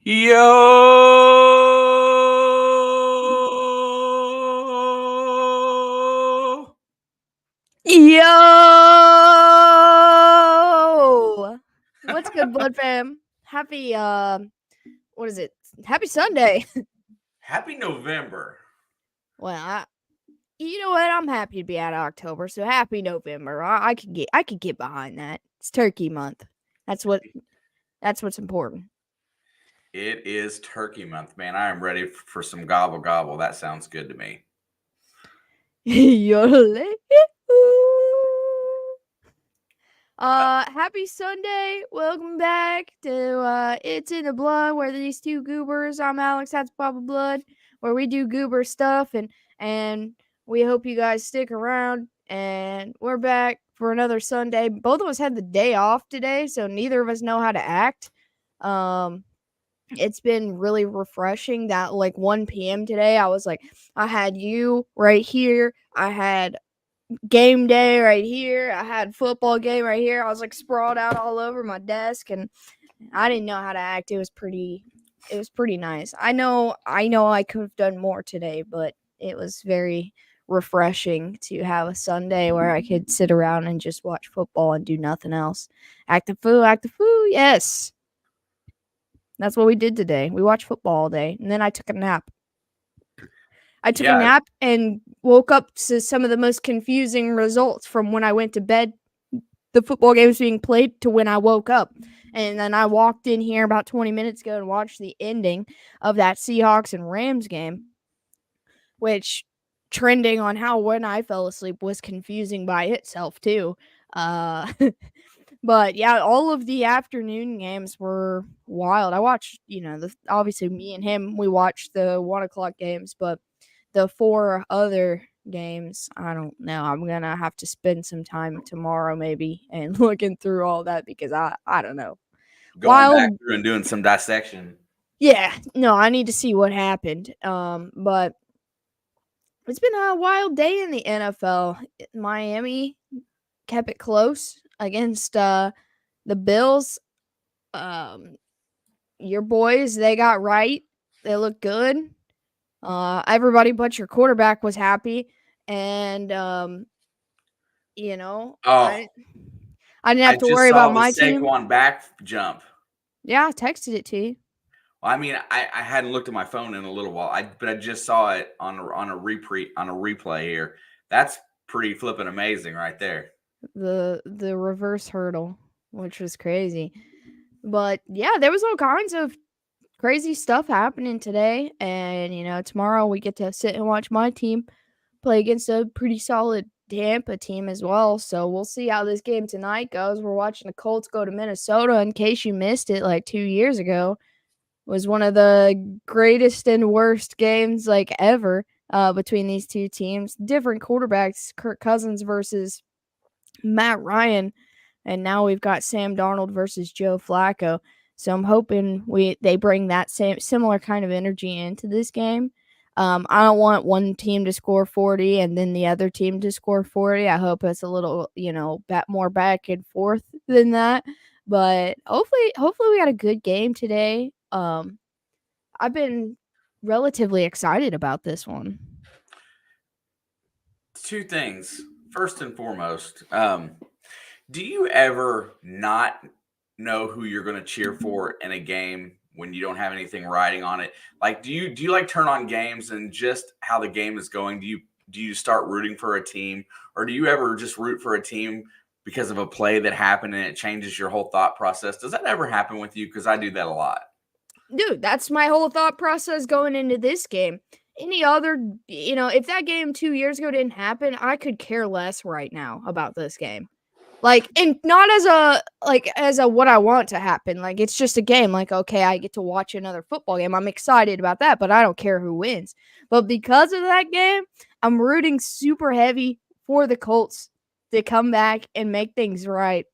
Yo! Yo! What's good, Blood Fam? Happy, what is it? Happy Sunday. Happy November. Well, you know what? I'm happy to be out of October, so happy November. I could get behind that. It's Turkey Month. That's what's important. It is Turkey Month, man. I am ready for some gobble gobble. That sounds good to me. Yodel. Happy Sunday. Welcome back to It's in the Blood, where these two goobers, I'm Alex, that's Papa Blood, where we do goober stuff and we hope you guys stick around. And we're back for another Sunday. Both of us had the day off today, so neither of us know how to act. It's been really refreshing that like 1 p.m. today, I had you right here. I had game day right here. I had football game right here. I was like sprawled out all over my desk and I didn't know how to act. It was pretty nice. I know I could have done more today, but it was very refreshing to have a Sunday where I could sit around and just watch football and do nothing else. Act the fool, yes. That's what we did today. We watched football all day and then I took a nap. I took a nap and woke up to some of the most confusing results from when I went to bed. The football game was being played to when I woke up. And then I walked in here about 20 minutes ago and watched the ending of that Seahawks and Rams game, which trending on how when I fell asleep was confusing by itself too. But yeah, all of the afternoon games were wild. I watched, obviously me and him, we watched the 1 o'clock games, but the 4 other games, I don't know. I'm gonna have to spend some time tomorrow maybe and looking through all that because I don't know. Going Wild, back through and doing some dissection. yeah. No, I need to see what happened. But it's been a wild day in the NFL. Miami kept it close against the Bills. Um, your boys, they got right. They look good. Everybody but your quarterback was happy, and Oh, I didn't I have to just worry about saw the my team. Saquon back jump. Yeah, I texted it to you. Well, I mean, I hadn't looked at my phone in a little while. But I just saw it on a replay here. That's pretty flipping amazing right there. The reverse hurdle, which was crazy. But yeah, there was all kinds of crazy stuff happening today, and tomorrow we get to sit and watch my team play against a pretty solid Tampa team as well. So we'll see how this game tonight goes. We're watching the Colts go to Minnesota. In case you missed it, like 2 years ago, was one of the greatest and worst games like ever between these two teams. Different quarterbacks, Kirk Cousins versus Matt Ryan, and now we've got Sam Darnold versus Joe Flacco. So I'm hoping they bring that similar kind of energy into this game. I don't want one team to score 40 and then the other team to score 40. I hope it's a little, more back and forth than that. But hopefully we got a good game today. I've been relatively excited about this one. Two things. First and foremost, do you ever not know who you're going to cheer for in a game when you don't have anything riding on it? Like, do you like turn on games and just how the game is going? Do you start rooting for a team, or do you ever just root for a team because of a play that happened and it changes your whole thought process? Does that ever happen with you? Because I do that a lot. Dude, that's my whole thought process going into this game. Any other, if that game 2 years ago didn't happen, I could care less right now about this game. Like, and not as a what I want to happen. Like, it's just a game. Like, okay, I get to watch another football game. I'm excited about that, but I don't care who wins. But because of that game, I'm rooting super heavy for the Colts to come back and make things right.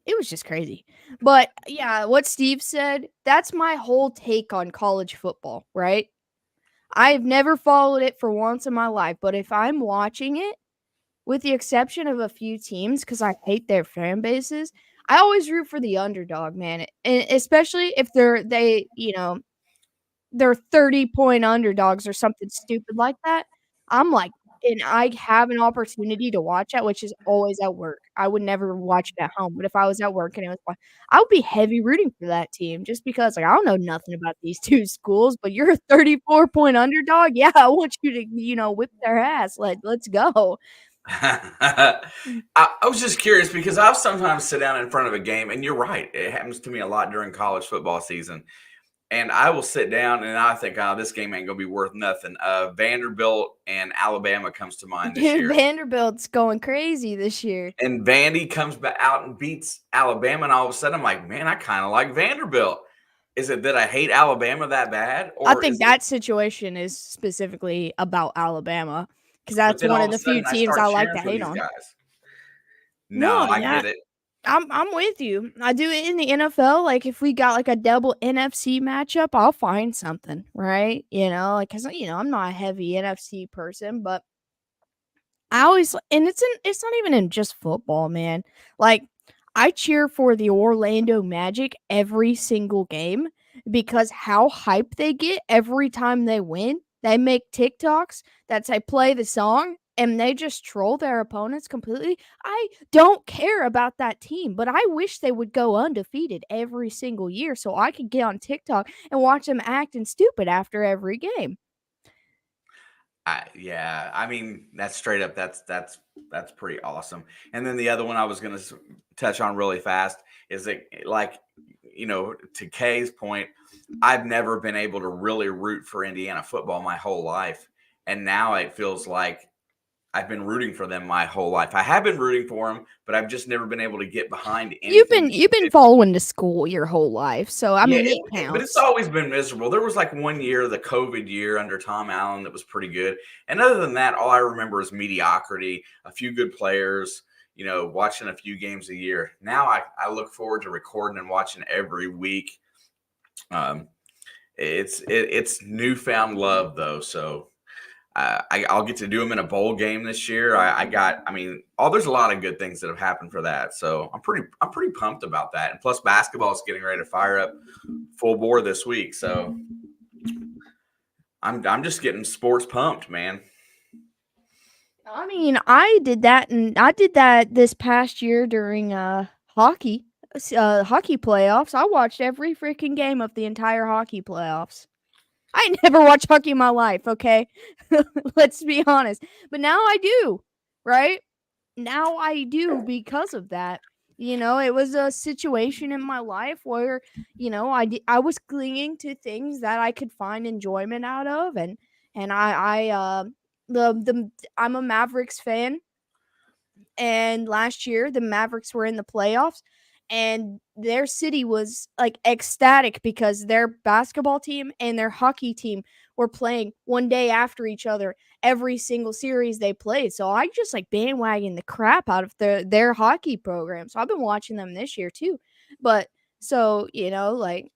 It was just crazy. But yeah, what Steve said, that's my whole take on college football, right? I've never followed it for once in my life, but if I'm watching it, with the exception of a few teams, because I hate their fan bases, I always root for the underdog, man, and especially if they're 30-point underdogs or something stupid like that. I'm like and I have an opportunity to watch that, which is always at work. I would never watch it at home, but if I was at work and it was I would be heavy rooting for that team just because, like, I don't know nothing about these 2 schools, but you're a 34-point underdog? Yeah, I want you to, whip their ass. Let's go. I was just curious because I'll sometimes sit down in front of a game, and you're right. It happens to me a lot during college football season. And I will sit down and I think, oh, this game ain't going to be worth nothing. Vanderbilt and Alabama comes to mind this Dude, year. Vanderbilt's going crazy this year. And Vandy comes back out and beats Alabama. And all of a sudden, I'm like, man, I kind of like Vanderbilt. Is it that I hate Alabama that bad? I Or think is it, that situation is specifically about Alabama because but that's then one all of of a the few sudden I teams start I like cheering to for hate these on. guys. No, No, I yeah. get it. I'm with you. I do it in the NFL, like, if we got, like, a double NFC matchup, I'll find something, right? Because I'm not a heavy NFC person, but I always and it's not even in just football, man. Like, I cheer for the Orlando Magic every single game because how hyped they get every time they win. They make TikToks that say play the song and they just troll their opponents completely. I don't care about that team, but I wish they would go undefeated every single year so I could get on TikTok and watch them acting stupid after every game. Yeah, I mean that's straight up. That's pretty awesome. And then the other one I was going to touch on really fast is that, like, to Kay's point, I've never been able to really root for Indiana football my whole life, and now it feels like I've been rooting for them my whole life. I have been rooting for them, but I've just never been able to get behind You've anything. been you've been following the school your whole life, so, I Yeah, mean, it but it's counts. always been miserable. There was like one year, the COVID year under Tom Allen, that was pretty good. And other than that, all I remember is mediocrity, a few good players, watching a few games a year. Now I look forward to recording and watching every week. Um, it's newfound love though. So I'll get to do them in a bowl game this year. There's a lot of good things that have happened for that. So I'm pretty pumped about that. And plus basketball is getting ready to fire up full bore this week. So I'm just getting sports pumped, man. I mean, I did that this past year during, hockey playoffs. I watched every freaking game of the entire hockey playoffs. I ain't never watched hockey in my life, okay? Let's be honest. But now I do, right? Now I do because of that. It was a situation in my life where, I was clinging to things that I could find enjoyment out of and the I'm a Mavericks fan and last year the Mavericks were in the playoffs and their city was like ecstatic because their basketball team and their hockey team were playing one day after each other every single series they played. So I just like bandwagon the crap out of their hockey program. So I've been watching them this year too. But so, like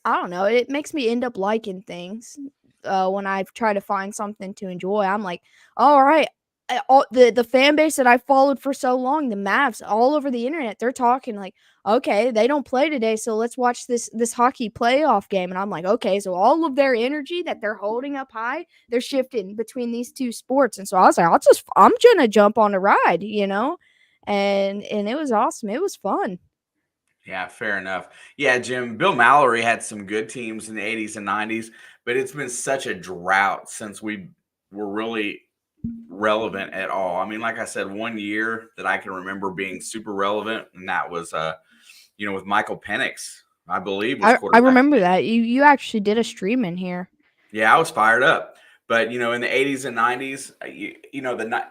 I don't know, it makes me end up liking things, when I try to find something to enjoy. I'm like, "Alright." All the fan base that I followed for so long, the Mavs, all over the internet, they're talking like, "Okay, they don't play today, so let's watch this hockey playoff game." And I'm like, "Okay." So all of their energy that they're holding up high, they're shifting between these 2 sports. And so I was like, I'm gonna jump on the ride, you know? And it was awesome. It was fun. Yeah, fair enough. Yeah, Jim, Bill Mallory had some good teams in the 80s and 90s, but it's been such a drought since we were really relevant at all. I mean, like I said, one year that I can remember being super relevant, and that was with Michael Penix, I believe, was I quarterback. remember that. You actually did a stream in here. Yeah, I was fired up. But in the 80s and 90s,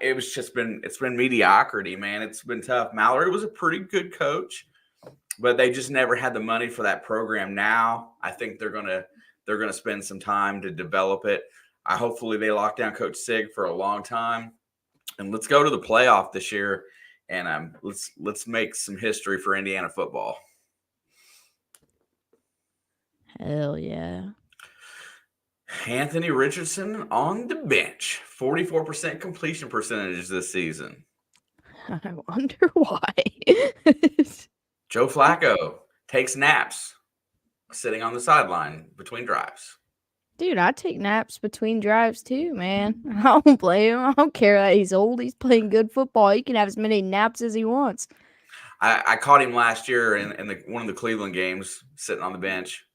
it's been mediocrity, man. It's been tough. Mallory was a pretty good coach, but they just never had the money for that program. Now I think they're gonna spend some time to develop it. Hopefully they lock down Coach Sig for a long time, and let's go to the playoff this year, and let's make some history for Indiana football. Hell yeah. Anthony Richardson on the bench, 44% completion percentage this season. I wonder why. Joe Flacco takes naps sitting on the sideline between drives. Dude, I take naps between drives too, man. I don't blame him. I don't care that he's old. He's playing good football. He can have as many naps as he wants. I caught him last year in one of the Cleveland games sitting on the bench.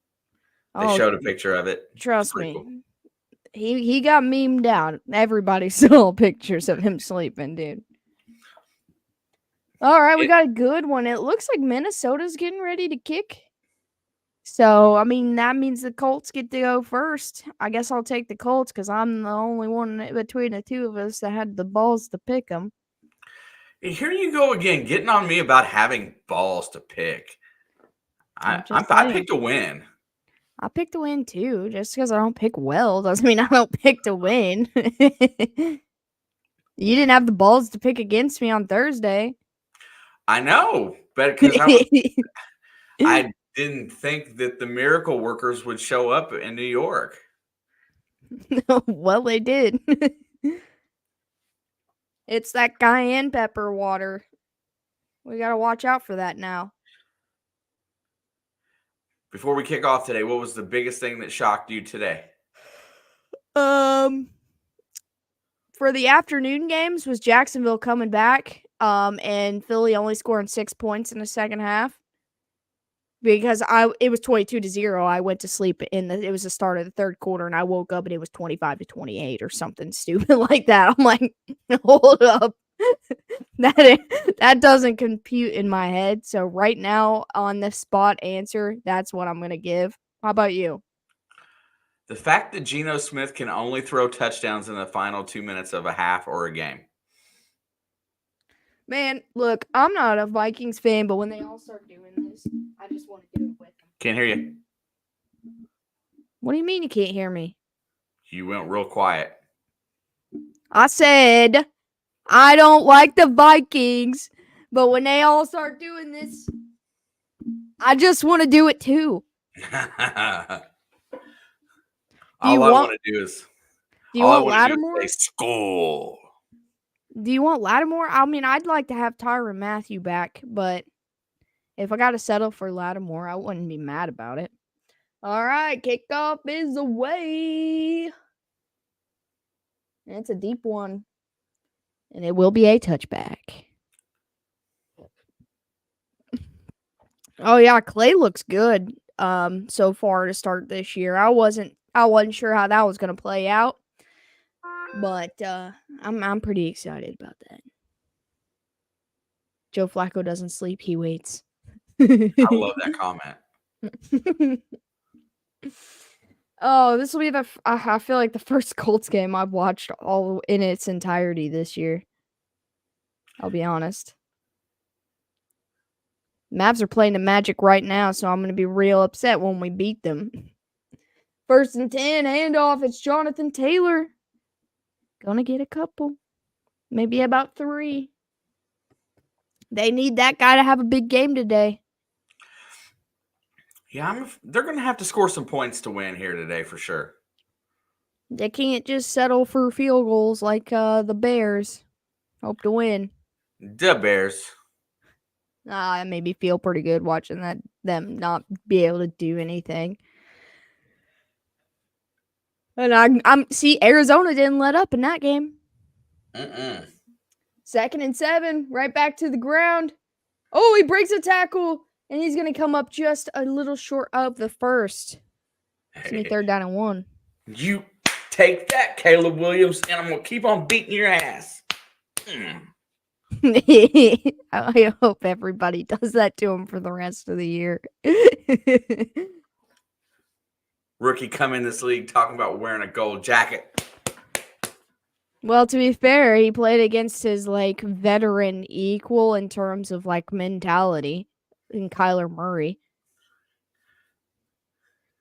They Oh, showed a picture of it. It's trust pretty me. cool. He got memed out. Everybody saw pictures of him sleeping, dude. All right, we got a good one. It looks like Minnesota's getting ready to kick. So, I mean, that means the Colts get to go first. I guess I'll take the Colts because I'm the only one between the two of us that had the balls to pick them. Here you go again, getting on me about having balls to pick. I picked a win. I picked a win too. Just because I don't pick well doesn't mean I don't pick to win. You didn't have the balls to pick against me on Thursday. I know, but because I didn't think that the miracle workers would show up in New York. Well, they did. It's that cayenne pepper water. We got to watch out for that now. Before we kick off today, what was the biggest thing that shocked you today? For the afternoon games was Jacksonville coming back, and Philly only scoring 6 points in the second half. Because it was 22-0. I went to sleep it was the start of the third quarter, and I woke up and it was 25-28 or something stupid like that. I'm like, hold up. That doesn't compute in my head. So right now on the spot answer, that's what I'm gonna give. How about you? The fact that Geno Smith can only throw touchdowns in the final 2 minutes of a half or a game. Man, look, I'm not a Vikings fan, but when they all start doing this, I just want to do it with them. Can't hear you. What do you mean you can't hear me? You went real quiet. I said I don't like the Vikings, but when they all start doing this, I just want to do it too. All I want to do is Lattimore? say school. Do you want Lattimore? I mean, I'd like to have Tyrann Mathieu back, but if I got to settle for Lattimore, I wouldn't be mad about it. All right, kickoff is away. And it's a deep one. And it will be a touchback. Oh yeah, Clay looks good so far to start this year. I wasn't sure how that was going to play out. But I'm pretty excited about that. Joe Flacco doesn't sleep, he waits. I love that comment. Oh, this will be I feel like the first Colts game I've watched all in its entirety this year. I'll be honest. Mavs are playing the Magic right now, so I'm going to be real upset when we beat them. 1st and 10, handoff. It's Jonathan Taylor. Gonna get a couple. Maybe about 3. They need that guy to have a big game today. Yeah, they're going to have to score some points to win here today for sure. They can't just settle for field goals like the Bears. Hope to win. The Bears. It made me feel pretty good watching them not be able to do anything. And I'm see Arizona didn't let up in that game. 2nd and 7, right back to the ground. Oh, he breaks a tackle, and he's gonna come up just a little short of the first. It's gonna be 3rd down and 1. You take that, Caleb Williams, and I'm gonna keep on beating your ass. I hope everybody does that to him for the rest of the year. Rookie come in this league talking about wearing a gold jacket. Well, to be fair, he played against his veteran equal in terms of mentality in Kyler Murray.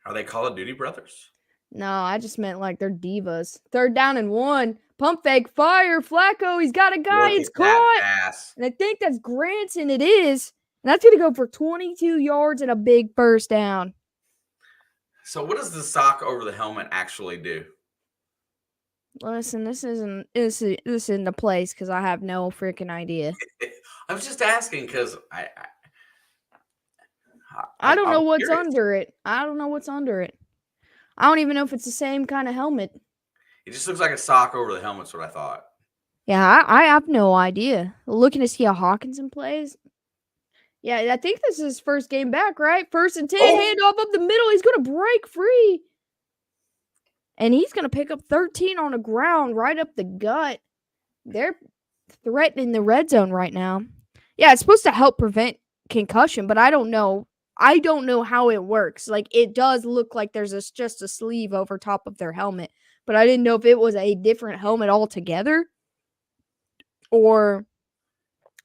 Are they Call of Duty brothers? No, I just meant they're divas. 3rd down and 1. Pump fake, fire, Flacco. He's got a guy. It's caught. Ass. And I think that's Granson. It is. And that's going to go for 22 yards and a big 1st down. So what does the sock over the helmet actually do? Listen, this isn't the place because I have no freaking idea. I was just asking because I don't know I'm what's curious. under it. I don't know what's under it. I don't even know if it's the same kind of helmet. It just looks like a sock over the helmet's what I thought. Yeah, I have no idea. Looking to see how Hawkinson plays. Yeah, I think this is his first game back, right? 1st and 10, Oh, handoff up the middle. He's going to break free. And he's going to pick up 13 on the ground, right up the gut. They're threatening the red zone right now. Yeah, it's supposed to help prevent concussion, but I don't know. I don't know how it works. Like, it does look like there's just a sleeve over top of their helmet, but I didn't know if it was a different helmet altogether or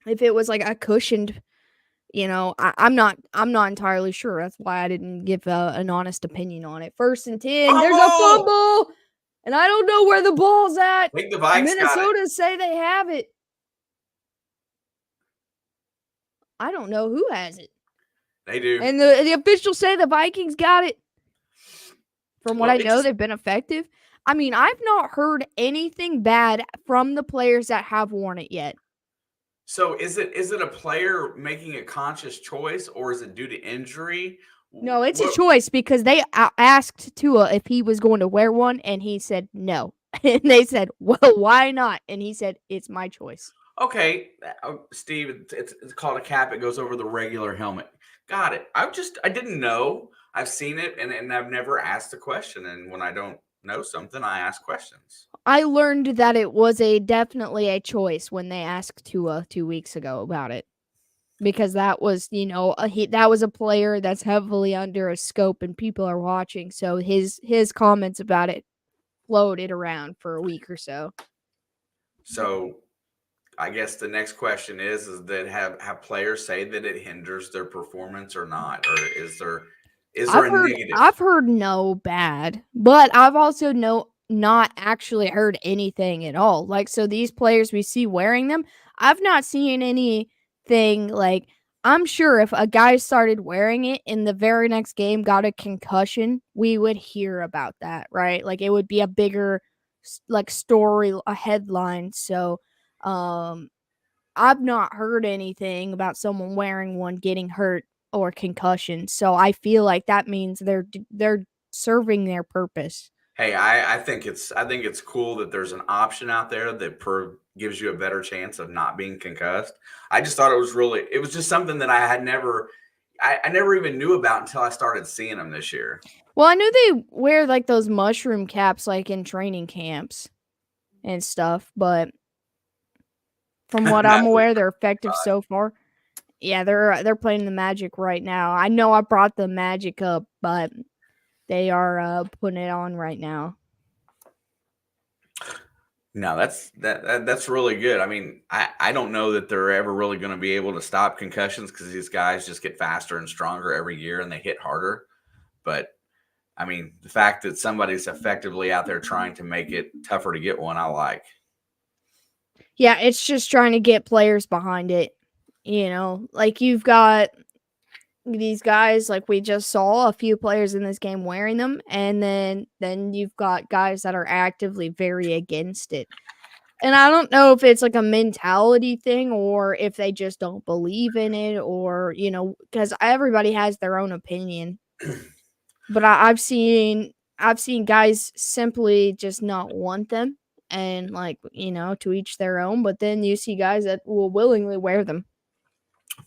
if it was like a cushioned. I'm not entirely sure. That's why I didn't give an honest opinion on it. 1st and 10, there's a fumble! fumble, and I don't know where the ball's at. I think the Vikes got it. Minnesota say they have it. I don't know who has it. They do. And the officials say the Vikings got it. From what Well, I know, they've been effective. I mean, I've not heard anything bad from the players that have worn it yet. So is it a player making a conscious choice, or is it due to injury? No, it's a choice because they asked Tua if he was going to wear one, and he said no. And they said, well, why not? And he said, it's my choice. Okay, Steve, it's called a cap. It goes over the regular helmet. Got it. I didn't know. I've seen it, and I've never asked a question. And when I don't know something, I ask questions. I learned that it was definitely a choice when they asked Tua 2 weeks ago about it. Because that was, that was a player that's heavily under a scope and people are watching. So his comments about it floated around for a week or so. So I guess the next question is that have players say that it hinders their performance or not? Or is there a negative? I've heard no bad, but I've also not actually heard anything at all. Like, so these players we see wearing them, I've not seen anything like, I'm sure if a guy started wearing it in the very next game, got a concussion, we would hear about that, right? Like, it would be a bigger like story, a headline. So, I've not heard anything about someone wearing one getting hurt or concussion. So I feel like that means they're serving their purpose. Hey, I think it's cool that there's an option out there that gives you a better chance of not being concussed. I just thought it was just something that I never even knew about until I started seeing them this year. Well, I knew they wear like those mushroom caps like in training camps and stuff, but from what I'm aware, they're effective so far. Yeah, they're playing the Magic right now. I know I brought the Magic up, but they are putting it on right now. No, that's really good. I mean, I don't know that they're ever really going to be able to stop concussions because these guys just get faster and stronger every year and they hit harder. But I mean, the fact that somebody's effectively out there trying to make it tougher to get one, I like. Yeah, it's just trying to get players behind it. Like you've got these guys, like we just saw a few players in this game wearing them, and then you've got guys that are actively very against it. And I don't know if it's like a mentality thing or if they just don't believe in it or, because everybody has their own opinion. But I've seen guys simply just not want them and to each their own. But then you see guys that will willingly wear them.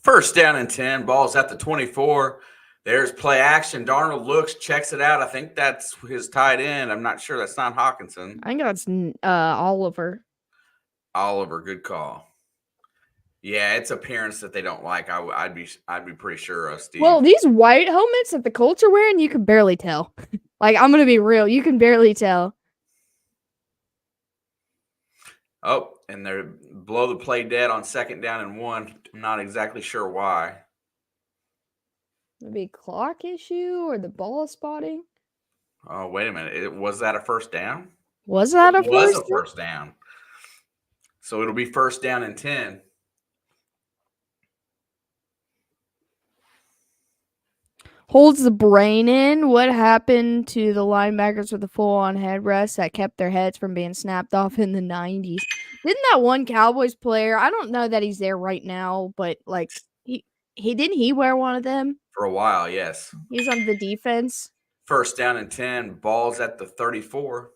1st down and 10, ball's at the 24. There's play action. Darnold looks, checks it out. I think that's his tight end. I'm not sure. That's not Hawkinson. I think that's Oliver. Oliver, good call. Yeah, it's appearance that they don't like. I'd be pretty sure of, Steve. Well, these white helmets that the Colts are wearing, you can barely tell. Like, I'm gonna be real, you can barely tell. Oh, and they're blow the play dead on 2nd down and 1. I'm not exactly sure why. Maybe clock issue or the ball spotting. Oh, wait a minute. Was that a 1st down? Was that a first down? So it'll be 1st down and 10. Holds the brain in. What happened to the linebackers with the full-on headrest that kept their heads from being snapped off in the 90s? Didn't that one Cowboys player, I don't know that he's there right now, but like he wear one of them? For a while, yes. He's on the defense. First down and 10, balls at the 34.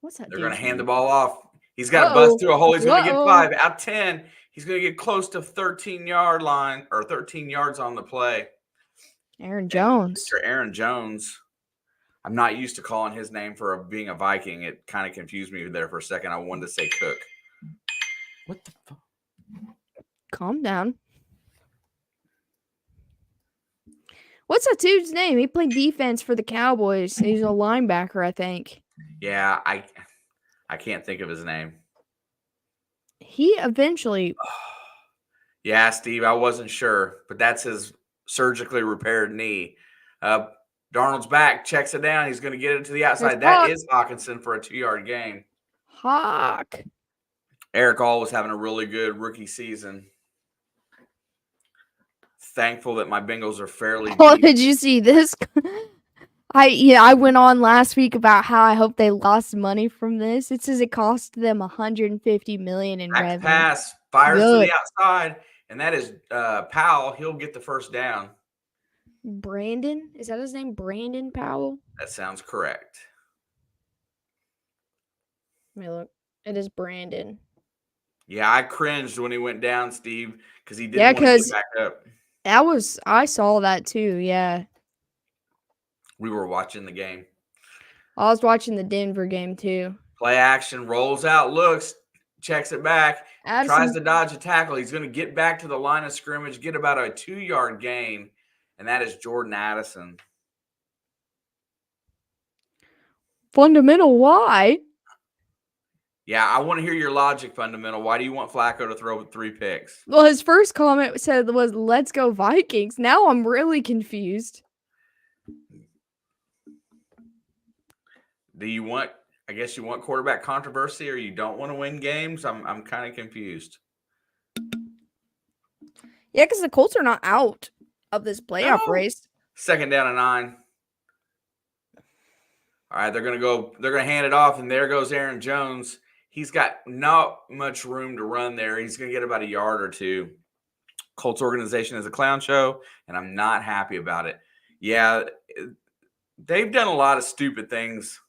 What's that They're going to dude's hand the name? ball off. He's got to bust Uh-oh. through a hole. He's going to get Uh-oh. 5 out 10. He's going to get close to 13-yard line or 13 yards on the play. Aaron Jones. Mr. Aaron Jones. I'm not used to calling his name for being a Viking. It kind of confused me there for a second. I wanted to say Cook. What the fuck? Calm down. What's that dude's name? He played defense for the Cowboys. He's a linebacker, I think. Yeah, I can't think of his name. He eventually. Yeah, Steve, I wasn't sure, but that's his surgically repaired knee. Darnold's back, checks it down. He's going to get it to the outside. That is Hawkinson for a 2-yard gain. Hawk. Eric All was having a really good rookie season. Thankful that my Bengals are fairly deep. Did you see this? I went on last week about how I hope they lost money from this. It says it cost them $150 million in revenue. Pass, fires to the outside, and that is Powell. He'll get the first down. Brandon? Is that his name? Brandon Powell? That sounds correct. Let me look. It is Brandon. Yeah, I cringed when he went down, Steve, because he didn't want to get back up. I saw that too, yeah. We were watching the game. I was watching the Denver game too. Play action, rolls out, looks, checks it back, tries to dodge a tackle. He's going to get back to the line of scrimmage, get about a 2-yard gain, and that is Jordan Addison. Fundamental, why? Yeah, I want to hear your logic, Fundamental. Why do you want Flacco to throw 3 picks? Well, his first comment was, "Let's go Vikings." Now I'm really confused. Do you want, I guess you want quarterback controversy, or you don't want to win games? I'm kind of confused. Yeah, because the Colts are not out of this playoff race. 2nd down and 9. All right, they're going to hand it off, and there goes Aaron Jones. He's got not much room to run there. He's going to get about a yard or 2. Colts organization is a clown show, and I'm not happy about it. Yeah, they've done a lot of stupid things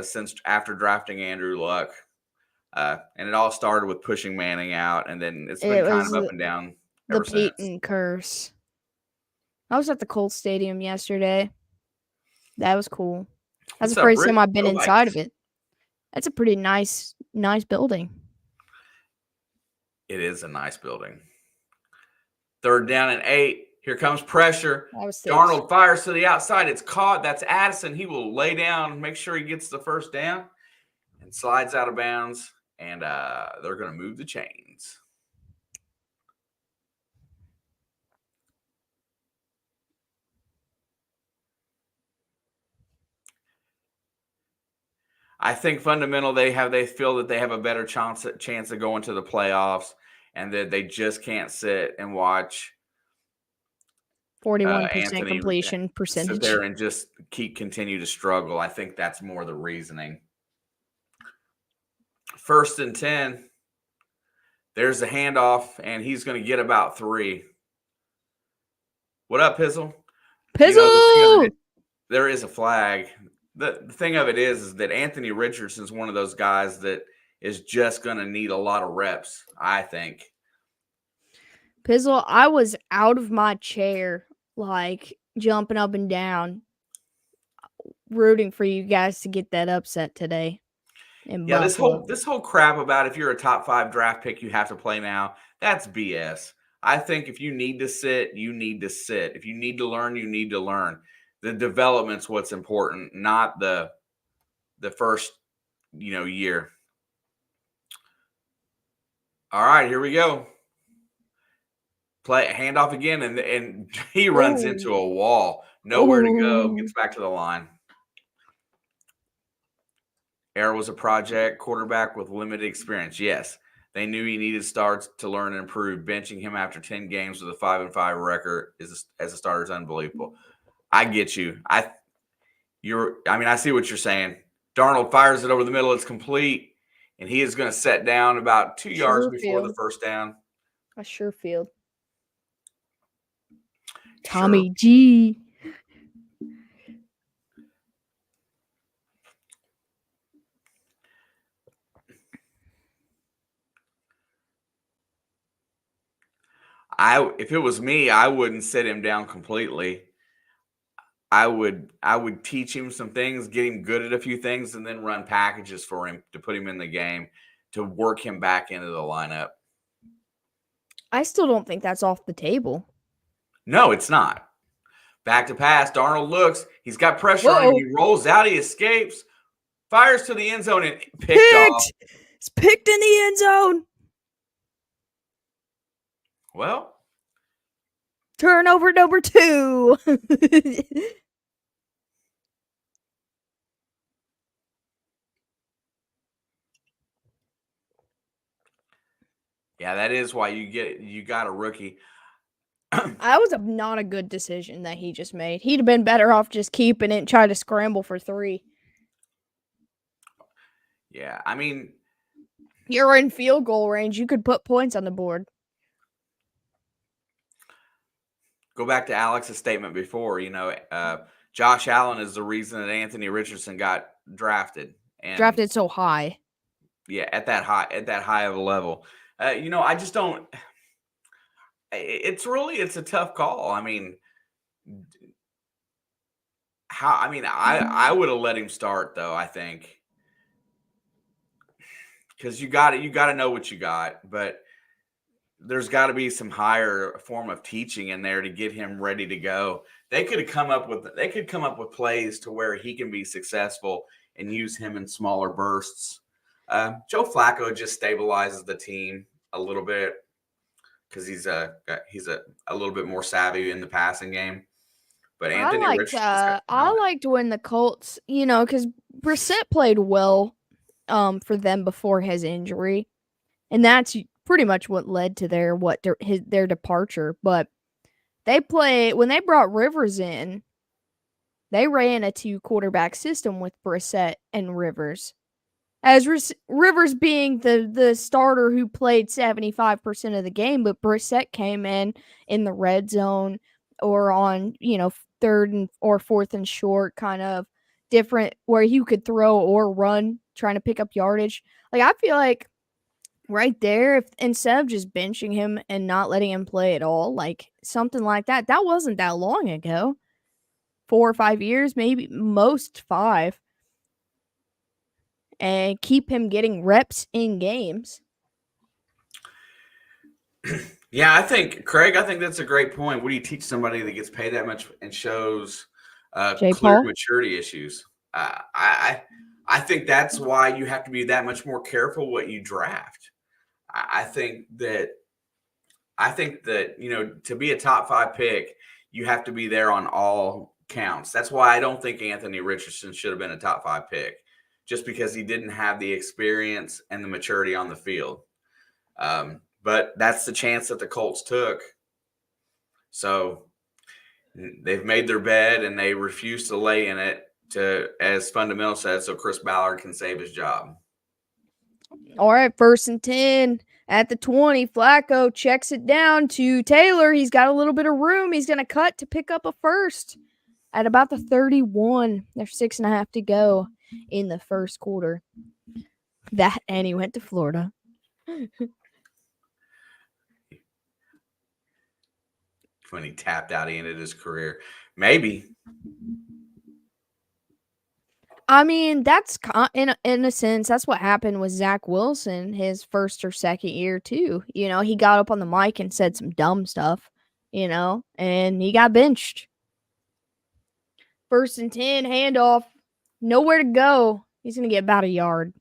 since after drafting Andrew Luck. And it all started with pushing Manning out, and then it's been kind of up and down ever since. The Peyton curse. I was at the Colts Stadium yesterday. That was cool. That's the first time I've been inside of it. That's a pretty nice building. It is a nice building. 3rd down and 8. Here comes pressure. Darnold fires to the outside. It's caught. That's Addison. He will lay down, make sure he gets the first down, and slides out of bounds. And they're going to move the chains. I think fundamental they feel that they have a better chance of going to the playoffs, and that they just can't sit and watch 41% completion percentage. Sit there and just continue to struggle. I think that's more the reasoning. 1st and 10. There's the handoff, and he's going to get about 3. What up, Pizzle? Pizzle! There is a flag. The thing of it is that Anthony Richardson is one of those guys that is just going to need a lot of reps, I think. Pizzle, I was out of my chair, like jumping up and down, rooting for you guys to get that upset today. Yeah, this whole crap about if you're a top 5 draft pick, you have to play now. That's BS. I think if you need to sit, you need to sit. If you need to learn, you need to learn. The development's what's important, not the first, year. All right, here we go. Play handoff again, and he runs into a wall. Nowhere to go. Gets back to the line. Air was a project quarterback with limited experience. Yes, they knew he needed starts to learn and improve. Benching him after 10 games with a 5-5 record as a starter is unbelievable. I get you. I see what you're saying. Darnold fires it over the middle. It's complete, and he is going to set down about 2 yards before the first down. A sure field. Sure. Tommy G. If it was me, I wouldn't sit him down completely. I would teach him some things, get him good at a few things, and then run packages for him to put him in the game to work him back into the lineup. I still don't think that's off the table. No, it's not. Back to pass. Darnold looks. He's got pressure on him. Whoa. He rolls out. He escapes. Fires to the end zone and picked off. Picked! It's picked in the end zone. Well, Turnover number 2. yeah, that is why you got a rookie. That was not a good decision that he just made. He'd have been better off just keeping it and trying to scramble for 3. Yeah, I mean, You're in field goal range. You could put points on the board. go back to Alex's statement before. Josh Allen is the reason that Anthony Richardson got drafted. And Drafted so high. yeah, at that high of a level. I just don't. It's a tough call. I mean, I would have let him start though. I think because you got to know what you got, but there's got to be some higher form of teaching in there to get him ready to go. They could come up with plays to where he can be successful and use him in smaller bursts. Joe Flacco just stabilizes the team a little bit because he's a little bit more savvy in the passing game. But Anthony Richardson, I liked when the Colts, because Brissett played well for them before his injury, and that's pretty much what led to their departure. But when they brought Rivers in, they ran a 2-quarterback system with Brissett and Rivers. As Rivers being the starter who played 75% of the game, but Brissett came in the red zone or on, 3rd or 4th and short, kind of different where you could throw or run trying to pick up yardage. Like, I feel like right there, if instead of just benching him and not letting him play at all, like something like that wasn't that long ago. 4 or 5 years, maybe most 5. And keep him getting reps in games. Yeah, I think that's a great point. What do you teach somebody that gets paid that much and shows J. clear Paul? maturity issues? I think that's why you have to be that much more careful what you draft. I think that to be a top 5 pick, you have to be there on all counts. That's why I don't think Anthony Richardson should have been a top 5 pick, just because he didn't have the experience and the maturity on the field. But that's the chance that the Colts took. So they've made their bed and they refuse to lay in it as Fundamental said, so Chris Ballard can save his job. All right, 1st and 10 at the 20. Flacco checks it down to Taylor. He's got a little bit of room. He's going to cut to pick up a first at about the 31. There's 6.5 to go in the first quarter. And he went to Florida. When he tapped out, he ended his career. Maybe. I mean, that's in a sense, that's what happened with Zach Wilson his first or second year too. He got up on the mic and said some dumb stuff, and he got benched. 1st and 10, handoff, nowhere to go. He's gonna get about a yard.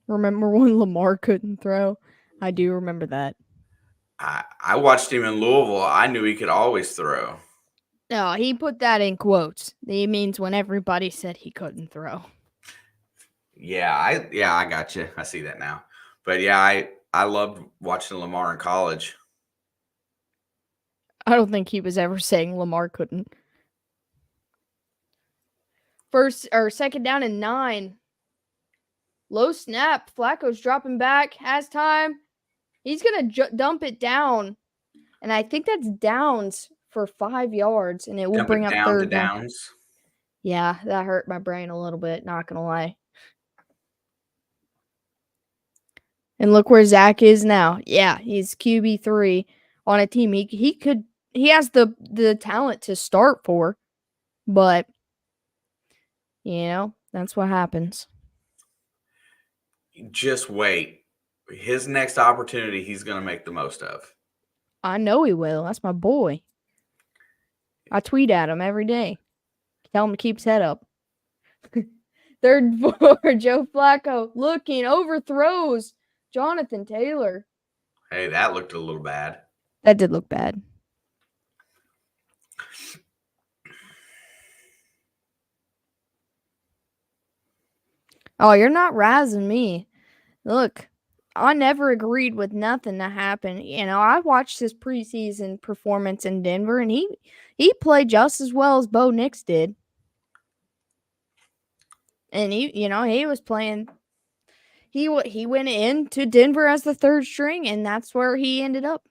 Remember when Lamar couldn't throw? I do remember that. I watched him in Louisville. I knew he could always throw. No, he put that in quotes. He means when everybody said he couldn't throw. Yeah, I got you. I see that now. But yeah, I loved watching Lamar in college. I don't think he was ever saying Lamar couldn't. 2nd down and 9. Low snap. Flacco's dropping back. Has time. He's going to dump it down, and I think that's downs for 5 yards, and it will Dump bring it up down to third down. downs. Yeah, that hurt my brain a little bit, not going to lie. And look where Zach is now. Yeah, he's QB3 on a team he has the talent to start for, but that's what happens. Just wait. His next opportunity, he's going to make the most of. I know he will. That's my boy. I tweet at him every day. Tell him to keep his head up. Third for Joe Flacco. Looking, overthrows Jonathan Taylor. Hey, that looked a little bad. That did look bad. Oh, you're not razzing me. Look, I never agreed with nothing that happened. I watched his preseason performance in Denver, and he played just as well as Bo Nix did. And he was playing. He went into Denver as the third string, and that's where he ended up.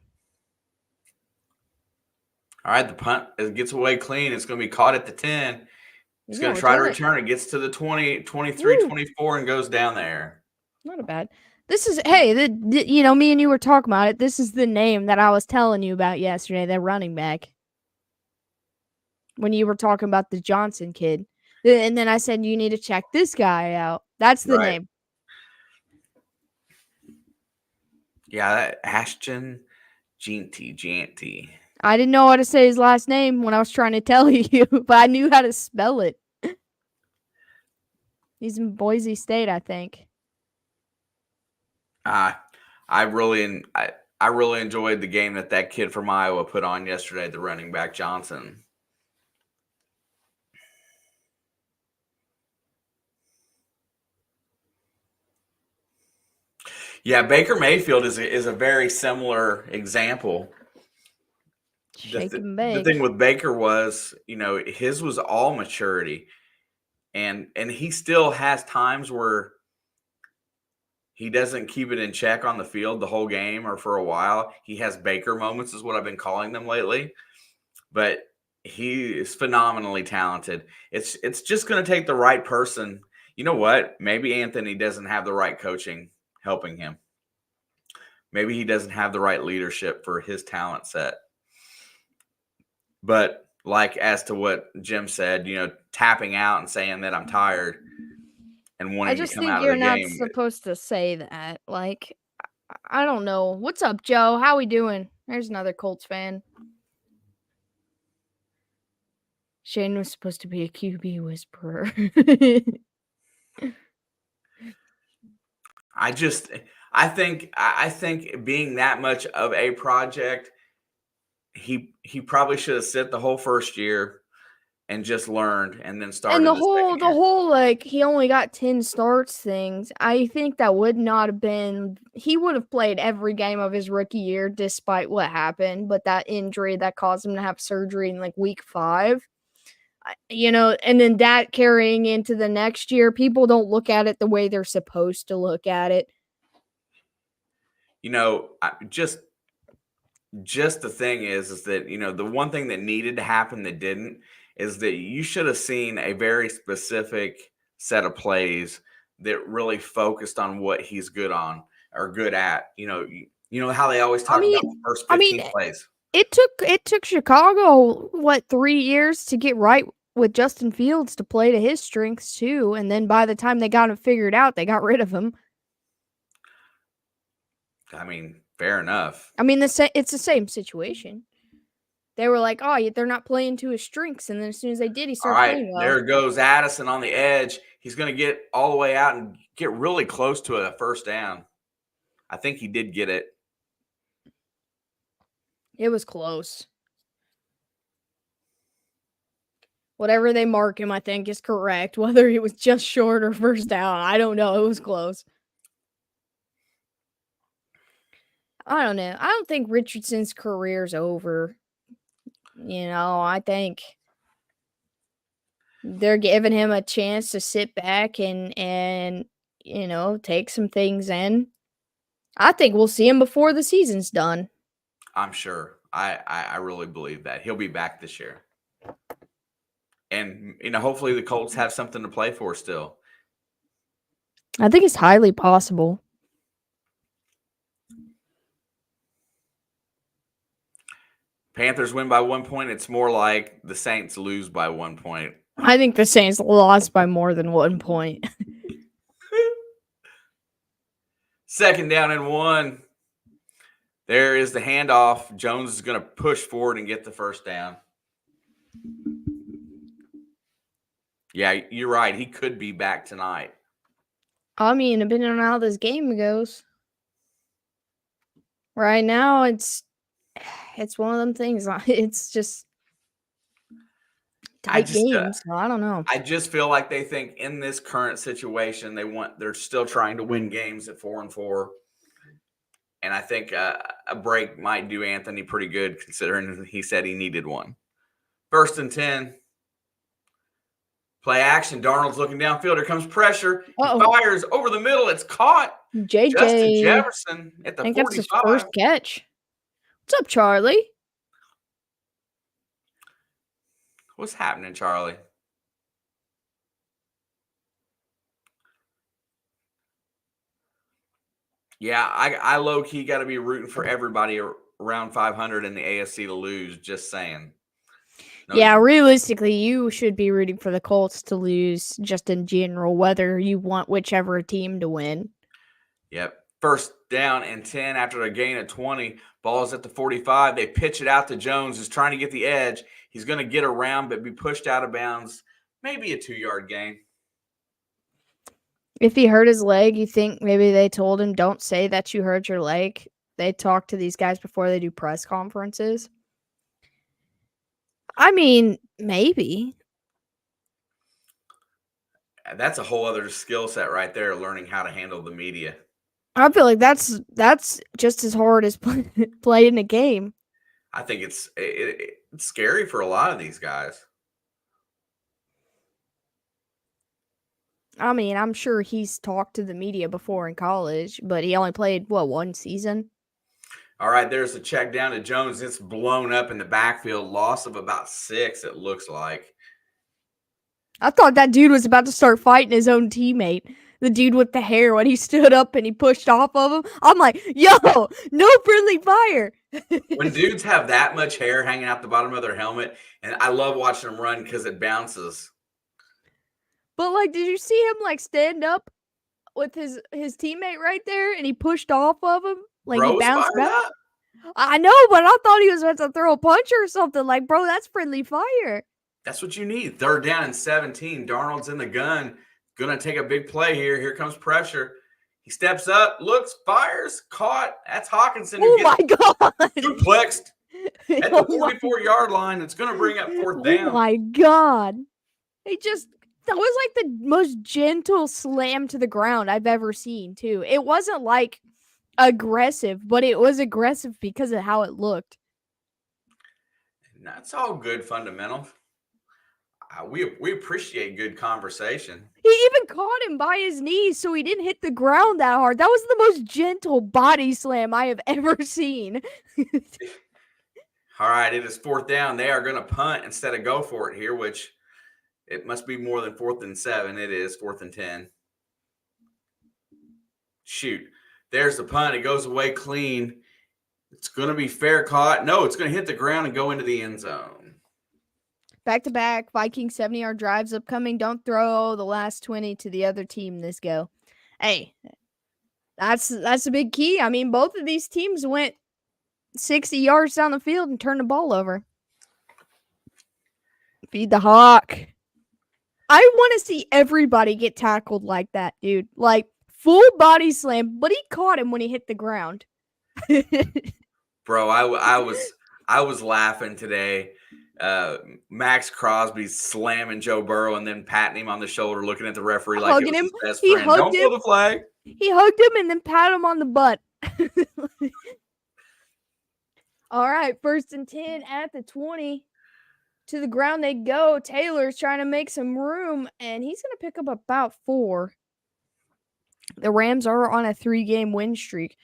All right, the punt gets away clean. It's going to be caught at the 10. He's going to try to return it. Gets to the 20, 23, Woo. 24, and goes down there. Not a bad. This is, hey, me and you were talking about it. This is the name that I was telling you about yesterday, that running back. When you were talking about the Johnson kid. And then I said, you need to check this guy out. That's the name. Yeah, Ashton Janty. I didn't know how to say his last name when I was trying to tell you, but I knew how to spell it. He's in Boise State, I think. I really enjoyed the game that kid from Iowa put on yesterday, the running back Johnson. Yeah, Baker Mayfield is a very similar example. The thing with Baker was, his was all maturity, and he still has times where he doesn't keep it in check on the field the whole game or for a while. He has Baker moments, is what I've been calling them lately, but he is phenomenally talented. It's just going to take the right person. You know what? Maybe Anthony doesn't have the right coaching helping him. Maybe he doesn't have the right leadership for his talent set. But as to what Jim said, tapping out and saying that I'm tired and wanting to come out of the game. I just think you're not supposed to say that. I don't know. What's up, Joe? How we doing? There's another Colts fan. Shane was supposed to be a QB whisperer. I think being that much of a project, he probably should have sit the whole first year and just learned and then started. And the whole he only got 10 starts things. I think that would not have been. He would have played every game of his rookie year despite what happened, but that injury that caused him to have surgery in week 5. And then that carrying into the next year, people don't look at it the way they're supposed to look at it. Just the thing is that, the one thing that needed to happen that didn't is that you should have seen a very specific set of plays that really focused on what he's good on or good at. You know how they always talk about the first 15 plays. It took Chicago 3 years to get right with Justin Fields to play to his strengths too, and then by the time they got him figured out, they got rid of him. Fair enough. It's the same situation. They were like, oh, they're not playing to his strengths, and then as soon as they did, he started playing well. There goes Addison on the edge. He's going to get all the way out and get really close to a first down. I think he did get it. It was close. Whatever they mark him, I think, is correct. Whether he was just short or first down, I don't know. It was close. I don't know. I don't think Richardson's career's over. I think they're giving him a chance to sit back and take some things in. I think we'll see him before the season's done. I'm sure. I really believe that. He'll be back this year. And, hopefully the Colts have something to play for still. I think it's highly possible. Panthers win by 1 point. It's more like the Saints lose by 1 point. I think the Saints lost by more than 1 point. 2nd down and 1. There is the handoff. Jones is going to push forward and get the first down. Yeah, you're right. He could be back tonight. I mean, depending on how this game goes. Right now, it's one of them things. It's just tight games. So I don't know. I just feel like they think in this current situation, they're still trying to win games at 4-4. And I think a break might do Anthony pretty good, considering he said he needed one. 1st and 10. Play action. Darnold's looking downfield. Here comes pressure. He fires over the middle. It's caught. JJ Justin Jefferson at the 45. I think that's his first catch. What's up, Charlie? What's happening, Charlie? Yeah, I low-key got to be rooting for everybody around 500 in the AFC to lose, just saying. Yeah, realistically, you should be rooting for the Colts to lose just in general, whether you want whichever team to win. Yep. 1st down and 10 after a gain of 20. Ball's at the 45. They pitch it out to Jones, who's trying to get the edge. He's going to get around but be pushed out of bounds. Maybe a 2-yard gain. If he hurt his leg, you think maybe they told him, don't say that you hurt your leg? They talk to these guys before they do press conferences. I mean, maybe. That's a whole other skill set right there, learning how to handle the media. I feel like that's just as hard as playing a game. I think it's scary for a lot of these guys. I mean, I'm sure he's talked to the media before in college, but he only played, one season? All right, there's a check down to Jones. It's blown up in the backfield. Loss of about 6, it looks like. I thought that dude was about to start fighting his own teammate. The dude with the hair, when he stood up and he pushed off of him. I'm like, yo, no friendly fire. When dudes have that much hair hanging out the bottom of their helmet, and I love watching them run because it bounces. But, did you see him, stand up with his teammate right there, and he pushed off of him? He bounced back? Up? I know, but I thought he was about to throw a punch or something. Bro, that's friendly fire. That's what you need. 3rd down and 17. Darnold's in the gun. Going to take a big play here. Here comes pressure. He steps up, looks, fires, caught. That's Hawkinson. Oh, my God. Duplexed at the 44-yard line. It's going to bring up 4th down. Oh, my God. That was the most gentle slam to the ground I've ever seen, too. It wasn't aggressive, but it was aggressive because of how it looked. That's all good fundamentals. We appreciate good conversation. He even caught him by his knees so he didn't hit the ground that hard. That was the most gentle body slam I have ever seen. All right, it is 4th down. They are going to punt instead of go for it here, which it must be more than 4th and 7. It is 4th and 10. Shoot. There's the punt. It goes away clean. It's going to be fair caught. No, it's going to hit the ground and go into the end zone. Back-to-back Vikings 70-yard drives upcoming. Don't throw the last 20 to the other team this go. Hey, that's a big key. I mean, both of these teams went 60 yards down the field and turned the ball over. Feed the hawk. I want to see everybody get tackled like that, dude. Full body slam, but he caught him when he hit the ground. Bro, I was laughing today. Max Crosby slamming Joe Burrow and then patting him on the shoulder, looking at the referee like it was his best friend. Don't pull the flag. He hugged him and then pat him on the butt. All right, 1st and 10 at the 20. To the ground they go. Taylor's trying to make some room, and he's going to pick up about 4. The Rams are on a 3-game win streak.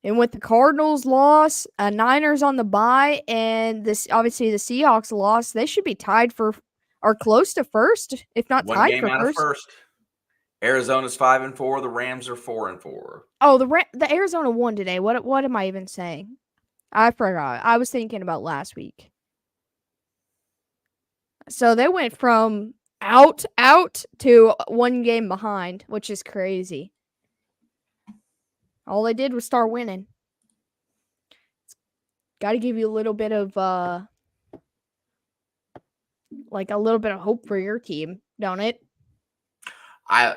And with the Cardinals' loss, Niners on the bye, and this obviously the Seahawks loss, they should be tied for or close to first, if not One tied game for out of first. first. Arizona's 5-4. The Rams are 4-4. Oh, the Arizona won today. What am I even saying? I forgot. I was thinking about last week. So they went from out to one game behind, which is crazy. All they did was start winning. Got to give you a little bit of like a little bit of hope for your team, don't it? I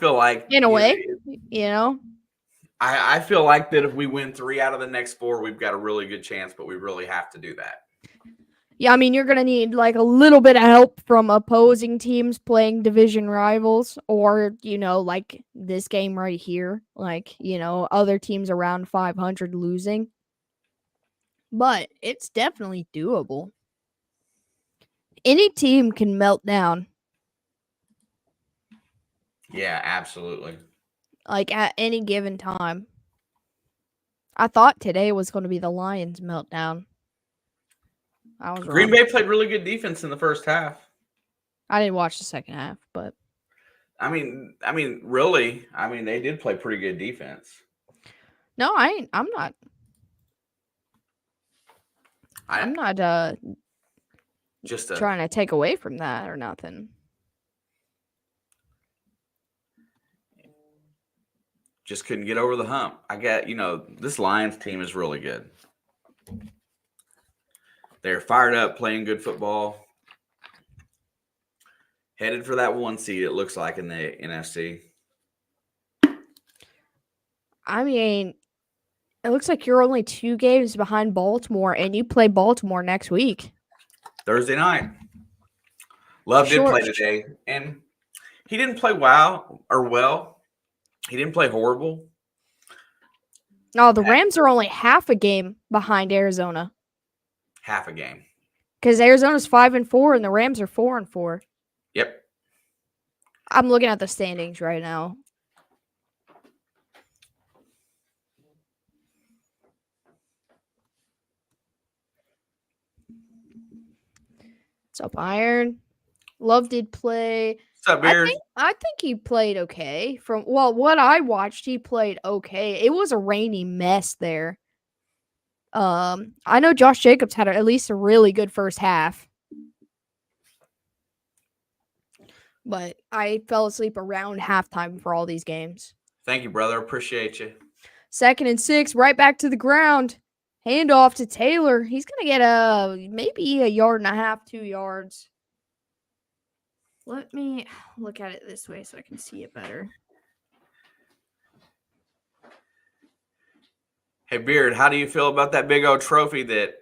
feel like In a way, you know. I feel like that if we win 3 out of the next 4, we've got a really good chance, but we really have to do that. Yeah, I mean, you're going to need like a little bit of help from opposing teams playing division rivals or, like this game right here, like, other teams around 500 losing. But it's definitely doable. Any team can melt down. Yeah, absolutely. Like at any given time. I thought today was going to be the Lions meltdown. I was Green wrong. Bay played really good defense in the first half. I didn't watch the second half, but I mean, really, they did play pretty good defense. no, I ain't. I'm not. I'm not just trying to take away from that or nothing. Just couldn't get over the hump. I get, this Lions team is really good. They're fired up, playing good football. Headed for that 1 seed, it looks like, in the NFC. I mean, it looks like you're only 2 games behind Baltimore, and you play Baltimore next week. Thursday night. Love did play today, and he didn't play well. He didn't play horrible. No, the Rams are only half a game behind Arizona. Half a game. Because Arizona's 5-4 and the Rams are 4-4. Yep. I'm looking at the standings right now. What's up, Iron? Love did play. What's up, Beard? I think he played okay. From what I watched, he played okay. It was a rainy mess there. I know Josh Jacobs had at least a really good first half. But I fell asleep around halftime for all these games. Thank you, brother. Appreciate you. 2nd and 6, right back to the ground. Handoff to Taylor. He's going to get maybe 1.5 yards, 2 yards. Let me look at it this way so I can see it better. Hey, Beard, how do you feel about that big old trophy that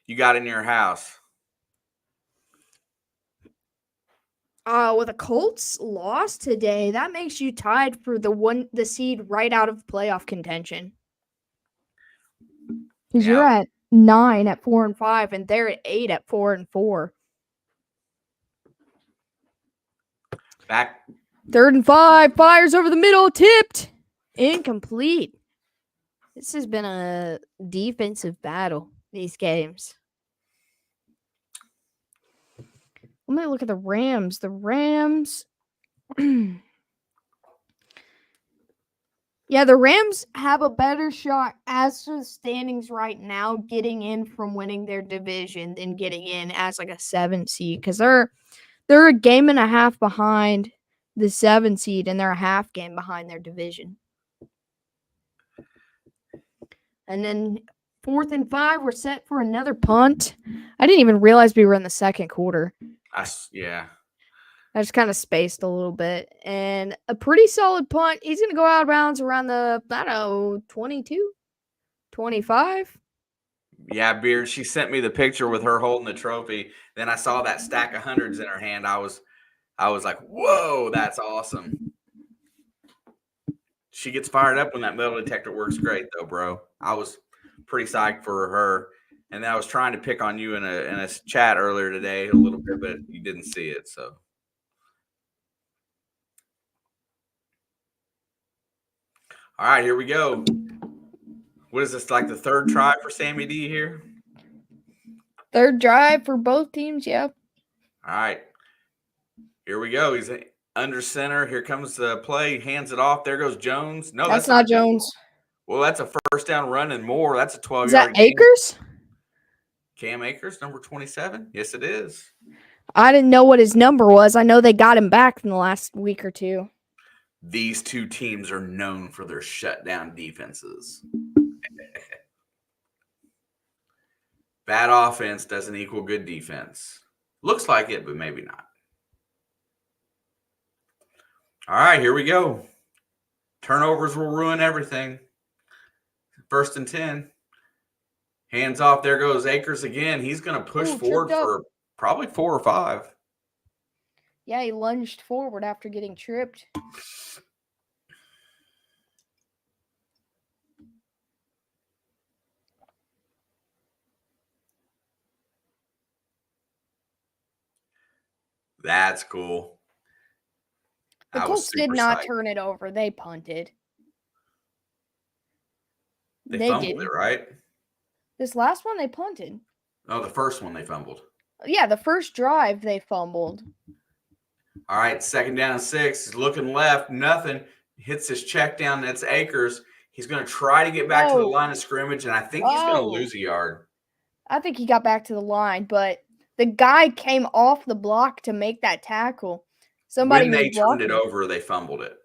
you got in your house? With a Colts loss today, that makes you tied for the seed right out of playoff contention. Because you're at 9 at 4-5, and they're at 8 at 4-4. Back. 3rd and 5, fires over the middle, tipped, incomplete. This has been a defensive battle, these games. Let me look at the Rams. The Rams. Yeah, the Rams have a better shot as to the standings right now getting in from winning their division than getting in as like a 7 seed. Because they're a game and a half behind the 7 seed, and they're a half game behind their division. And then 4th and 5, we're set for another punt. I didn't even realize we were in the second quarter. Yeah. I just kind of spaced a little bit. And a pretty solid punt. He's going to go out of bounds around the, 22, 25. Yeah, Beard, she sent me the picture with her holding the trophy. Then I saw that stack of hundreds in her hand. I was like, whoa, that's awesome. She gets fired up when that metal detector works great, though, bro. I was pretty psyched for her. And then I was trying to pick on you in a chat earlier today a little bit, but you didn't see it, so. All right, here we go. What is this, like the third try for Sammy D here? Third drive for both teams, yeah. All right. Here we go. He's under center. Here comes the play. Hands it off. There goes Jones. No, That's not Jones. Well, that's a first down run and more. That's a 12-yard Is that gain. Akers? Cam Akers, number 27. Yes, it is. I didn't know what his number was. I know they got him back in the last week or two. These two teams are known for their shutdown defenses. Bad offense doesn't equal good defense. Looks like it, but maybe not. All right, here we go. Turnovers will ruin everything. 1st and 10. Hands off. There goes Akers again. He's going to push forward for probably 4 or 5. Yeah, he lunged forward after getting tripped. That's cool. The Colts did not turn it over. They punted. They fumbled it, right? This last one, they punted. Oh, the first one they fumbled. Yeah, the first drive they fumbled. All right, 2nd down and 6. He's looking left. Nothing. Hits his check down. That's Akers. He's going to try to get back to the line of scrimmage, and I think he's going to lose a yard. I think he got back to the line, but the guy came off the block to make that tackle. When they turned it over, they fumbled it.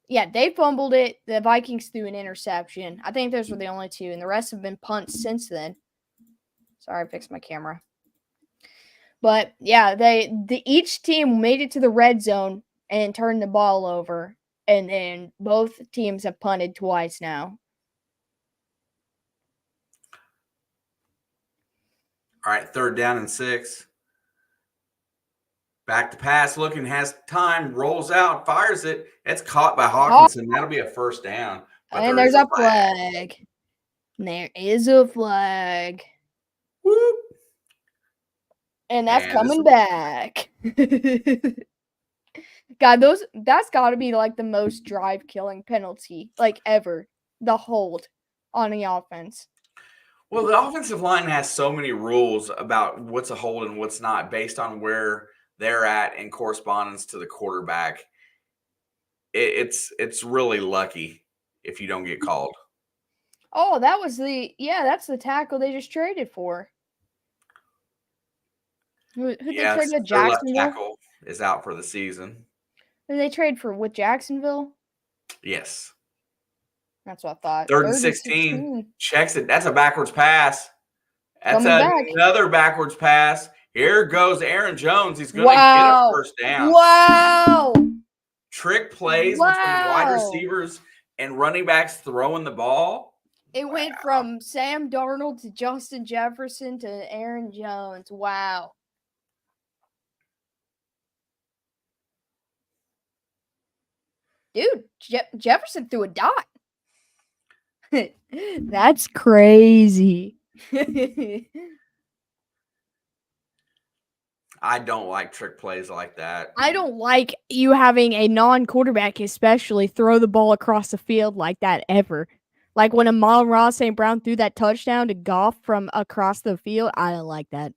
Yeah, they fumbled it. The Vikings threw an interception. I think those were the only two, and the rest have been punts since then. Sorry, I fixed my camera. But yeah, each team made it to the red zone and turned the ball over, and then both teams have punted twice now. All right, 3rd down and 6. Back to pass, looking, has time, rolls out, fires it. It's caught by Hawkinson. That'll be a 1st down. And there's a flag. There is a flag. Whoop. And that's coming back. God, that's got to be like the most drive-killing penalty, like ever. The hold on the offense. Well, the offensive line has so many rules about what's a hold and what's not based on where they're at in correspondence to the quarterback. It's really lucky if you don't get called. Oh, that's the tackle they just traded for. Who they traded to Jacksonville? Left tackle is out for the season. Who did they trade for with Jacksonville? Yes. That's what I thought. 3rd and 16. Checks it. That's a backwards pass. That's another backwards pass. Here goes Aaron Jones. He's going to get a 1st down. Wow. Trick plays between wide receivers and running backs throwing the ball. It went from Sam Darnold to Justin Jefferson to Aaron Jones. Wow. Dude, Jefferson threw a dot. That's crazy. I don't like trick plays like that. I don't like you having a non-quarterback especially throw the ball across the field like that ever. Like when Amon-Ra St. Brown threw that touchdown to Goff from across the field, I don't like that.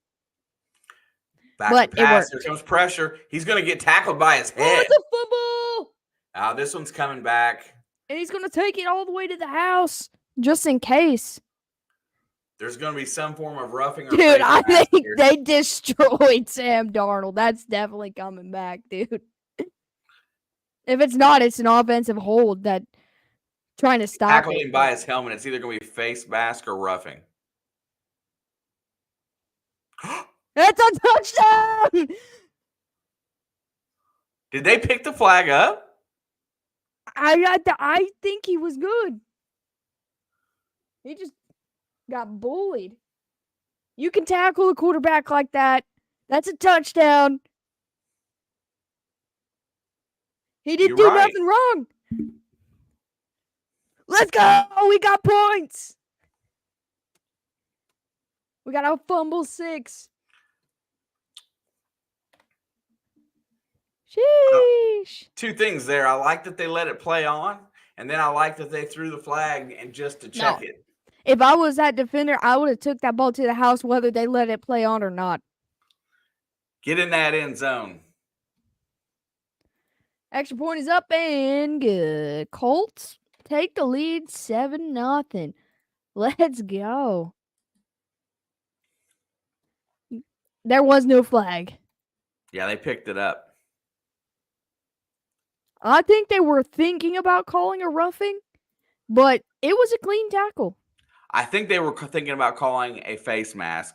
Back to pass. Here comes pressure. He's going to get tackled by his head. Oh, it's a fumble! This one's coming back. And he's going to take it all the way to the house, just in case. There's going to be some form of roughing. Or dude, I think they destroyed Sam Darnold. That's definitely coming back, dude. If it's not, it's an offensive hold that trying to stop tackled him by his helmet. It's either going to be face mask or roughing. That's a touchdown! Did they pick the flag up? I think he was good. He just got bullied. You can tackle a quarterback like that. That's a touchdown. He didn't do nothing wrong. Let's go. We got points. We got a fumble 6. Sheesh. Two things there. I like that they let it play on, and then I like that they threw the flag and just to check it. If I was that defender, I would have took that ball to the house whether they let it play on or not. Get in that end zone. Extra point is up and good. Colts take the lead 7-0. Let's go. There was no flag. Yeah, they picked it up. I think they were thinking about calling a roughing, but it was a clean tackle. I think they were thinking about calling a face mask,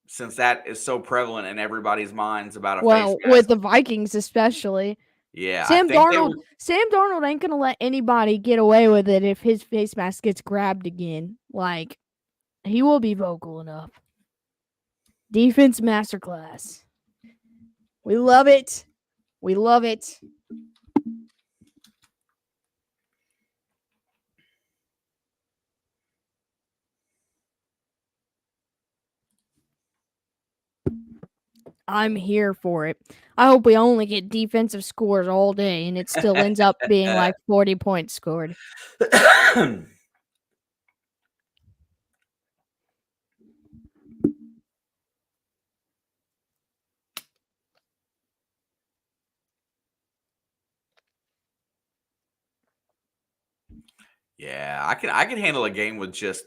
since that is so prevalent in everybody's minds about a face Well, mask. with the Vikings especially. Yeah, Sam I think they Darnold ain't gonna let anybody get away with it if his face mask gets grabbed again. Like, he will be vocal enough. Defense masterclass. We love it. We love it. I'm here for it. I hope we only get defensive scores all day and it still ends up being like 40 points scored. Yeah, I can handle a game with just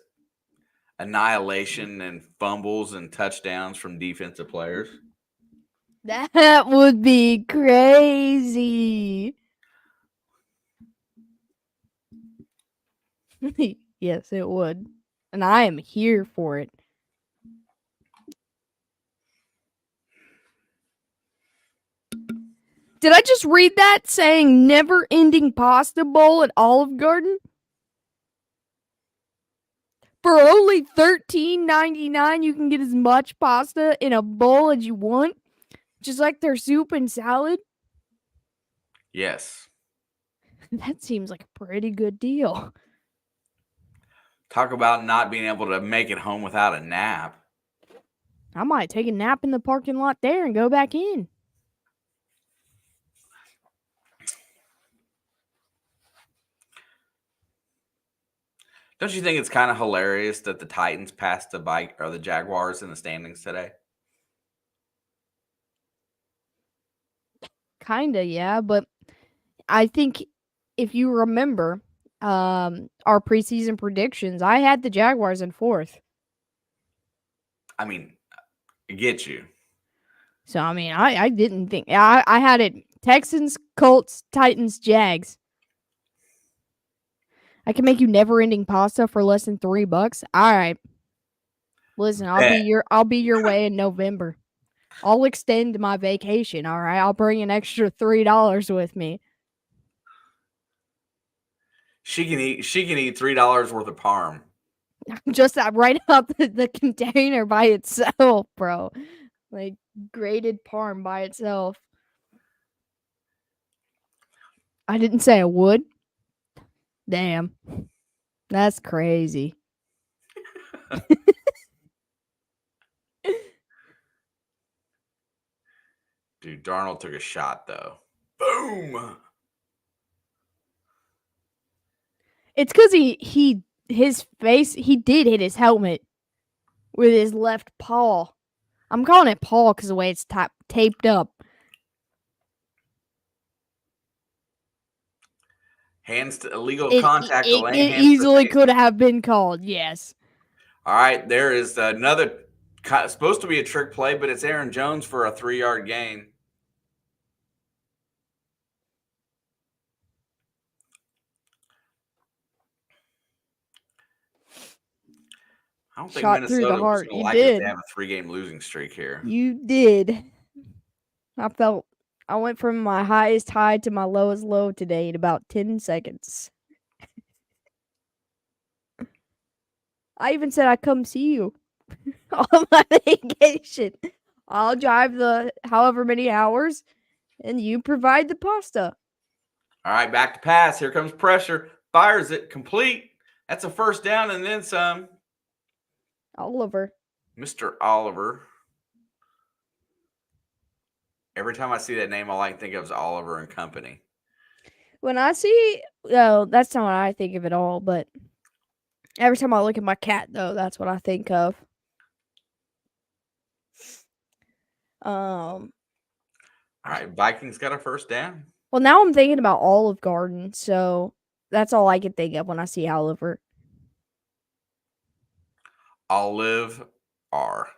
annihilation and fumbles and touchdowns from defensive players. That would be crazy. Yes, it would. And I am here for it. Did I just read that saying never ending pasta bowl at Olive Garden? For only $13.99, you can get as much pasta in a bowl as you want, just like their soup and salad. Yes. That seems like a pretty good deal. Talk about not being able to make it home without a nap. I might take a nap in the parking lot there and go back in. Don't you think it's kind of hilarious that the Titans passed the Jaguars in the standings today? Kinda, yeah, but I think if you remember our preseason predictions, I had the Jaguars in 4th. I mean, I get you. So, I mean, I didn't think... I had it Texans, Colts, Titans, Jags. I can make you never-ending pasta for less than $3. All right. Listen, I'll be your way in November. I'll extend my vacation, all right? I'll bring an extra $3 with me. She can eat $3 worth of parm. Just that right out the container by itself, bro. Like grated parm by itself. I didn't say I would. Damn. That's crazy. Dude, Darnold took a shot though. Boom. It's because his face, he did hit his helmet with his left paw. I'm calling it paw because the way it's taped up. Hands to illegal contact. It easily could have been called, yes. All right, there is another supposed to be a trick play, but it's Aaron Jones for a 3-yard gain. I don't think Shot through the Minnesota was heart. going to You like it if did. they have a 3-game losing streak here. You did. I went from my highest high to my lowest low today in about 10 seconds. I even said I'd come see you on my vacation. I'll drive the however many hours and you provide the pasta. All right, back to pass. Here comes pressure. Fires it. Complete. That's a first down and then some. Oliver. Mr. Oliver. Every time I see that name, all I can think of is Oliver and Company. When I see, that's not what I think of at all, but Every time I look at my cat, though, that's what I think of. All right, Vikings got a first down. Well, now I'm thinking about Olive Garden, so that's all I can think of when I see Oliver. Olive R.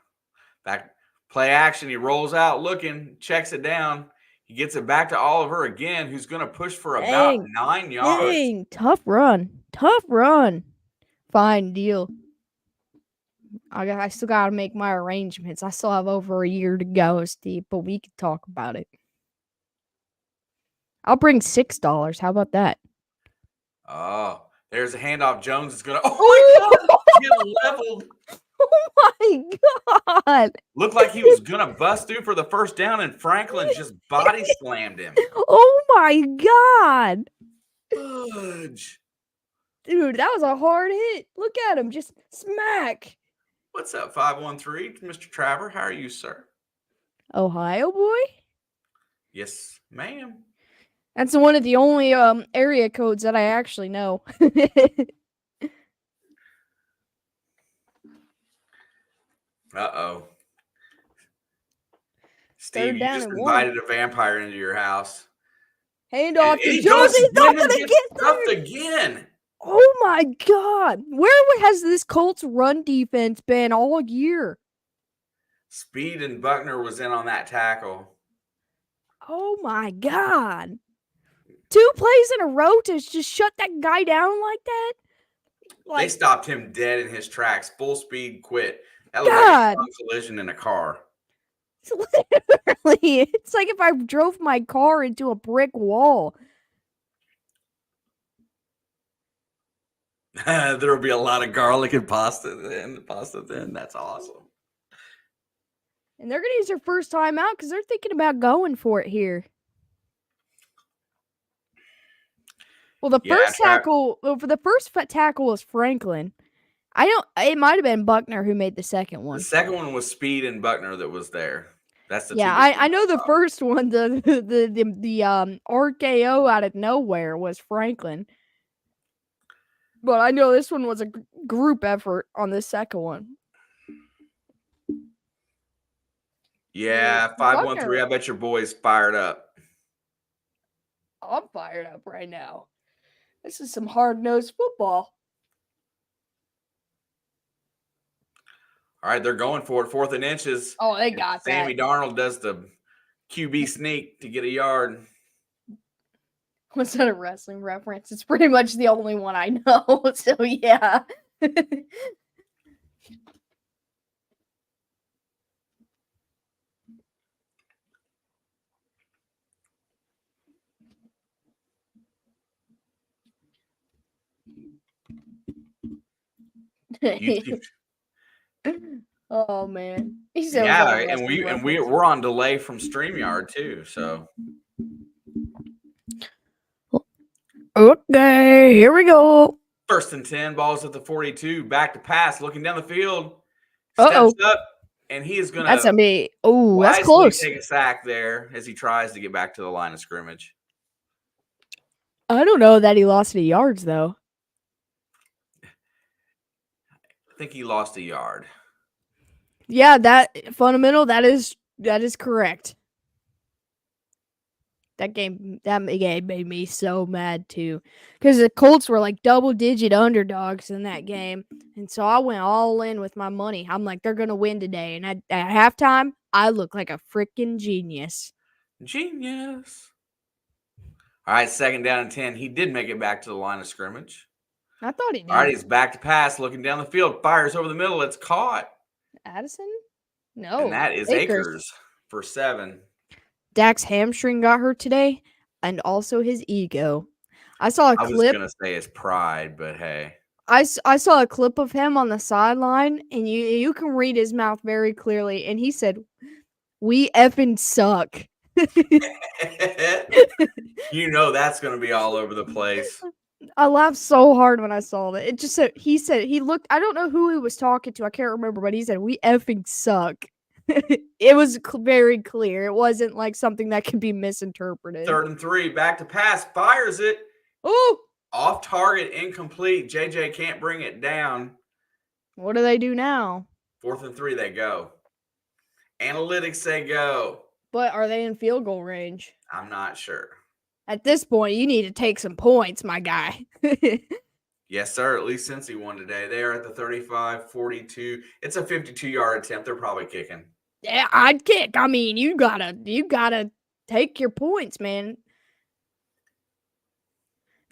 Back play action. He rolls out looking, checks it down. He gets it back to Oliver again, who's going to push for about 9 yards. Dang, tough run. Tough run. Fine deal. I still got to make my arrangements. I still have over a year to go, Steve, but we could talk about it. I'll bring $6. How about that? Oh, there's a handoff. Jones is going to. Oh, my God. Get leveled. Oh, my God. Looked like he was going to bust through for the first down, and Franklin just body slammed him. Oh, my God. Fudge. Dude, that was a hard hit. Look at him. Just smack. What's up, 513, Mr. Traver? How are you, sir? Ohio boy? Yes, ma'am. That's one of the only area codes that I actually know. Uh-oh. Third Steve, you down just and invited a vampire into your house. Hand off to He Jones. goes He's not again going and to gets get stuffed there. again. Oh, my God. Where has this Colts run defense been all year? Speed and Buckner was in on that tackle. Oh, my God. 2 plays in a row to just shut that guy down like that? They stopped him dead in his tracks. Full speed quit. That looked God. like a collision in a car. Literally. It's like if I drove my car into a brick wall. There will be a lot of garlic and pasta then. That's awesome. And they're going to use their first time out because they're thinking about going for it here. Well, the first tackle was Franklin. It might have been Buckner who made the second one. The second one was Speed and Buckner that was there. That's the I know the first one, the RKO out of nowhere was Franklin. But I know this one was a group effort on the second one. Yeah, 513. I bet your boy's fired up. I'm fired up right now. This is some hard-nosed football. All right, they're going for it. 4th and inches. Oh, they got that. Sammy Darnold does the QB sneak to get a yard. Was that a wrestling reference? It's pretty much the only one I know. So, yeah. Oh man. Yeah, and we're on delay from StreamYard too, so. Okay, here we go. 1st and 10, balls at the 42, back to pass, looking down the field. Steps up, and he is going to. That's gonna be. Oh, that's close. Take a sack there as he tries to get back to the line of scrimmage. I don't know that he lost any yards though. I think he lost a yard. Yeah, that is correct. That game made me so mad too, because the Colts were like double-digit underdogs in that game, and so I went all in with my money. I'm like, they're gonna win today, and at halftime, I look like a freaking genius. Genius. All right, 2nd down and 10. He did make it back to the line of scrimmage. I thought he did. All right, he's back to pass, looking down the field, fires over the middle. It's caught. Addison? No. And that is Akers for 7. Dak's hamstring got hurt today, and also his ego. I saw a clip. I was going to say his pride, but hey. I saw a clip of him on the sideline, and you can read his mouth very clearly, and he said, "We effing suck." You know that's going to be all over the place. I laughed so hard when I saw that. It just said he looked. I don't know who he was talking to. I can't remember, but he said, "We effing suck." It was very clear. It wasn't like something that could be misinterpreted. 3rd and 3, back to pass, fires it. Oh, Off target, incomplete. JJ can't bring it down. What do they do now? 4th and 3, they go. Analytics say go. But are they in field goal range? I'm not sure. At this point, you need to take some points, my guy. Yes, sir. At least since he won today. They are at the 35, 42. It's a 52-yard attempt. They're probably kicking. Yeah, I'd kick. I mean, you gotta take your points, man.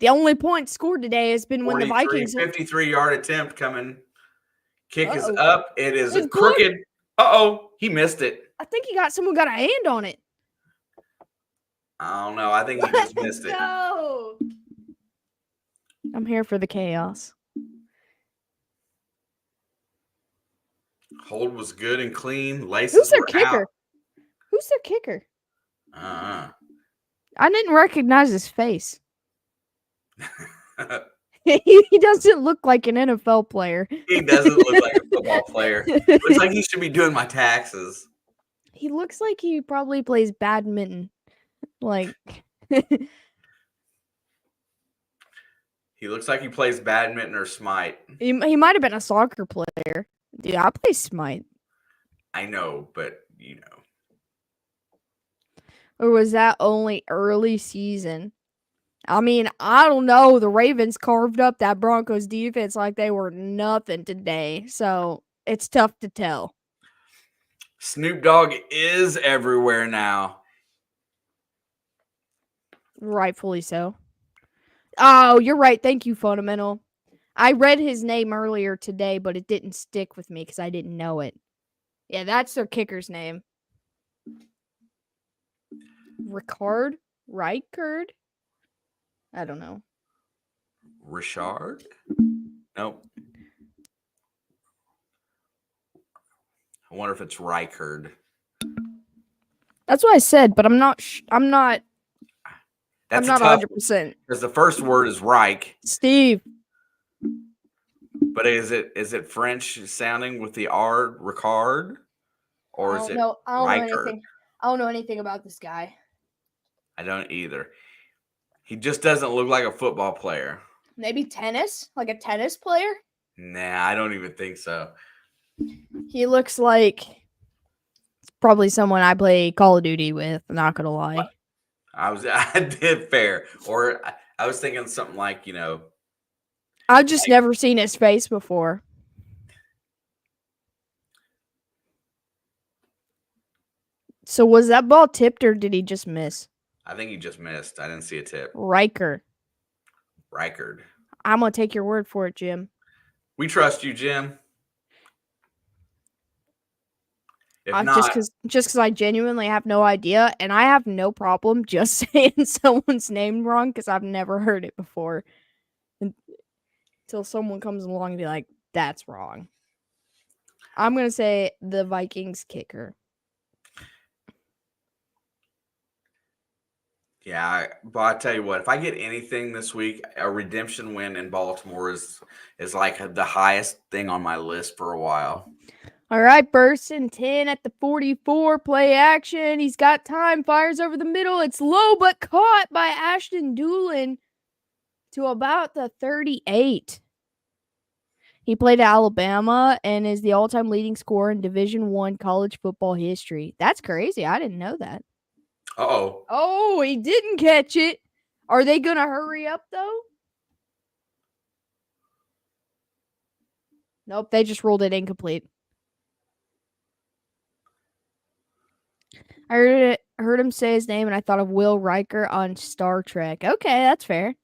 The only point scored today has been when the Vikings 53-yard attempt coming. Kick is Uh-oh. up. It is It's crooked. Uh-oh. He missed it. I think someone got a hand on it. I don't know. I think he just missed it. No. I'm here for the chaos. Hold was good and clean. Laces Who's their were kicker? out. Who's their kicker? Uh-uh. I didn't recognize his face. He doesn't look like an NFL player. He doesn't look like a football player. Looks like he should be doing my taxes. He looks like he probably plays badminton. Like He looks like he plays badminton or Smite. he might have been a soccer player. Dude, I play Smite. I know, but you know. Or was that only early season? I mean, I don't know. The Ravens carved up that Broncos defense like they were nothing today. So it's tough to tell. Snoop Dogg is everywhere now. Rightfully so. Oh, you're right. Thank you, Fundamental. I read his name earlier today, but it didn't stick with me because I didn't know it. Yeah, that's their kicker's name. Ricard? I don't know. Richard? Nope. I wonder if it's Reichard. That's what I said, but I'm not. That's I'm not 100%. Because the first word is Reich. Steve. But is it French sounding with the R, Ricard? Or is it Reichard? I don't know anything about this guy. I don't either. He just doesn't look like a football player. Maybe tennis? Like a tennis player? Nah, I don't even think so. He looks like probably someone I play Call of Duty with, I'm not gonna lie. I did fair. Or I was thinking something like, you know. I've just never seen his face before. So was that ball tipped or did he just miss? I think he just missed. I didn't see a tip. Reichard. I'm going to take your word for it, Jim. We trust you, Jim. If not, just because I genuinely have no idea, and I have no problem just saying someone's name wrong because I've never heard it before. Until someone comes along and be like, that's wrong. I'm going to say the Vikings kicker. Yeah, but I tell you what, if I get anything this week, a redemption win in Baltimore is like the highest thing on my list for a while. All right, burst and 10 at the 44, play action. He's got time, fires over the middle. It's low, but caught by Ashton Doolin to about the 38. He played at Alabama and is the all-time leading scorer in Division I college football history. That's crazy. I didn't know that. Uh-oh. Oh, he didn't catch it. Are they going to hurry up, though? Nope, they just ruled it incomplete. I heard him say his name, and I thought of Will Riker on Star Trek. Okay, that's fair.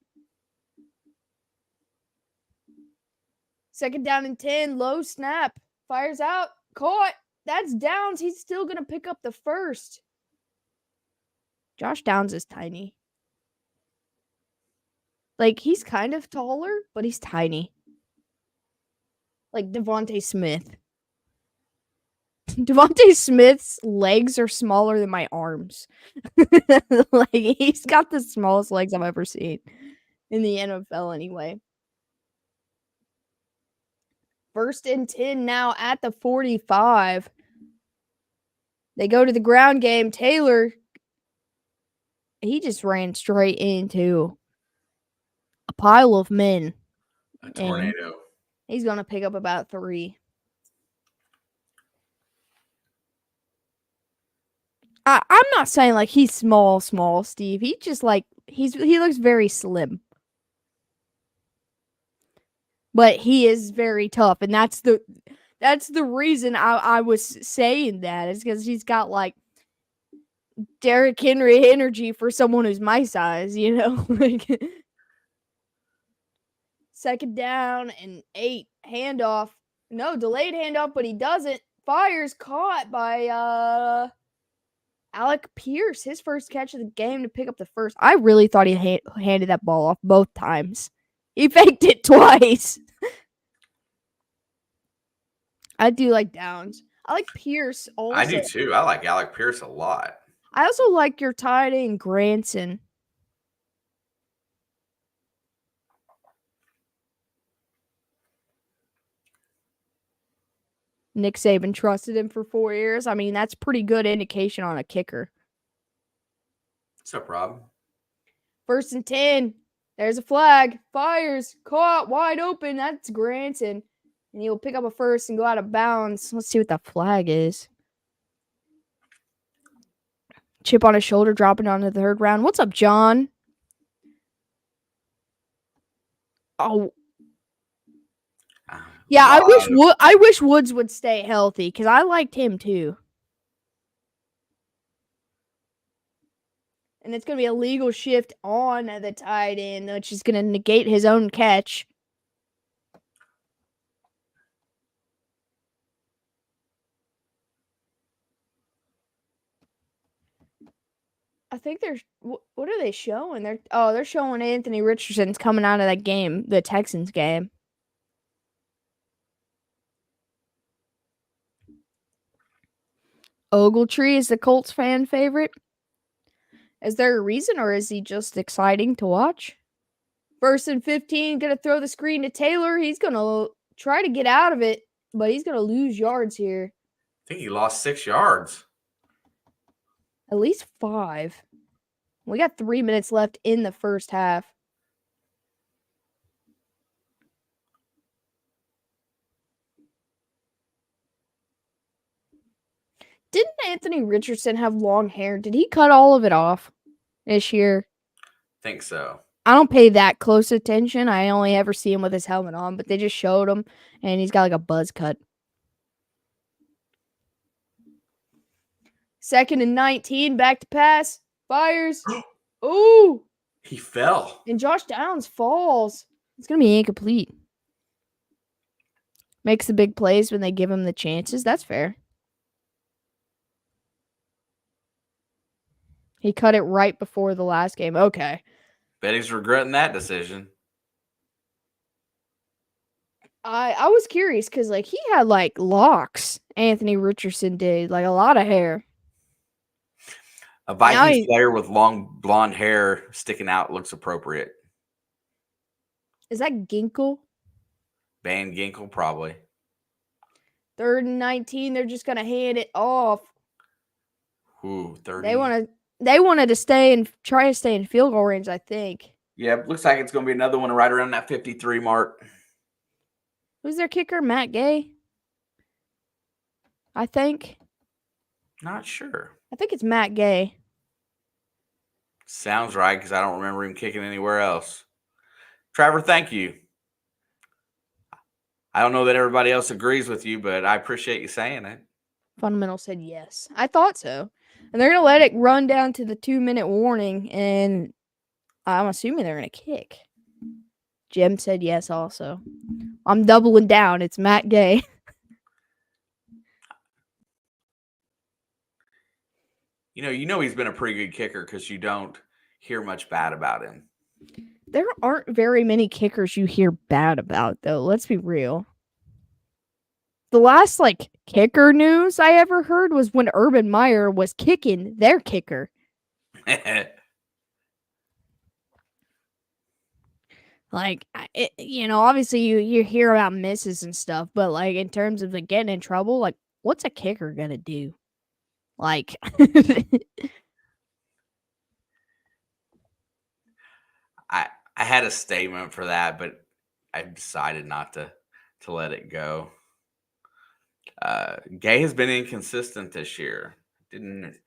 Second down and 10, low snap. Fires out, caught. That's Downs. He's still going to pick up the first. Josh Downs is tiny. Like, he's kind of taller, but he's tiny. Like Devontae Smith. Devontae Smith's legs are smaller than my arms. Like, he's got the smallest legs I've ever seen in the NFL anyway. First and 10 now at the 45. They go to the ground game. Taylor, he just ran straight into a pile of men. A And tornado. he's going to pick up about 3. I'm not saying like he's small, Steve. He just like he looks very slim. But he is very tough, and that's the reason I was saying that is because he's got like Derrick Henry energy for someone who's my size, you know? Like 2nd down and 8, handoff. No, delayed handoff, but he doesn't. Fires, caught by Alec Pierce, his first catch of the game to pick up the first. I really thought he handed that ball off both times. He faked it twice. I do like Downs. I like Pierce also. I do too. I like Alec Pierce a lot. I also like your tight end Granson. Nick Saban trusted him for 4 years. I mean, that's pretty good indication on a kicker. What's up, Rob? 1st and 10. There's a flag. Fires. Caught. Wide open. That's Granson. And he'll pick up a first and go out of bounds. Let's see what that flag is. Chip on his shoulder, dropping onto the 3rd round. What's up, John? Oh. Yeah, I wish Woods would stay healthy because I liked him too. And it's going to be a legal shift on the tight end, which is going to negate his own catch. I think what are they showing? They're showing Anthony Richardson's coming out of that game, the Texans game. Ogletree is the Colts fan favorite. Is there a reason, or is he just exciting to watch? 1st and 15, gonna throw the screen to Taylor. He's gonna try to get out of it, but he's gonna lose yards here. I think he lost 6 yards. At least 5. We got 3 minutes left in the first half. Didn't Anthony Richardson have long hair? Did he cut all of it off this year? Think so. I don't pay that close attention. I only ever see him with his helmet on, but they just showed him, and he's got like a buzz cut. 2nd and 19, back to pass. Fires. Ooh. He fell. And Josh Downs falls. It's going to be incomplete. Makes the big plays when they give him the chances. That's fair. He cut it right before the last game. Okay. Bet he's regretting that decision. I was curious because like he had like locks. Anthony Richardson did like a lot of hair. A Vikings player with long blonde hair sticking out looks appropriate. Is that Ginkle? Van Ginkle, probably. 3rd and 19. They're just gonna hand it off. Ooh, 30. They wanted to try to stay in field goal range, I think. Yeah, looks like it's going to be another one right around that 53 mark. Who's their kicker? Matt Gay? I think. Not sure. I think it's Matt Gay. Sounds right, because I don't remember him kicking anywhere else. Trevor, thank you. I don't know that everybody else agrees with you, but I appreciate you saying it. Fundamental said yes. I thought so. And they're going to let it run down to the 2-minute warning, and I'm assuming they're going to kick. Jim said yes also. I'm doubling down. It's Matt Gay. You know he's been a pretty good kicker because you don't hear much bad about him. There aren't very many kickers you hear bad about, though. Let's be real. The last, kicker news I ever heard was when Urban Meyer was kicking their kicker. Obviously you hear about misses and stuff, but, in terms of, getting in trouble, what's a kicker gonna do? I had a statement for that, but I decided not to let it go. Gay has been inconsistent this year. Didn't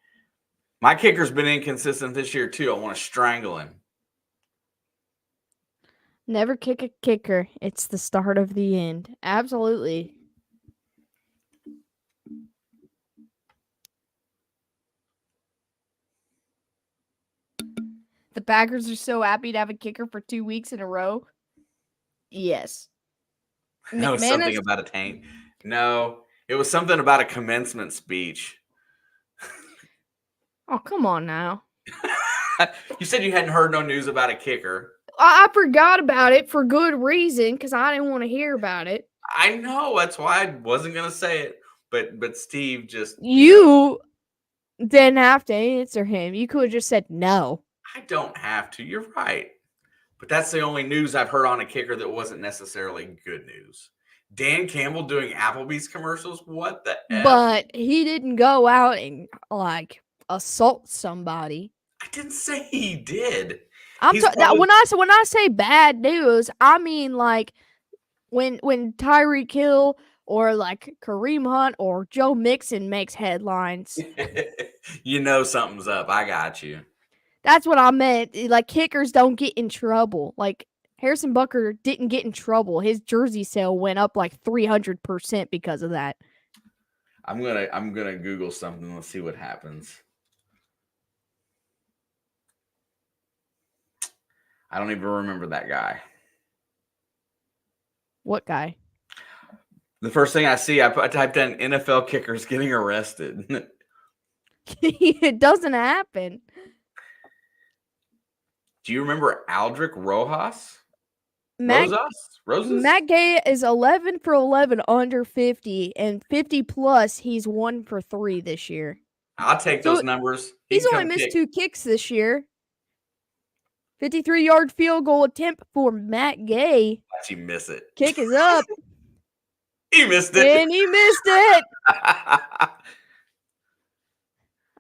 my kicker's been inconsistent this year too? I want to strangle him. Never kick a kicker. It's the start of the end. Absolutely. The Packers are so happy to have a kicker for 2 weeks in a row. Yes. That was something about a tank. No, it was something about a commencement speech. Oh, come on now. You said you hadn't heard no news about a kicker. I forgot about it for good reason because I didn't want to hear about it. I know, that's why I wasn't gonna say it. But Steve just You didn't have to answer him. You could have just said no. I don't have to. You're right. But that's the only news I've heard on a kicker that wasn't necessarily good news. Dan Campbell doing Applebee's commercials? What the F? But he didn't go out and assault somebody. I didn't say he did. When I say bad news, I mean like when Tyreek Hill or like Kareem Hunt or Joe Mixon makes headlines. You know something's up. I got you. That's what I meant. Like kickers don't get in trouble. Like Harrison Butker didn't get in trouble. His jersey sale went up like 300% because of that. I'm gonna Google something. Let's see what happens. I don't even remember that guy. What guy? The first thing I see, I typed in NFL kickers getting arrested. It doesn't happen. Do you remember Aldrich Rojas? Matt Gay is 11 for 11 under 50, and 50 plus, he's 1 for 3 this year. I'll take those numbers. He's only missed 2 kicks this year. 53-yard field goal attempt for Matt Gay. Watch him miss it. Kick is up. He missed it. And he missed it.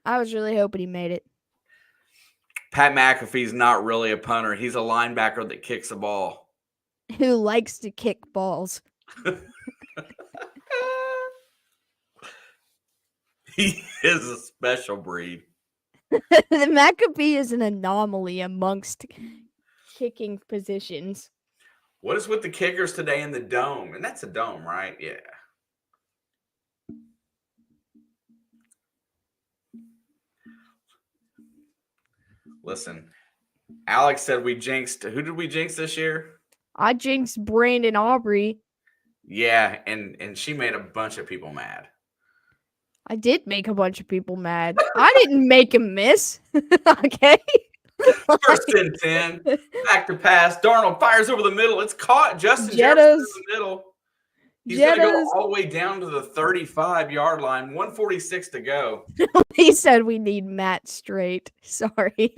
I was really hoping he made it. Pat McAfee's not really a punter. He's a linebacker that kicks a ball. Who likes to kick balls. He is a special breed. McAfee is an anomaly amongst kicking positions. What is with the kickers today in the dome? And that's a dome, right? Yeah. Listen, Alex said we jinxed. Who did we jinx this year? I jinxed Brandon Aubrey. Yeah, and she made a bunch of people mad. I did make a bunch of people mad. I didn't make him miss. Okay. First and 10. Back to pass. Darnold fires over the middle. It's caught. Justin Jefferson in the middle. He's going to go all the way down to the 35-yard line. 1:46 to go. He said we need Matt Straight. Sorry.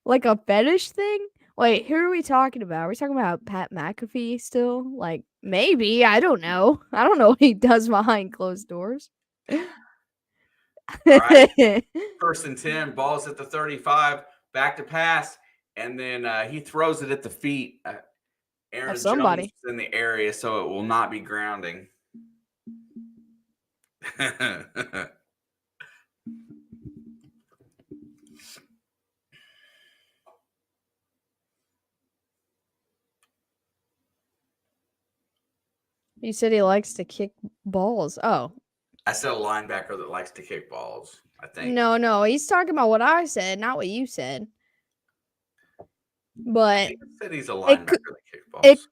Like a fetish thing? Wait, who are we talking about? Are we talking about Pat McAfee still? Like, maybe. I don't know. I don't know what he does behind closed doors. All right. First and 10. Ball's at the 35. Back to pass. And then he throws it at the feet. Aaron Jones is in the area, so it will not be grounding. You said he likes to kick balls. Oh. I said a linebacker that likes to kick balls, I think. No. He's talking about what I said, not what you said. But he said he's a linebacker that kicks balls.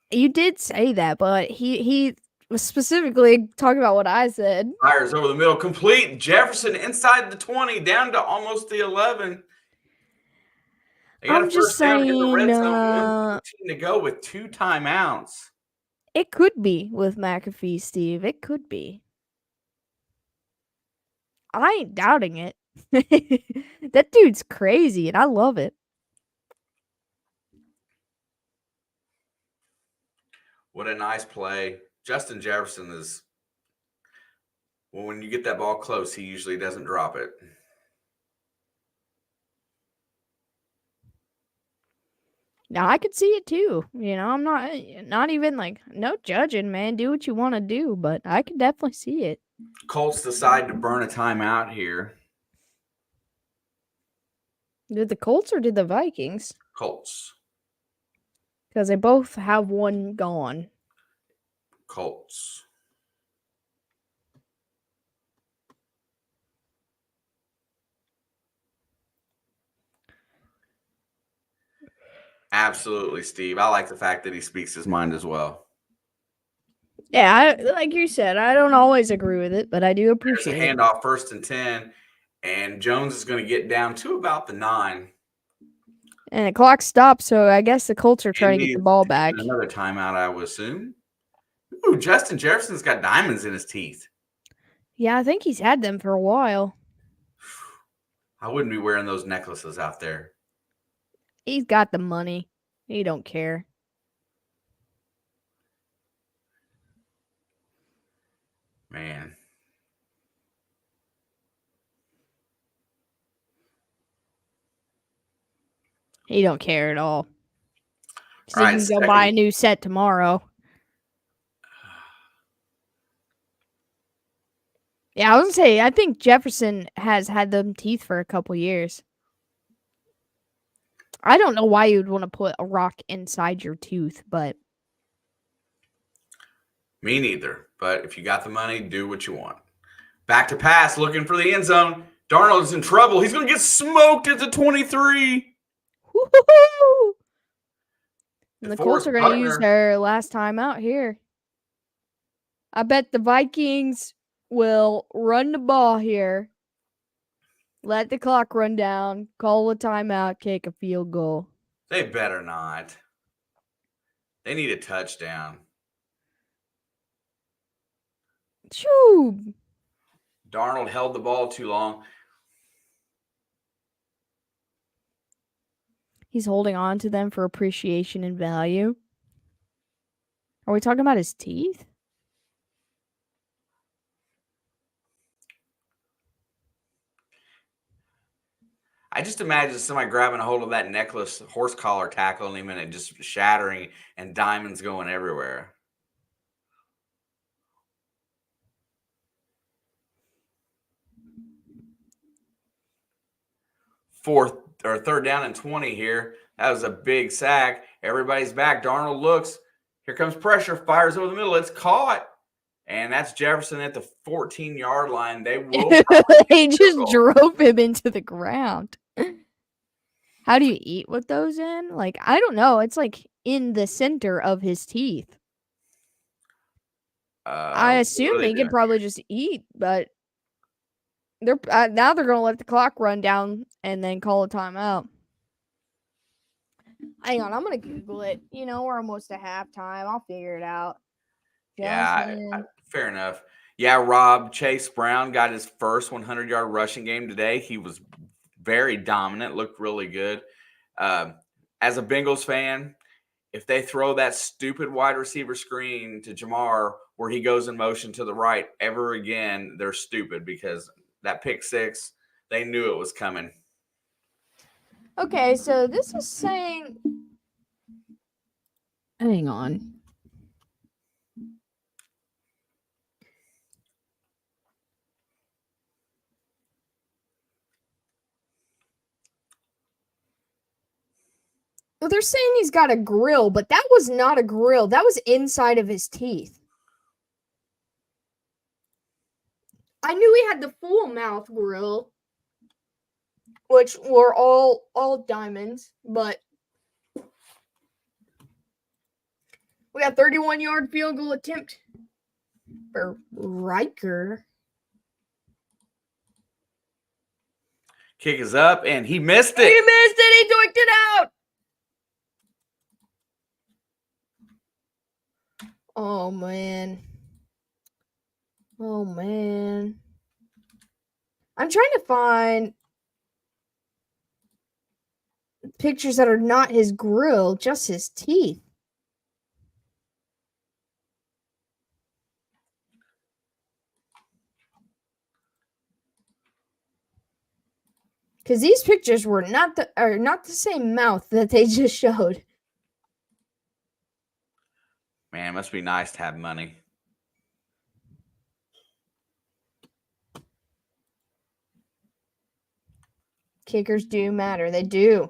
You did say that, but he was specifically talking about what I said. Fires over the middle, complete. Jefferson inside the 20, down to almost the 11. They got I'm just saying, in the red zone, 1:15 to go with 2 timeouts. It could be with McAfee, Steve. It could be. I ain't doubting it. That dude's crazy, and I love it. What a nice play. Justin Jefferson is, well, when you get that ball close, he usually doesn't drop it. Now I could see it too. I'm not even like no judging, man. Do what you want to do, but I could definitely see it. Colts decide to burn a timeout here. Did the Colts or did the Vikings? Colts. Because they both have one gone. Colts. Absolutely, Steve. I like the fact that he speaks his mind as well. Yeah, like you said, I don't always agree with it, but I do appreciate There's a it. handoff, 1st and 10, and Jones is going to get down to about the 9. And the clock stopped, so I guess the Colts are trying to get the ball back. Another timeout, I would assume. Ooh, Justin Jefferson's got diamonds in his teeth. Yeah, I think he's had them for a while. I wouldn't be wearing those necklaces out there. He's got the money. He don't care. Man. He don't care at all. So All he right, can go buy a new set tomorrow. Yeah, I was gonna say, I think Jefferson has had them teeth for a couple years. I don't know why you'd want to put a rock inside your tooth, but me neither. But if you got the money, do what you want. Back to pass, looking for the end zone. Darnold is in trouble. He's going to get smoked at the 23. Woo-hoo-hoo! And the Colts are going to use their last time out here. I bet the Vikings will run the ball here, let the clock run down, call a timeout, kick a field goal. They better not. They need a touchdown. Shoo! Darnold held the ball too long. He's holding on to them for appreciation and value. Are we talking about his teeth? I just imagine somebody grabbing a hold of that necklace, horse collar, tackling him, and it just shattering and diamonds going everywhere. Third down and 20 here. That was a big sack. Everybody's back. Darnold looks. Here comes pressure. Fires over the middle. It's caught. And that's Jefferson at the 14-yard line. They will. He just drove him into the ground. How do you eat with those in? Like, I don't know. It's like in the center of his teeth. I assume he could probably just eat, but they're now they're gonna let the clock run down and then call a timeout. Hang on, I'm gonna Google it. We're almost at halftime. I'll figure it out. Yeah, fair enough. Yeah, Rob, Chase Brown got his first 100-yard rushing game today. He was very dominant, looked really good. As a Bengals fan, if they throw that stupid wide receiver screen to Jamar where he goes in motion to the right ever again, they're stupid because that pick six, they knew it was coming. Okay, so this is saying... Hang on. Well, they're saying he's got a grill, but that was not a grill. That was inside of his teeth. I knew he had the full mouth grill, which were all diamonds, but we got 31-yard field goal attempt for Riker. Kick is up, and he missed it. He missed it. He dorked it out. Oh, man. Oh, man. I'm trying to find pictures that are not his grill, just his teeth. Because these pictures were not the same mouth that they just showed. Man, it must be nice to have money. Kickers do matter. They do.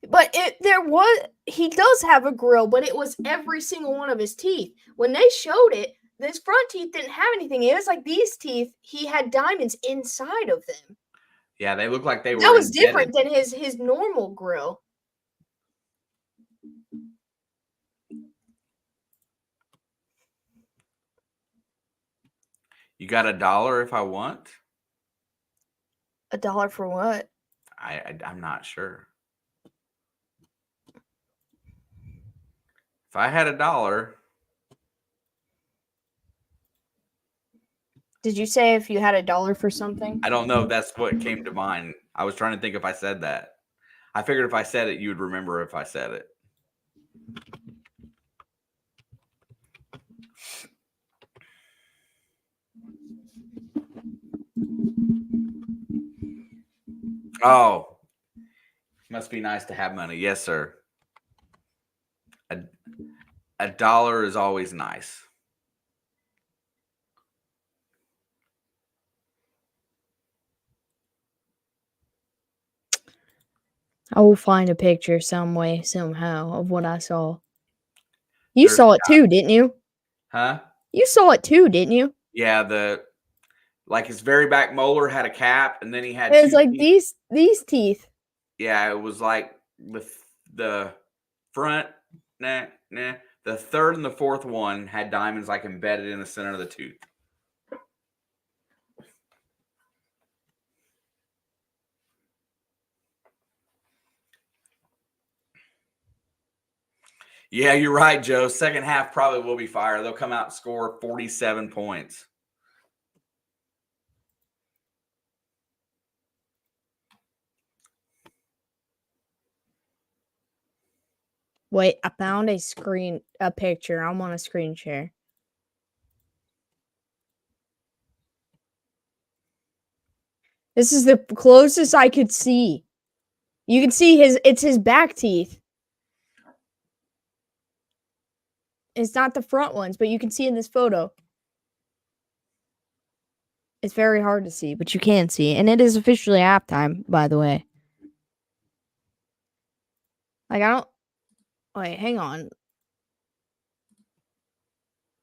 But he does have a grill, but it was every single one of his teeth. When they showed it, his front teeth didn't have anything. It was like these teeth, he had diamonds inside of them. Yeah, they look like they were That was embedded. different than his normal grill. You got $1 if I want? $1 for what? I'm not sure. If I had $1. Did you say if you had $1 for something? I don't know if that's what came to mind. I was trying to think if I said that. I figured if I said it, you would remember if I said it. Oh, must be nice to have money. Yes, sir. $1 is always nice. I will find a picture some way, somehow, of what I saw. You saw it too, didn't you? Huh? You saw it too, didn't you? Yeah, like his very back molar had a cap, and then he had It was two like teeth. these teeth. Yeah, it was like the front, the third and the fourth one had diamonds like embedded in the center of the tooth. Yeah, you're right, Joe. Second half probably will be fire. They'll come out and score 47 points. Wait, I found a picture. I'm on a screen share. This is the closest I could see. You can see it's his back teeth. It's not the front ones, but you can see in this photo. It's very hard to see, but you can see. And it is officially halftime, by the way. Like, wait, hang on.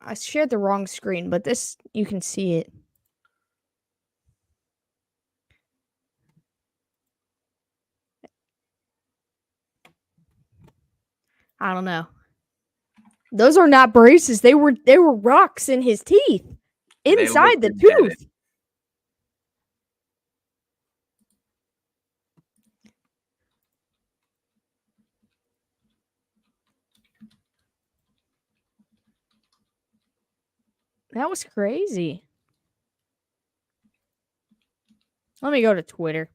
I shared the wrong screen, but this, you can see it. I don't know. Those are not braces. They were rocks in his teeth. Inside the tooth. That was crazy. Let me go to Twitter.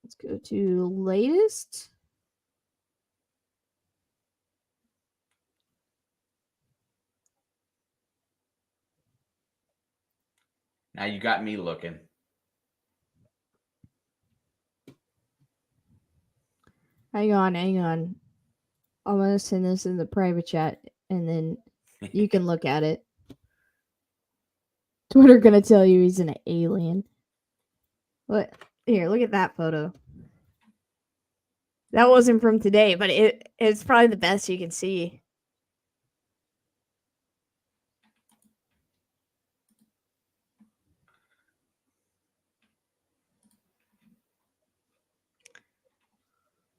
Let's go to latest. Now you got me looking. Hang on. I'm gonna send this in the private chat, and then you can look at it. Twitter gonna tell you he's an alien. What? Here, look at that photo. That wasn't from today, but it's probably the best you can see.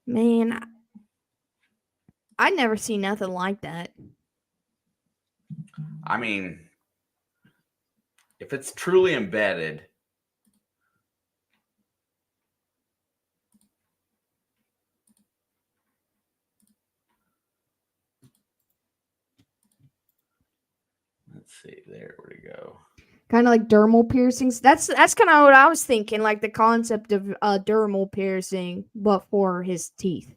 Man, I never see nothing like that. I mean, if it's truly embedded, let's see there, where'd it go? Kind of like dermal piercings. That's kind of what I was thinking, like the concept of a dermal piercing, but for his teeth.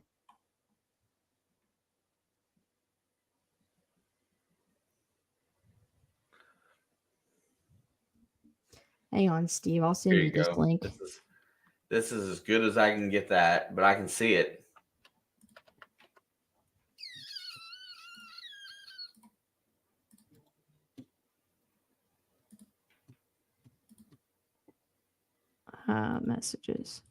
Hang on, Steve. I'll send Here you you this go. link. This is as good as I can get that, but I can see it. Messages.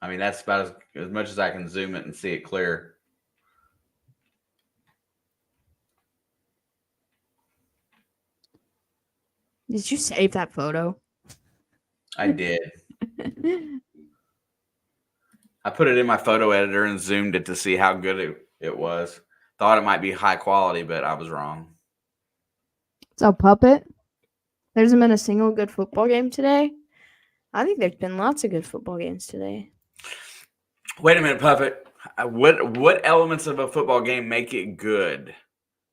I mean, that's about as much as I can zoom it and see it clear. Did you save that photo? I did. I put it in my photo editor and zoomed it to see how good it was. Thought it might be high quality, but I was wrong. So, Puppet, there hasn't been a single good football game today. I think there's been lots of good football games today. Wait a minute, Puppet. What elements of a football game make it good,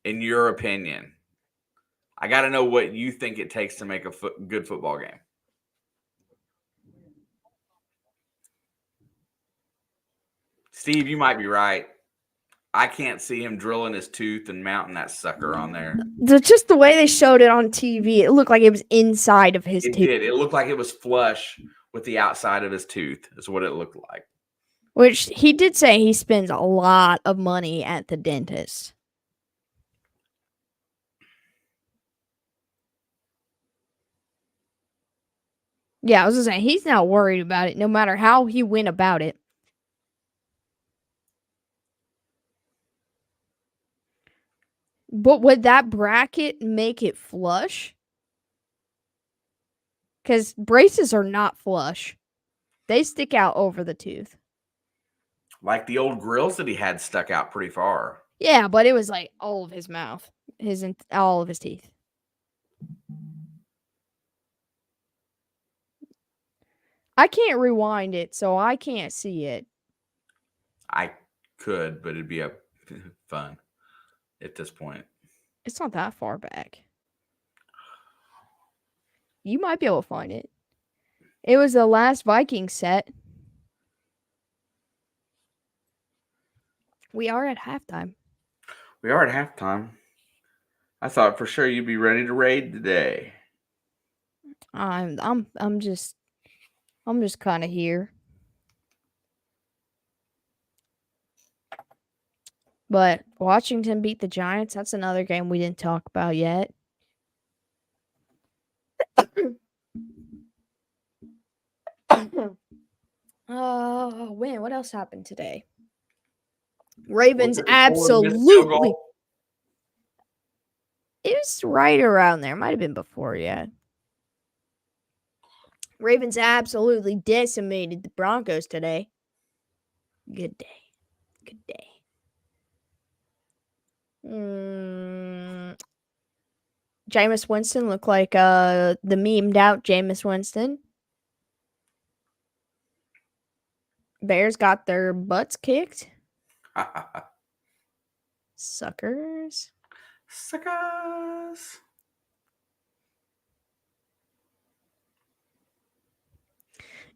in your opinion? I got to know what you think it takes to make a good football game. Steve, you might be right. I can't see him drilling his tooth and mounting that sucker on there. Just the way they showed it on TV, it looked like it was inside of his tooth. It did. It looked like it was flush with the outside of his tooth, is what it looked like. Which he did say he spends a lot of money at the dentist. Yeah, I was just saying, he's not worried about it, no matter how he went about it. But would that bracket make it flush? Because braces are not flush. They stick out over the tooth. Like the old grills that he had stuck out pretty far. Yeah, but it was like all of his mouth, all of his teeth. I can't rewind it, so I can't see it. I could, but it'd be a fun at this point. It's not that far back. You might be able to find it. It was the last Vikings set. We are at halftime. We are at halftime. I thought for sure you'd be ready to raid today. I'm just kind of here. But Washington beat the Giants. That's another game we didn't talk about yet. When? What else happened today? Ravens absolutely. It was right around there. Might have been before yet. Ravens absolutely decimated the Broncos today. Good day. Good day. Jameis Winston looked like the memed out Jameis Winston. Bears got their butts kicked. Suckers. Suckers.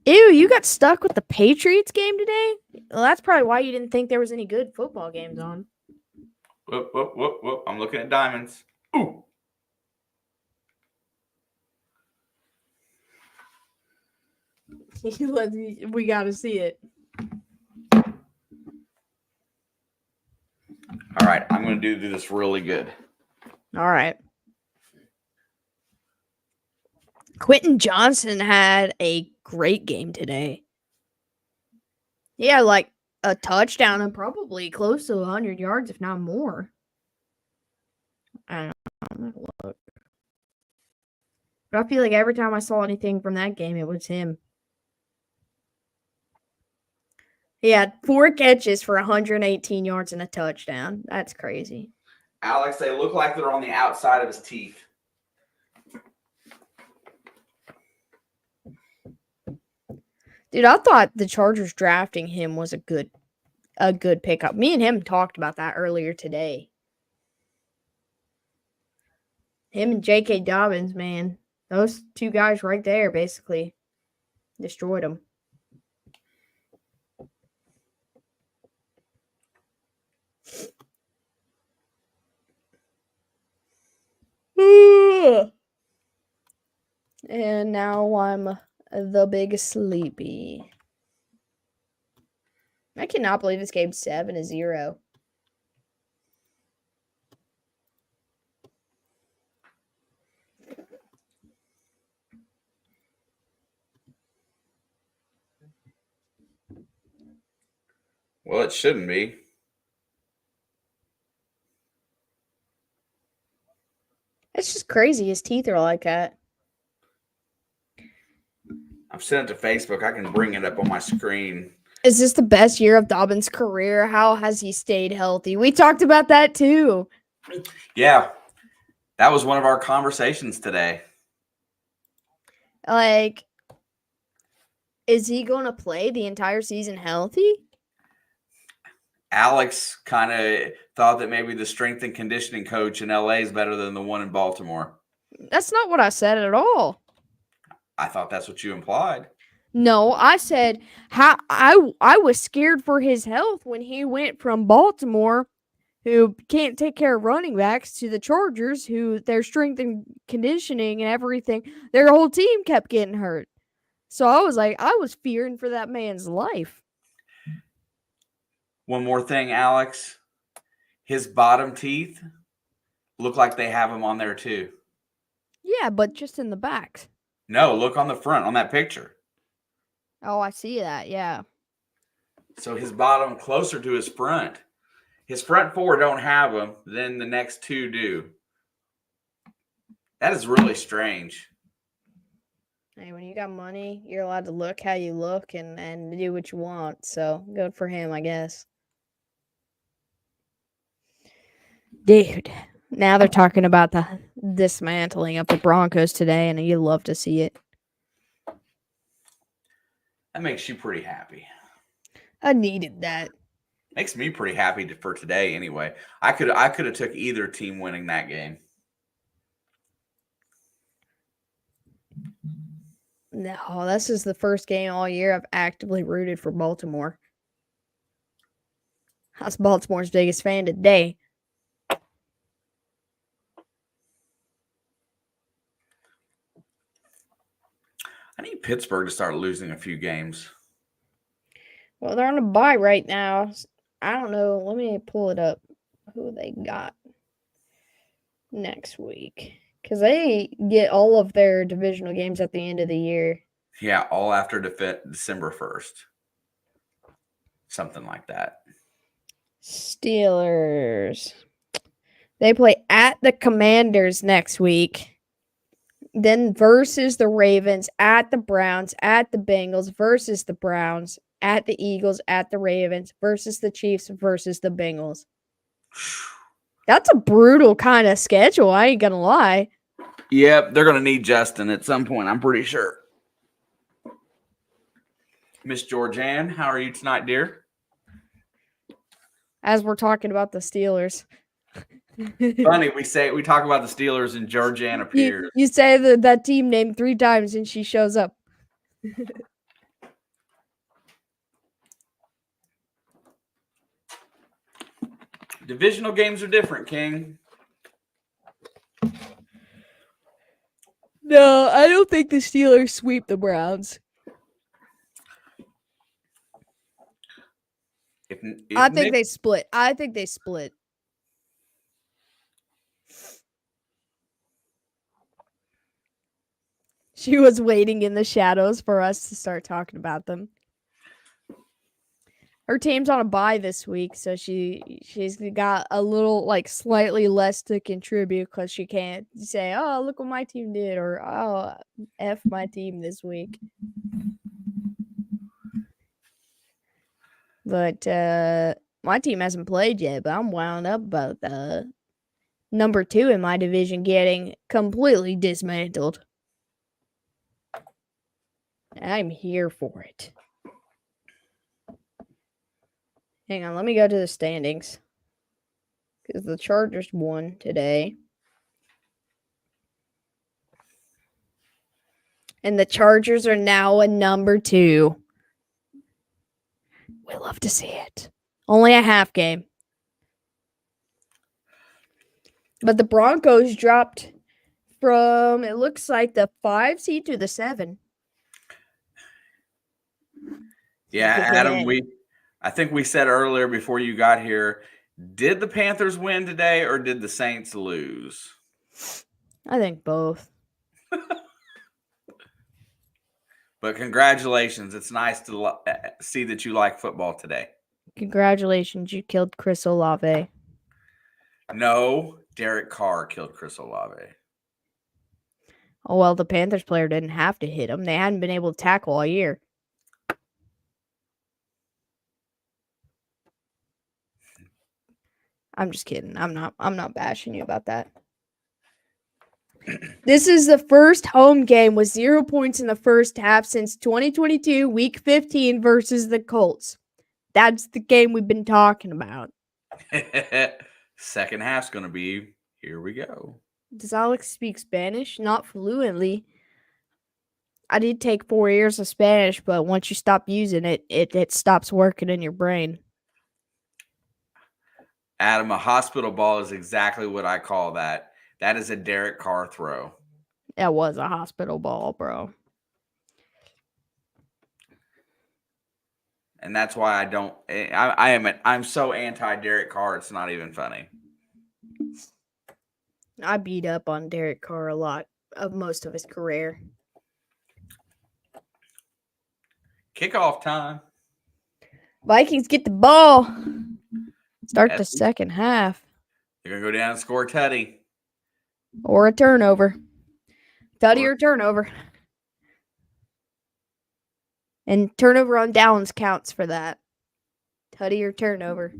Ew, you got stuck with the Patriots game today? Well, that's probably why you didn't think there was any good football games on. Whoop, whoop, whoop, whoop. I'm looking at diamonds. Ooh. We got to see it. All right, I'm going to do this really good. All right. Quentin Johnson had a great game today. He had like a touchdown and probably close to 100 yards, if not more. I don't know. Look. But I feel like every time I saw anything from that game, it was him. He had 4 catches for 118 yards and a touchdown. That's crazy. Alex, they look like they're on the outside of his teeth. Dude, I thought the Chargers drafting him was a good pickup. Me and him talked about that earlier today. Him and J.K. Dobbins, man. Those two guys right there basically destroyed him. And now I'm the big sleepy. I cannot believe this game's 7-0. Well, it shouldn't be. It's just crazy. His teeth are like that. I've sent it to Facebook. I can bring it up on my screen. Is this the best year of Dobbins' career? How has he stayed healthy? We talked about that too. Yeah, that was one of our conversations today. Like, is he going to play the entire season healthy? Alex kind of thought that maybe the strength and conditioning coach in LA is better than the one in Baltimore. That's not what I said at all. I thought that's what you implied. No, I said how I was scared for his health when he went from Baltimore, who can't take care of running backs, to the Chargers, who their strength and conditioning and everything, their whole team kept getting hurt. So I was like, I was fearing for that man's life. One more thing, Alex. His bottom teeth look like they have him on there too. Yeah, but just in the back. No, look on the front on that picture. Oh, I see that. Yeah. So his bottom closer to his front. His front four don't have them. Then the next two do. That is really strange. Hey, when you got money, you're allowed to look how you look and do what you want. So good for him, I guess. Dude, now they're talking about the dismantling of the Broncos today, and you love to see it. That makes you pretty happy. I needed that. Makes me pretty happy for today anyway. I could have took either team winning that game. No, this is the first game all year I've actively rooted for Baltimore. I was Baltimore's biggest fan today. I need Pittsburgh to start losing a few games. Well, they're on a bye right now. I don't know. Let me pull it up. Who they got next week? Because they get all of their divisional games at the end of the year. Yeah, all after December 1st. Something like that. Steelers. They play at the Commanders next week. Then versus the Ravens, at the Browns, at the Bengals, versus the Browns, at the Eagles, at the Ravens, versus the Chiefs, versus the Bengals. That's a brutal kind of schedule, I ain't gonna lie. Yep, they're going to need Justin at some point, I'm pretty sure. Miss Georgianne, how are you tonight, dear? As we're talking about the Steelers. Funny, we talk about the Steelers and Georgianne appears. You say that team name 3 times and she shows up. Divisional games are different, King. No, I don't think the Steelers sweep the Browns. I think they split. She was waiting in the shadows for us to start talking about them. Her team's on a bye this week, so she's got a little, like, slightly less to contribute because she can't say, oh, look what my team did, or oh, F my team this week. But my team hasn't played yet, but I'm wound up about number 2 in my division getting completely dismantled. I'm here for it. Hang on, let me go to the standings. Because the Chargers won today. And the Chargers are now a number 2. We love to see it. Only a half game. But the Broncos dropped from, it looks like, the 5 seed to the 7. Yeah, Adam, I think we said earlier before you got here, did the Panthers win today or did the Saints lose? I think both. But congratulations. It's nice to see that you like football today. Congratulations, you killed Chris Olave. No, Derek Carr killed Chris Olave. Oh, well, the Panthers player didn't have to hit him. They hadn't been able to tackle all year. I'm just kidding. I'm not bashing you about that. This is the first home game with 0 points in the first half since 2022, week 15 versus the Colts. That's the game we've been talking about. Second half's going to be, here we go. Does Alex speak Spanish? Not fluently. I did take 4 years of Spanish, but once you stop using it, it stops working in your brain. Adam, a hospital ball is exactly what I call that. That is a Derek Carr throw. That was a hospital ball, bro. And that's why I'm so anti Derek Carr, it's not even funny. I beat up on Derek Carr a lot of most of his career. Kickoff time. Vikings get the ball. Start the second half. They're going to go down and score a tutty. Or a turnover. Tutty or turnover. And turnover on downs counts for that. Tutty or turnover.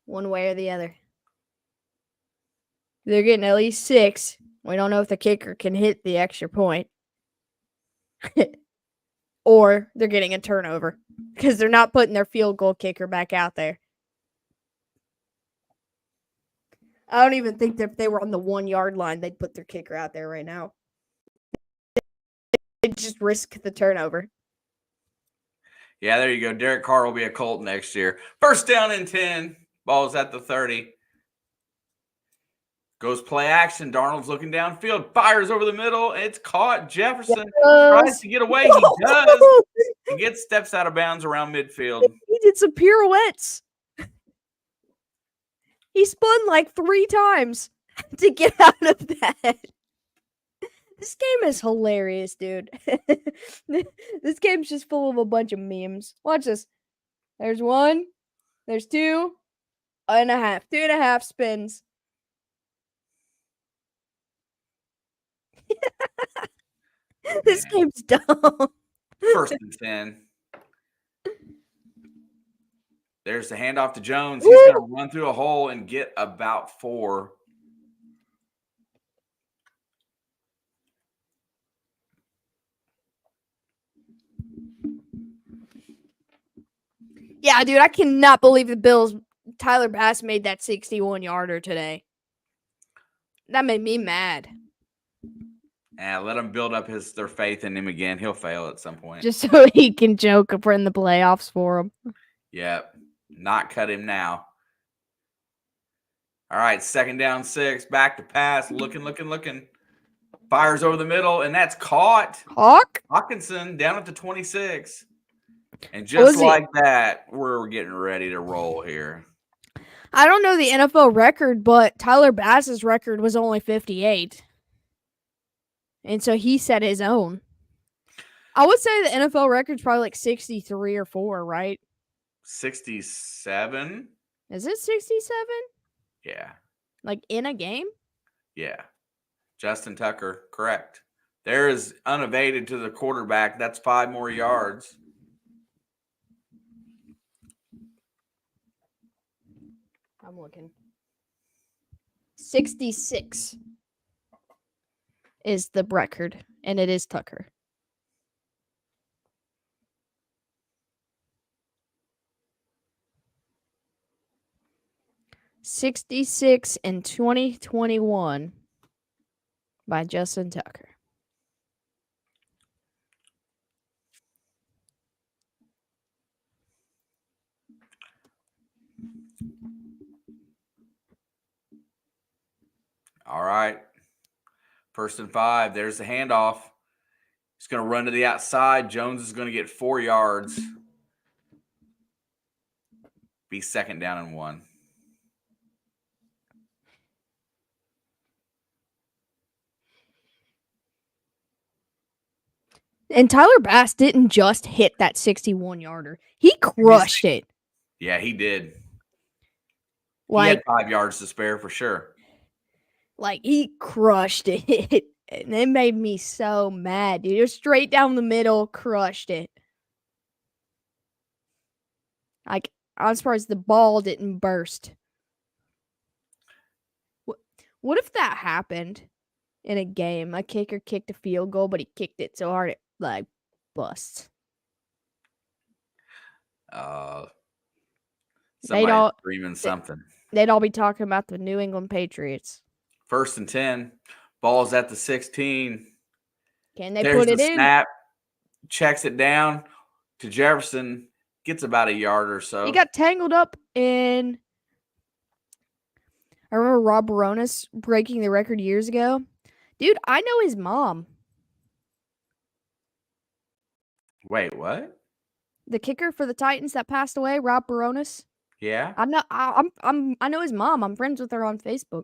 One way or the other. They're getting at least 6. We don't know if the kicker can hit the extra point. Or they're getting a turnover. Because they're not putting their field goal kicker back out there. I don't even think that if they were on the 1 yard line, they'd put their kicker out there right now. They'd just risk the turnover. Yeah, there you go. Derek Carr will be a Colt next year. First down and 10. Ball's at the 30. Goes play action. Darnold's looking downfield. Fires over the middle. It's caught. Jefferson tries to get away. He does. He steps out of bounds around midfield. He did some pirouettes. He spun like 3 times to get out of that. This game is hilarious, dude. This game's just full of a bunch of memes. Watch this. There's 1. There's 2 and a half. 2.5 spins. This game's dumb. First and 10. There's the handoff to Jones. He's going to run through a hole and get about 4. Yeah, dude, I cannot believe the Bills. Tyler Bass made that 61-yarder today. That made me mad. Yeah, let him build up their faith in him again. He'll fail at some point. Just so he can joke up in the playoffs for him. Yep. Not cut him now. All right, second down 6. Back to pass. Looking. Fires over the middle, and that's caught. Hawkinson down at the 26. And just like that, we're getting ready to roll here. I don't know the NFL record, but Tyler Bass's record was only 58. And so he set his own. I would say the NFL record's probably like 63 or 4, right? 67. Is it 67? Yeah. Like in a game? Yeah. Justin Tucker, correct. There is unevaded to the quarterback. That's 5 more yards. I'm looking. 66 is the record, and it is Tucker. '66 in 2021 by Justin Tucker. All right. 1st and 5. There's the handoff. He's going to run to the outside. Jones is going to get 4 yards. Be 2nd down and 1. And Tyler Bass didn't just hit that 61-yarder. He crushed it. Yeah, he did. Like, he had 5 yards to spare for sure. Like, he crushed it. And it made me so mad, dude. It was straight down the middle, crushed it. Like, I'm surprised the ball didn't burst. What if that happened in a game? A kicker kicked a field goal, but he kicked it so hard it, like, busts. Somebody screaming something. They'd all be talking about the New England Patriots. 1st and 10. Ball's at the 16. Can they put it in? Snap. Checks it down to Jefferson. Gets about a yard or so. He got tangled up in... I remember Rob Baronis breaking the record years ago. Dude, I know his mom. Wait, what? The kicker for the Titans that passed away, Rob Baronis. Yeah. I know his mom. I'm friends with her on Facebook.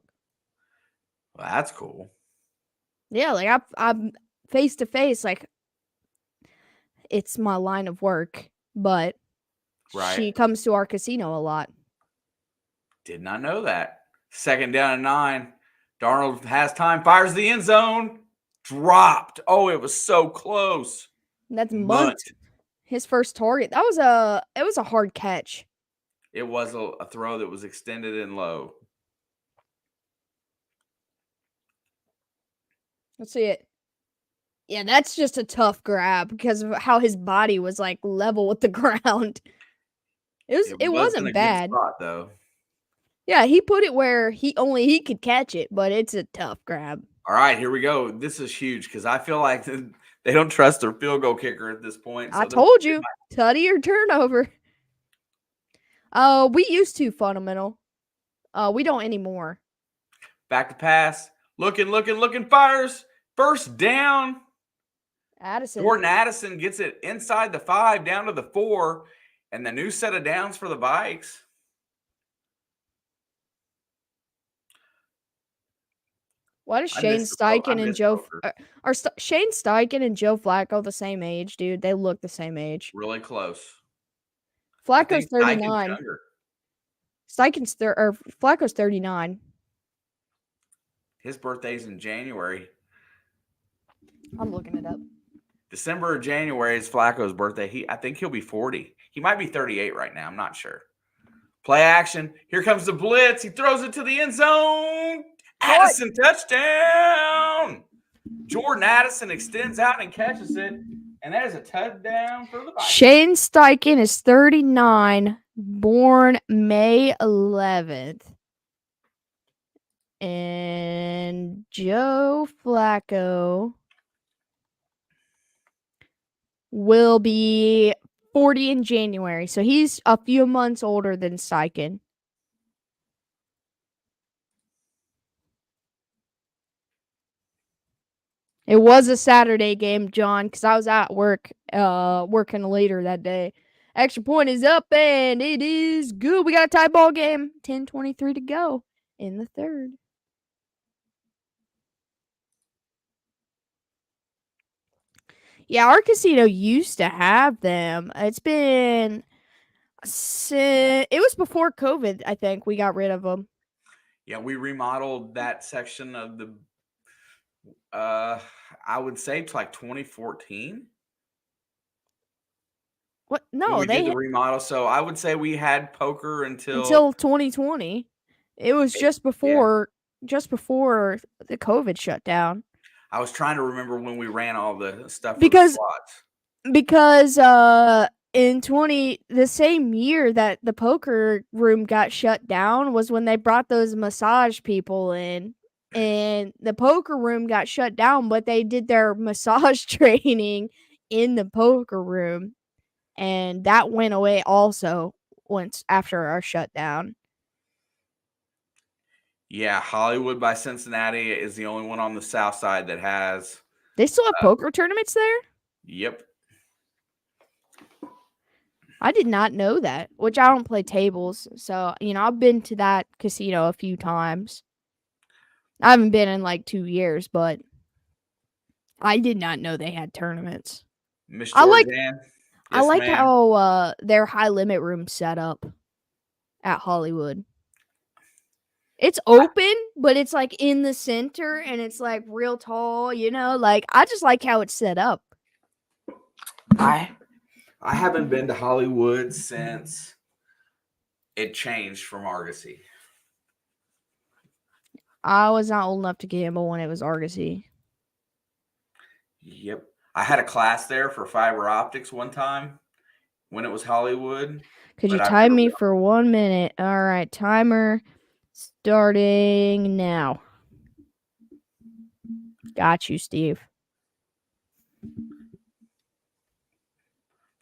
Well, that's cool. Yeah, like I'm face to face. Like, it's my line of work, but she comes to our casino a lot. Did not know that. 2nd down and 9. Darnold has time, fires the end zone. Dropped. Oh, it was so close. That's Munt. His first target. It was a hard catch. It was a throw that was extended and low. Let's see it. Yeah, that's just a tough grab because of how his body was like level with the ground. It wasn't bad. Good spot, though. Yeah, he put it where he could catch it, but it's a tough grab. All right, here we go. This is huge because I feel like they don't trust their field goal kicker at this point. So I told you, tutty or turnover. We used to fundamental. We don't anymore. Back to pass. Looking, fires. 1st down. Jordan Addison gets it inside the 5, down to the 4, and the new set of downs for the Vikes. Why does Shane Steichen and Joe Shane Steichen and Joe Flacco the same age, dude? They look the same age. Really close. Flacco's 39. Flacco's 39. His birthday's in January. I'm looking it up. December or January is Flacco's birthday. I think he'll be 40. He might be 38 right now. I'm not sure. Play action. Here comes the blitz. He throws it to the end zone. Addison touchdown. Jordan Addison extends out and catches it. And that is a touchdown for the Vikings. Shane Steichen is 39, born May 11th. And Joe Flacco will be 40 in January. So he's a few months older than Steichen. It was a Saturday game, John, because I was at work, working later that day. Extra point is up, and it is good. We got a tie ball game. 10:23 to go in the 3rd. Yeah, our casino used to have them. It was before COVID, I think, we got rid of them. Yeah, we remodeled that section of the I would say it's like 2014. What? No, we did the remodel. So I would say we had poker until 2020. It was just before the COVID shutdown. I was trying to remember when we ran all the stuff because the in the same year that the poker room got shut down was when they brought those massage people in. And the poker room got shut down, but they did their massage training in the poker room. And that went away also once after our shutdown. Yeah, Hollywood by Cincinnati is the only one on the south side that has. They still have poker tournaments there? Yep. I did not know that, which I don't play tables. So, I've been to that casino a few times. I haven't been in like 2 years, but I did not know they had tournaments. Miss I like Georgianne? I Yes, like ma'am. how their high limit room set up at Hollywood. It's open, but it's like in the center and it's like real tall, like I just like how it's set up. I haven't been to Hollywood since it changed from Argosy. I was not old enough to gamble when it was Argosy. Yep. I had a class there for fiber optics one time when it was Hollywood. Could you but I've time never me been- for 1 minute? All right, timer starting now. Got you, Steve.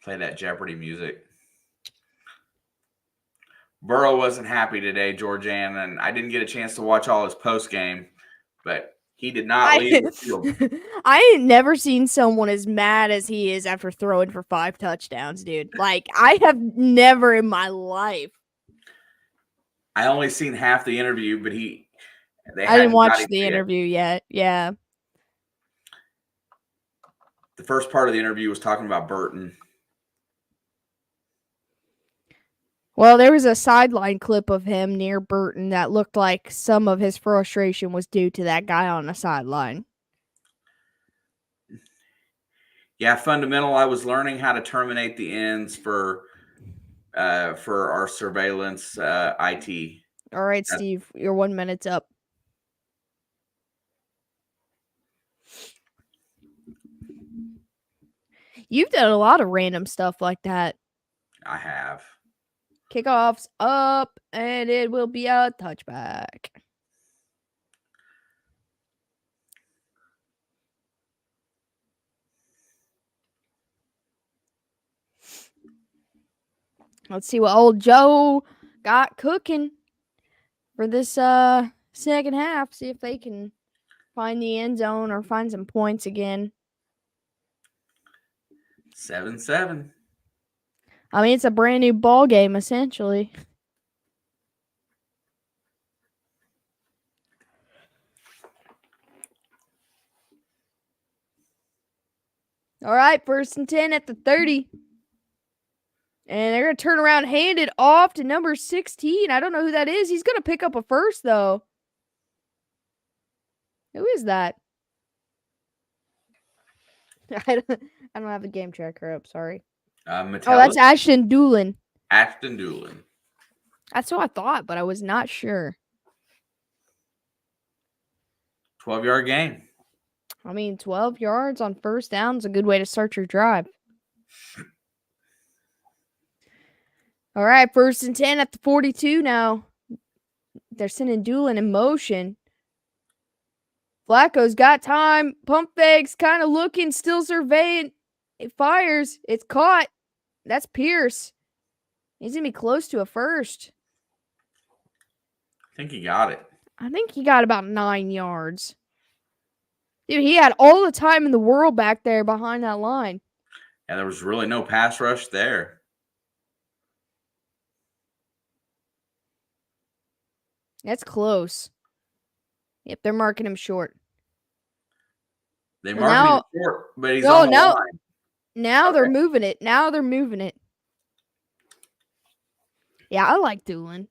Play that Jeopardy music. Burrow wasn't happy today, Georgianne, and I didn't get a chance to watch all his post game, but he did not leave the field. I ain't never seen someone as mad as he is after throwing for 5 touchdowns, dude. Like, I have never in my life. I only seen half the interview, but I didn't watch the interview yet. Yeah. The first part of the interview was talking about Burton. Well, there was a sideline clip of him near Burton that looked like some of his frustration was due to that guy on the sideline. Yeah, fundamental. I was learning how to terminate the ends for our surveillance IT. All right, Steve, your 1 minute's up. You've done a lot of random stuff like that. I have. Kickoff's up, and it will be a touchback. Let's see what old Joe got cooking for this second half. See if they can find the end zone or find some points again. 7-7. I mean, it's a brand new ball game, essentially. All right, 1st and 10 at the 30. And they're going to turn around, hand it off to number 16. I don't know who that is. He's going to pick up a first, though. Who is that? I don't have the game tracker up. Sorry. Oh, that's Ashton Doolin. Ashton Doolin. That's what I thought, but I was not sure. 12-yard game. I mean, 12 yards on first down is a good way to start your drive. All right, 1st and 10 at the 42 now. They're sending Doolin in motion. Flacco's got time. Pump fakes, kind of looking, still surveying. It fires. It's caught. That's Pierce. He's going to be close to a first. I think he got it. I think he got about 9 yards. Dude, he had all the time in the world back there behind that line. Yeah, there was really no pass rush there. That's close. Yep, they're marking him short. They marked him short, but he's on the line. Now they're moving it. Now they're moving it. Yeah, I like Doolin.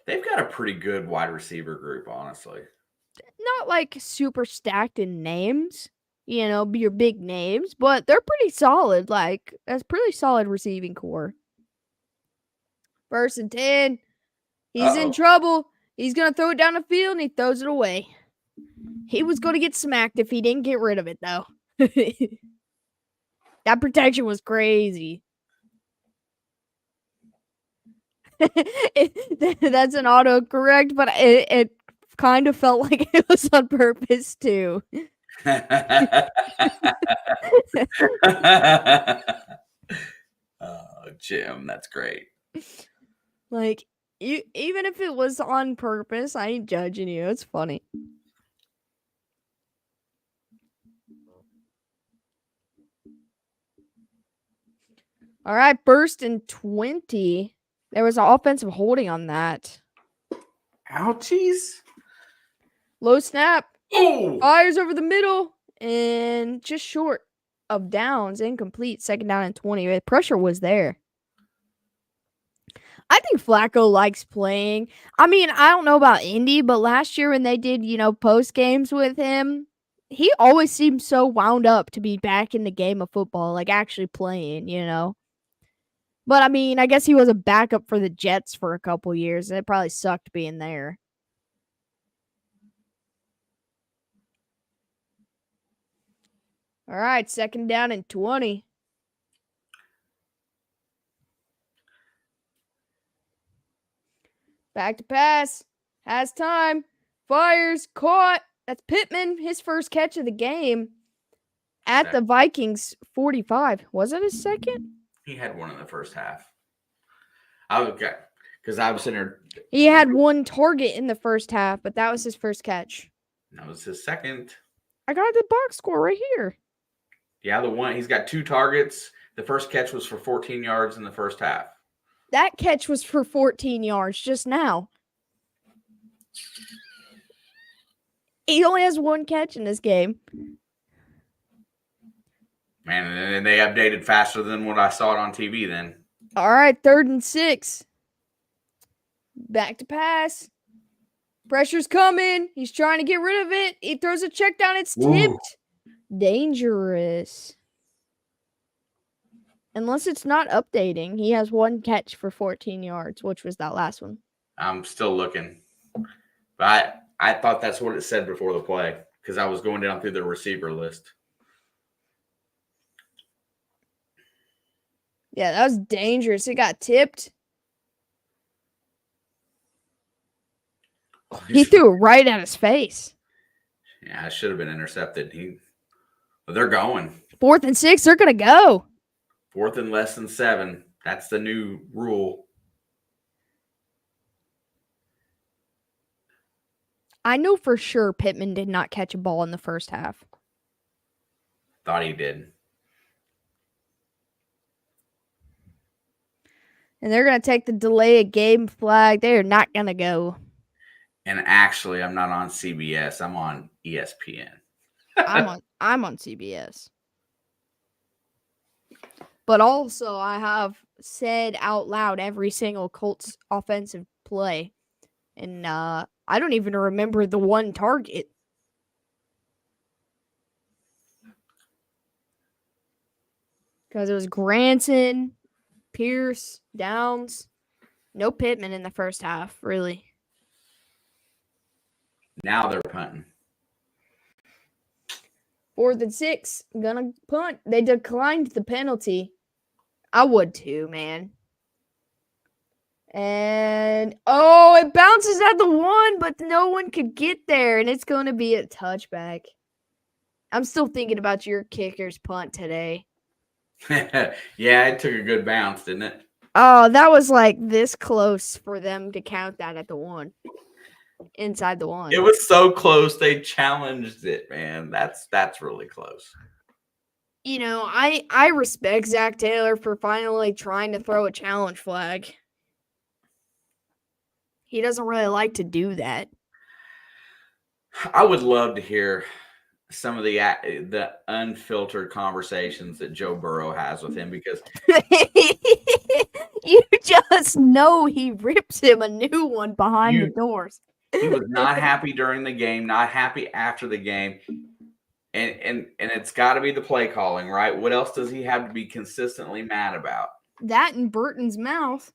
They've got a pretty good wide receiver group, honestly. Not like super stacked in names, your big names, but they're pretty solid. Like, that's pretty solid receiving core. 1st and 10. He's in trouble. He's going to throw it down the field, and he throws it away. He was going to get smacked if he didn't get rid of it, though. That protection was crazy. That's an autocorrect, but it kind of felt like it was on purpose, too. Oh, Jim, that's great. Like, even if it was on purpose, I ain't judging you. It's funny. All right, 1st and 20. There was an offensive holding on that. Ouchies. Low snap. Oh, Fires over the middle and just short of downs. Incomplete. 2nd down and 20. The pressure was there. I think Flacco likes playing. I mean, I don't know about Indy, but last year when they did, post games with him, he always seemed so wound up to be back in the game of football, like actually playing. But I mean, I guess he was a backup for the Jets for a couple years, and it probably sucked being there. All right, 2nd down and 20. Back to pass. Has time. Fires. Caught. That's Pittman. His first catch of the game at the Vikings 45. Was it his second? he had one in the first half. Because I was sitting there. He had one target in the first half, but that was his first catch. That was his second. I got the box score right here. Yeah, the one he's got 2 targets. The first catch was for 14 yards in the first half. That catch was for 14 yards just now. He only has one catch in this game. Man, and they updated faster than what I saw it on TV then. All right, 3rd and 6. Back to pass. Pressure's coming. He's trying to get rid of it. He throws a check down. It's tipped. Dangerous. Unless it's not updating. He has one catch for 14 yards, which was that last one. I'm still looking. But I thought that's what it said before the play because I was going down through the receiver list. Yeah, that was dangerous. It got tipped. He threw it right at his face. Yeah, it should have been intercepted. They're going. 4th and 6, they're going to go. 4th and less than 7. That's the new rule. I know for sure Pittman did not catch a ball in the first half. Thought he did. And they're going to take the delay of game flag. They are not going to go. And actually, I'm not on CBS. I'm on ESPN. I'm on CBS. But also, I have said out loud every single Colts offensive play. And I don't even remember the one target. Because it was Granson, Pierce, Downs. No Pittman in the first half, really. Now they're punting. 4th and 6, gonna punt. They declined the penalty. I would too, man. And, it bounces at the 1, but no one could get there, and it's going to be a touchback. I'm still thinking about your kicker's punt today. Yeah, it took a good bounce, didn't it? Oh, that was like this close for them to count that at the 1. Inside the 1. It was so close. They challenged it, man. That's really close. I respect Zach Taylor for finally trying to throw a challenge flag. He doesn't really like to do that. I would love to hear some of the unfiltered conversations that Joe Burrow has with him because you just know he rips him a new one behind the doors. He was not happy during the game, not happy after the game. And it's got to be the play calling, right? What else does he have to be consistently mad about? That in Burton's mouth.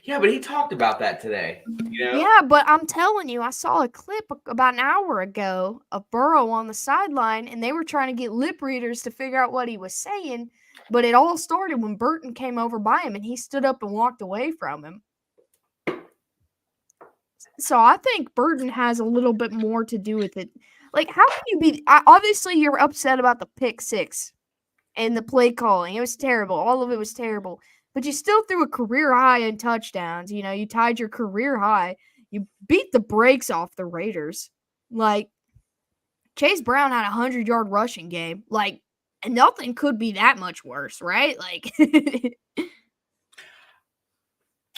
Yeah, but he talked about that today. Yeah, but I'm telling you, I saw a clip about an hour ago of Burrow on the sideline, and they were trying to get lip readers to figure out what he was saying. But it all started when Burton came over by him, and he stood up and walked away from him. So I think Burton has a little bit more to do with it. Like, how can you be? Obviously, you're upset about the pick six and the play calling. It was terrible. All of it was terrible. But you still threw a career high in touchdowns. You know, you tied your career high. You beat the brakes off the Raiders. Like, Chase Brown had a 100-yard rushing game. Like, and nothing could be that much worse, right? Like,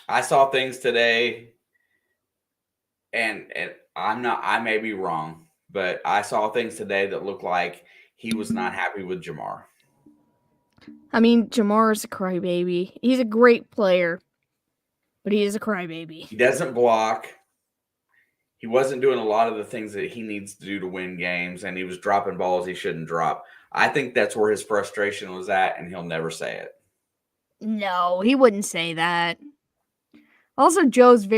I saw things today, and I may be wrong, but I saw things today that looked like he was not happy with Jamar. I mean, Jamar's a crybaby. He's a great player, but he is a crybaby. He doesn't block. He wasn't doing a lot of the things that he needs to do to win games, and he was dropping balls he shouldn't drop. I think that's where his frustration was at, and he'll never say it. No, he wouldn't say that. Also, Joe's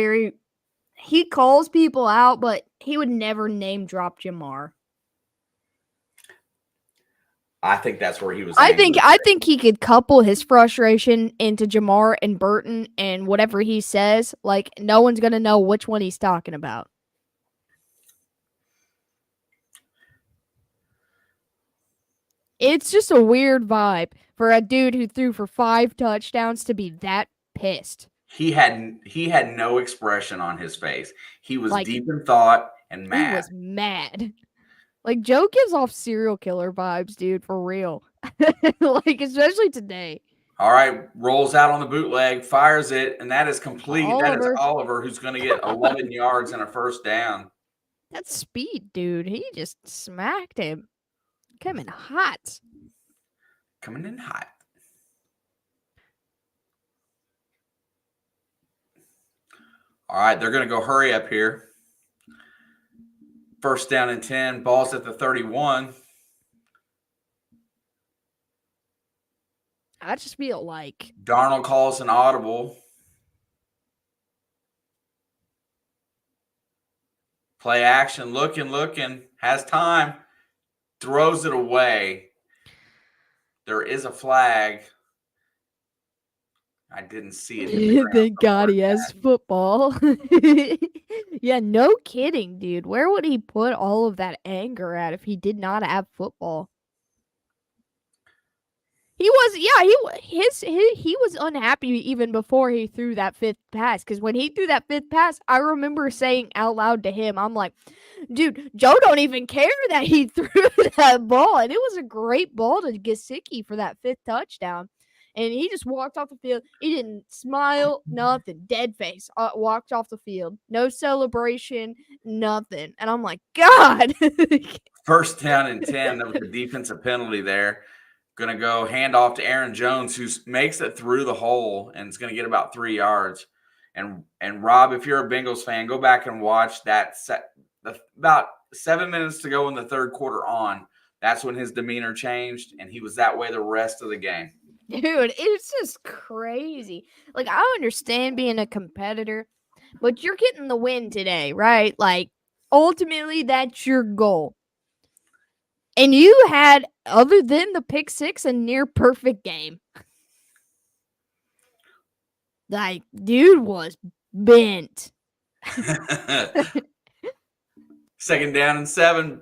he calls people out, but he would never name drop Jamar. I think that's where he was. I think he could couple his frustration into Jamar and Burton and whatever he says. Like, no one's gonna know which one he's talking about. It's just a weird vibe for a dude who threw for 5 touchdowns to be that pissed. He had no expression on his face. He was Like, deep in thought and mad. He was mad. Like, Joe gives off serial killer vibes, dude, for real. Like, especially today. All right, rolls out on the bootleg, fires it, and that is complete. That is Oliver, who's going to get 11 yards and a first down. That's speed, dude. He just smacked him. Coming hot. Coming in hot. All right, they're going to go hurry up here. First down and 10. Ball's at the 31. I just feel like Darnold calls an audible. Play action, looking, has time, throws it away. There is a flag. I didn't see it. Thank God he has football. Yeah, no kidding, dude. Where would he put all of that anger at if he did not have football? He was unhappy even before he threw that 5th pass. Because when he threw that 5th pass, I remember saying out loud to him, I'm like, dude, Joe don't even care that he threw that ball. And it was a great ball to Gesicki for that 5th touchdown. And he just walked off the field. He didn't smile, nothing. Dead face. Walked off the field. No celebration, nothing. And I'm like, God. First down and 10. There was a defensive penalty there. Going to go hand off to Aaron Jones, who makes it through the hole and is going to get about 3 yards. And Rob, if you're a Bengals fan, go back and watch that about 7 minutes to go in the third quarter on. That's when his demeanor changed, and he was that way the rest of the game. Dude, it's just crazy. Like, I understand being a competitor, but you're getting the win today, right? Like, ultimately, that's your goal. And you had, other than the pick six, a near perfect game. Like, dude was bent. Second down and 7.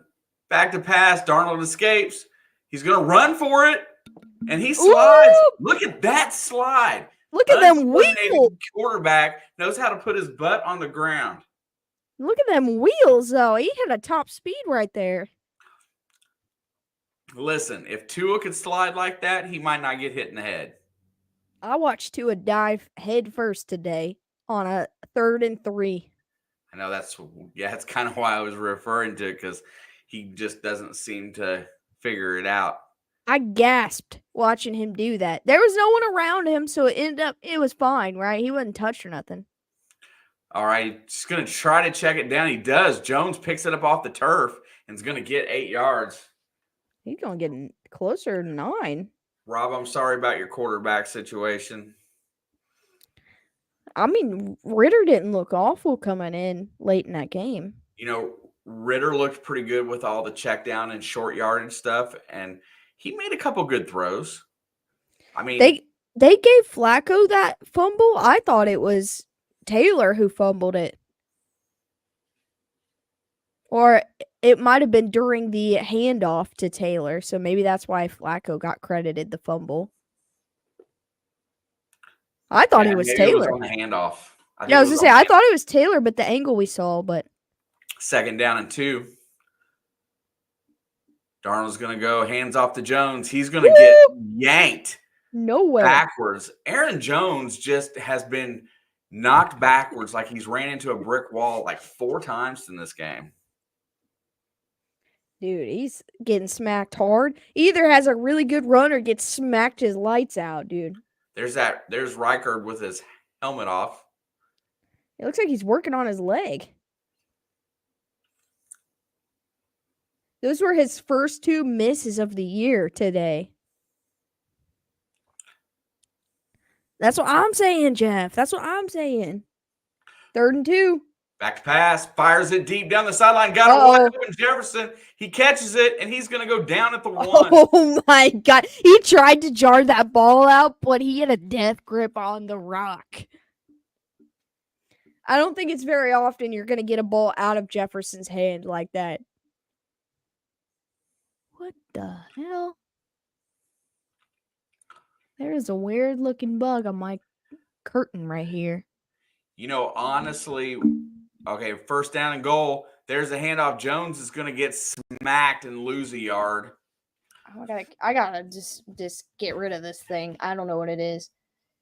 Back to pass. Darnold escapes. He's going to run for it. And he slides. Ooh! Look at that slide. Look at them wheels. Quarterback knows how to put his butt on the ground. Look at them wheels, though. He had a top speed right there. Listen, if Tua could slide like that, he might not get hit in the head. I watched Tua dive head first today on a 3rd and 3. I know that's kind of why I was referring to it, because he just doesn't seem to figure it out. I gasped watching him do that. There was no one around him, so it was fine, right? He wasn't touched or nothing. All right, just going to try to check it down. He does. Jones picks it up off the turf and is going to get 8 yards. He's going to get closer to 9. Rob, I'm sorry about your quarterback situation. I mean, Ritter didn't look awful coming in late in that game. You know, Ritter looked pretty good with all the check down and short yardage stuff, and he made a couple good throws. I mean, they gave Flacco that fumble. I thought it was Taylor who fumbled it. Or it might have been during the handoff to Taylor, so maybe that's why Flacco got credited the fumble. I thought Yeah, it was maybe it was Taylor. on the handoff. Yeah, I was gonna say I thought it was Taylor, but the angle we saw, but 2nd down and 2. Darnold's going to go hands off to Jones. He's going to get yanked nowhere backwards. Aaron Jones just has been knocked backwards like he's ran into a brick wall like 4 times in this game. Dude, he's getting smacked hard. Either has a really good run or gets smacked his lights out, dude. There's Reichard with his helmet off. It looks like he's working on his leg. Those were his first 2 misses of the year today. That's what I'm saying, Jeff. That's what I'm saying. 3rd and 2. Back to pass, fires it deep down the sideline. Got a wide open Jefferson. He catches it, and he's going to go down at the 1. Oh, my God. He tried to jar that ball out, but he had a death grip on the rock. I don't think it's very often you're going to get a ball out of Jefferson's hand like that. What the hell? There is a weird-looking bug on my curtain right here. You know, honestly, okay, 1st down and goal. There's a handoff. Jones is going to get smacked and lose a yard. I gotta just get rid of this thing. I don't know what it is.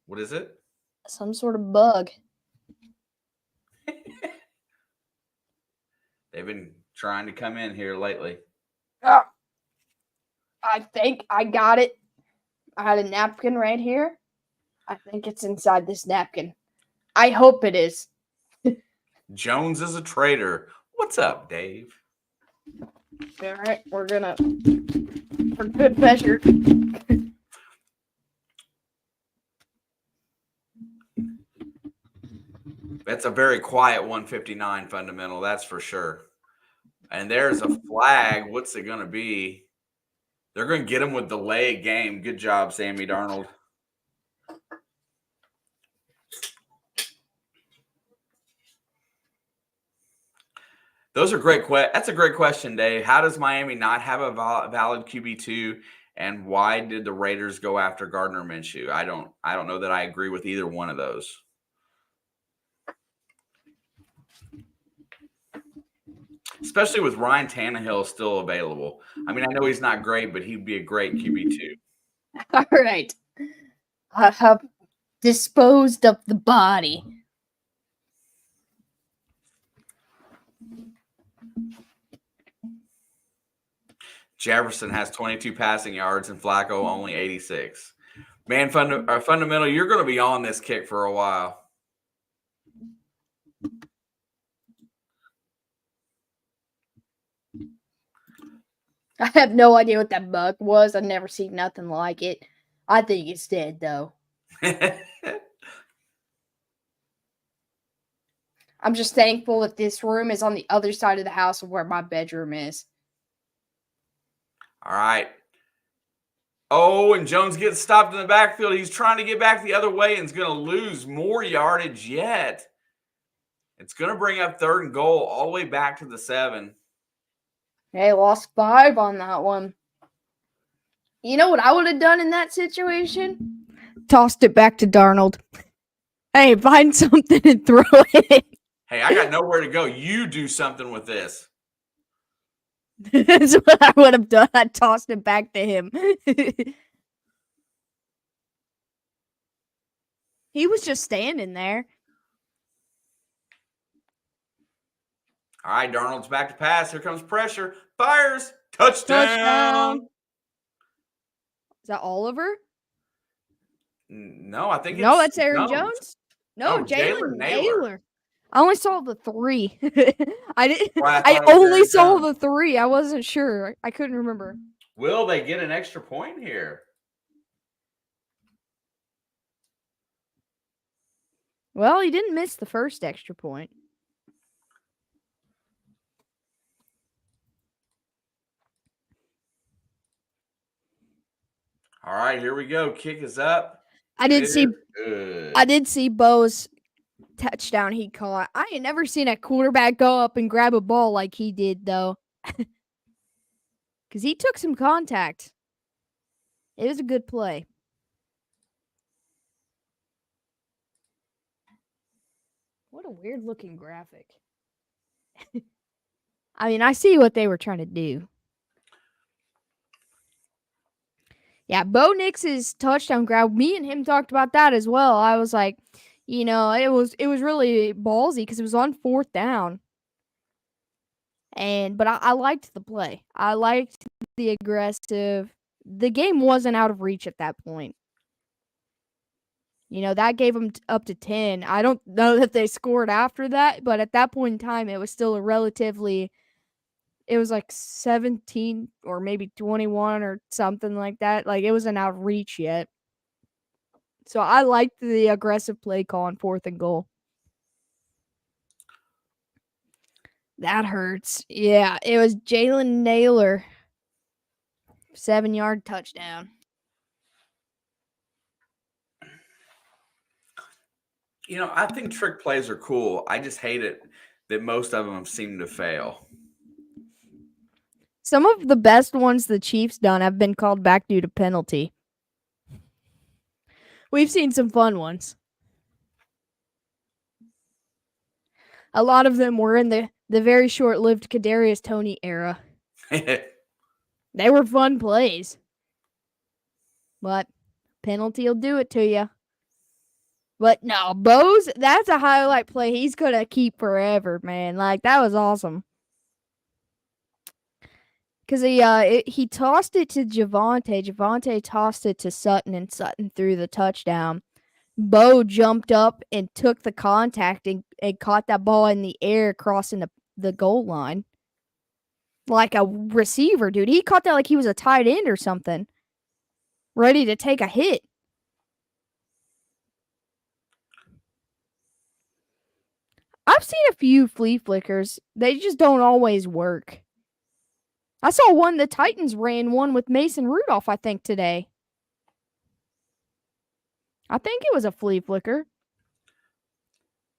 What is it? Some sort of bug. They've been trying to come in here lately. I think I got it. I had a napkin right here. I think it's inside this napkin. I hope it is. Jones is a traitor. What's up, Dave? All right, we're gonna for good measure. That's a very quiet 159 fundamental, that's for sure. And there's a flag. What's it going to be? They're going to get him with delay game. Good job, Sammy Darnold. Those are great. That's a great question, Dave. How does Miami not have a valid QB2, and why did the Raiders go after Gardner Minshew? I don't know that I agree with either one of those. Especially with Ryan Tannehill still available. I mean, I know he's not great, but he'd be a great QB2. All right. I have disposed of the body. Jefferson has 22 passing yards and Flacco only 86. Man, fundamental, you're going to be on this kick for a while. I have no idea what that bug was. I've never seen nothing like it. I think it's dead, though. I'm just thankful that this room is on the other side of the house of where my bedroom is. All right. Oh, and Jones gets stopped in the backfield. He's trying to get back the other way and is going to lose more yardage yet. It's going to bring up 3rd and goal all the way back to the 7. Hey, lost 5 on that one. You know what I would have done in that situation? Tossed it back to Darnold. Hey, find something and throw it. Hey, I got nowhere to go. You do something with this. That's what I would have done. I tossed it back to him. He was just standing there. All right, Darnold's back to pass. Here comes pressure. Fires. Touchdown. Is that Oliver? No, I think no, that's Aaron Jones. No, Jalen Naylor. I only saw the 3. I didn't. Well, I only saw the 3. I wasn't sure. I couldn't remember. Will they get an extra point here? Well, he didn't miss the first extra point. All right, here we go. Kick is up. I did see Bo's touchdown he caught. I ain't never seen a quarterback go up and grab a ball like he did, though. Because he took some contact. It was a good play. What a weird looking graphic. I mean, I see what they were trying to do. Yeah, Bo Nix's touchdown grab. Me and him talked about that as well. I was like, it was really ballsy because it was on 4th down. But I liked the play. I liked the aggressive. The game wasn't out of reach at that point. That gave them up to 10. I don't know that they scored after that, but at that point in time, it was still it was like 17 or maybe 21 or something like that. Like, it wasn't out of reach yet. So I liked the aggressive play call on 4th and goal. That hurts. Yeah, it was Jalen Naylor. 7-yard touchdown. I think trick plays are cool. I just hate it that most of them seem to fail. Some of the best ones the Chiefs done have been called back due to penalty. We've seen some fun ones. A lot of them were in the very short-lived Kadarius Toney era. They were fun plays. But penalty will do it to you. But no, Bo's, that's a highlight play he's going to keep forever, man. Like, that was awesome. Because he tossed it to Javonte. Javonte tossed it to Sutton, and Sutton threw the touchdown. Bo jumped up and took the contact and caught that ball in the air crossing the goal line. Like a receiver, dude. He caught that like he was a tight end or something. Ready to take a hit. I've seen a few flea flickers. They just don't always work. I saw one, the Titans ran one with Mason Rudolph, I think, today. I think it was a flea flicker.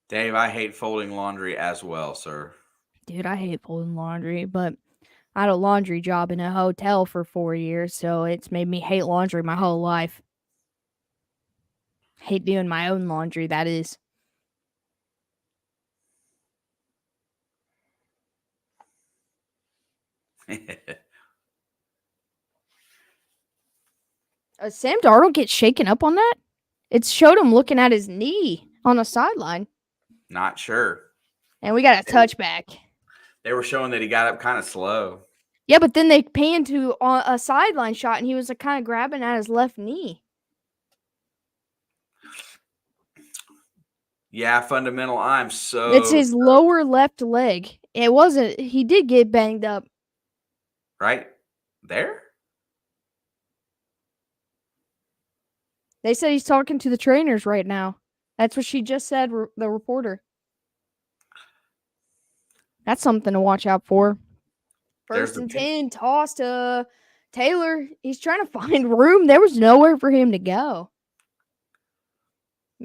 Dave, I hate folding laundry as well, sir. Dude, I hate folding laundry, but I had a laundry job in a hotel for 4 years, so it's made me hate laundry my whole life. Hate doing my own laundry, that is. Sam Darnold get shaken up on that? It showed him looking at his knee on the sideline. Not sure. And we got a touchback. They were showing that he got up kind of slow. Yeah, but then they panned to a sideline shot, and he was kind of grabbing at his left knee. Yeah, fundamental. It's his lower left leg. It wasn't. He did get banged up. Right there? They said he's talking to the trainers right now. That's what she just said, the reporter. That's something to watch out for. First and 10, toss to Taylor. He's trying to find room. There was nowhere for him to go.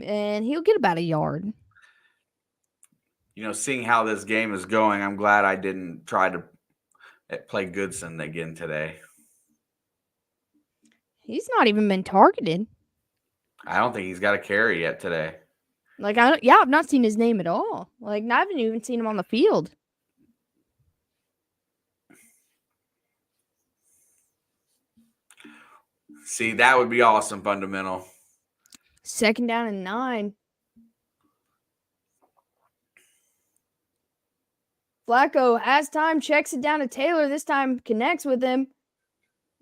And he'll get about a yard. Seeing how this game is going, I'm glad I didn't try to play Goodson again today. He's not even been targeted. I don't think he's got a carry yet today. I've not seen his name at all. I haven't even seen him on the field. See, that would be awesome, fundamental. 2nd down and 9. Flacco has time, checks it down to Taylor. This time connects with him.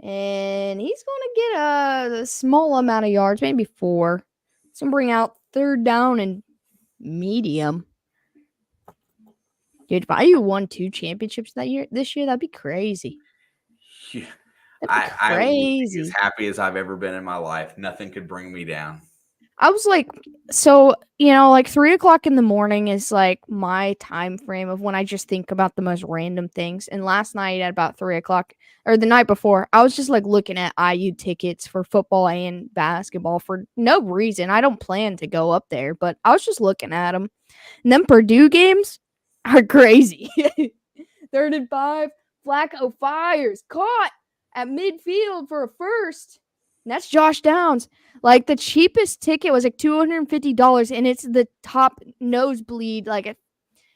And he's going to get a small amount of yards, maybe 4. It's going to bring out 3rd down and medium. Dude, if IU won 2 championships this year, that'd be crazy. Yeah. That'd be crazy. I would be as happy as I've ever been in my life. Nothing could bring me down. I was like, so, like 3 o'clock in the morning is like my time frame of when I just think about the most random things. And last night at about 3 o'clock, or the night before, I was just like looking at IU tickets for football and basketball for no reason. I don't plan to go up there, but I was just looking at them. And then Purdue games are crazy. 3rd and 5, Flacco fires, caught at midfield for a first. And that's Josh Downs. Like, the cheapest ticket was like $250, and it's the top nosebleed. Like,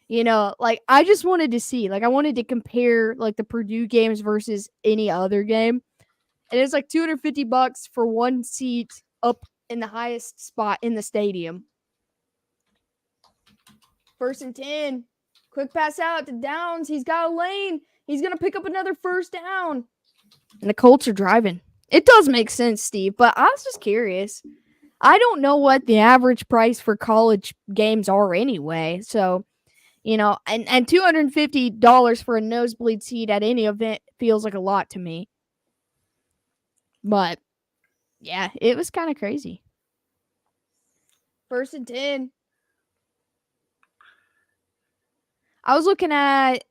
I just wanted to see. Like, I wanted to compare like the Purdue games versus any other game, and it's like $250 for one seat up in the highest spot in the stadium. 1st and 10. Quick pass out to Downs. He's got a lane. He's going to pick up another first down. And the Colts are driving. It does make sense, Steve, but I was just curious. I don't know what the average price for college games are anyway. So, and $250 for a nosebleed seat at any event feels like a lot to me. But, yeah, it was kind of crazy. 1st and 10. I was looking at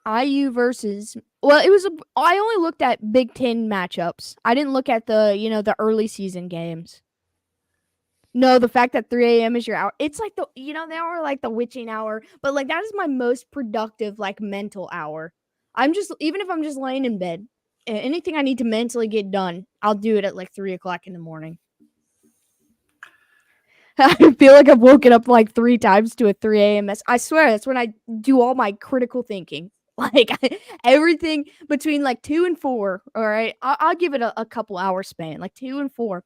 IU versus. Well, I only looked at Big Ten matchups. I didn't look at the early season games. No, the fact that 3 a.m. is your hour. It's like they are like the witching hour, but like that is my most productive like mental hour. Even if I'm just laying in bed, anything I need to mentally get done, I'll do it at like 3 o'clock in the morning. I feel like I've woken up like 3 times to a 3 a.m. I swear that's when I do all my critical thinking. Like everything between like 2 and 4. All right, I'll give it a couple hours span, like 2 and 4.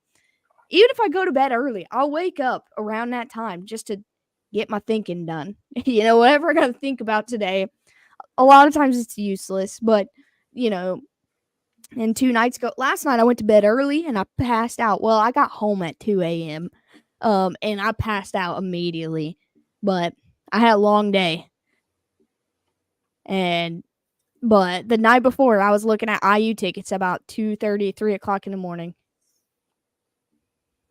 Even if I go to bed early, I'll wake up around that time just to get my thinking done. Whatever I got to think about today. A lot of times it's useless, but and 2 nights ago, last night I went to bed early and I passed out. Well, I got home at 2 a.m. And I passed out immediately, but I had a long day. But the night before, I was looking at IU tickets about 2:30, 3 o'clock in the morning.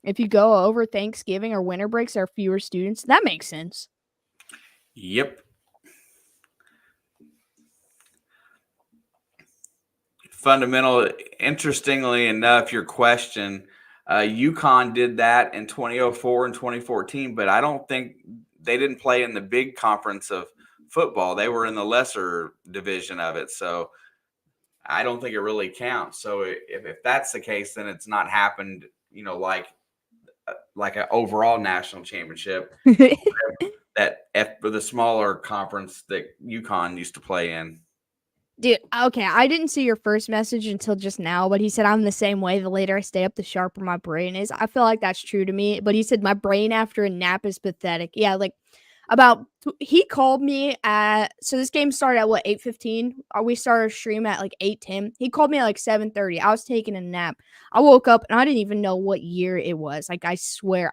If you go over Thanksgiving or winter breaks, there are fewer students. That makes sense. Yep. Interestingly enough, your question, UConn did that in 2004 and 2014, but I don't think they didn't play in the big conference of football. They were in the lesser division of it. So I don't think it really counts. So if that's the case, then it's not happened, like an overall national championship for the smaller conference that UConn used to play in. Dude, okay, I didn't see your first message until just now, but he said I'm the same way. The later I stay up, the sharper my brain is. I feel like that's true to me, but he said my brain after a nap is pathetic. Yeah, like he called me so this game started at 8:15. We started a stream at like 8:10. He called me at like 7:30. I was taking a nap. I woke up and I didn't even know what year it was. Like, I swear,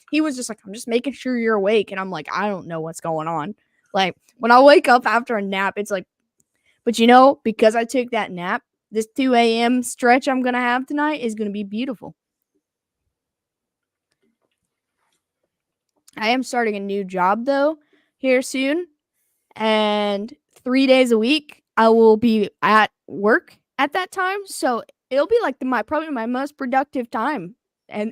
he was just like, I'm just making sure you're awake. And I'm like, I don't know what's going on. Like, when I wake up after a nap, it's like, but because I took that nap, this 2 a.m. stretch I'm going to have tonight is going to be beautiful. I am starting a new job, though, here soon. And 3 days a week, I will be at work at that time. So it'll be like probably my most productive time and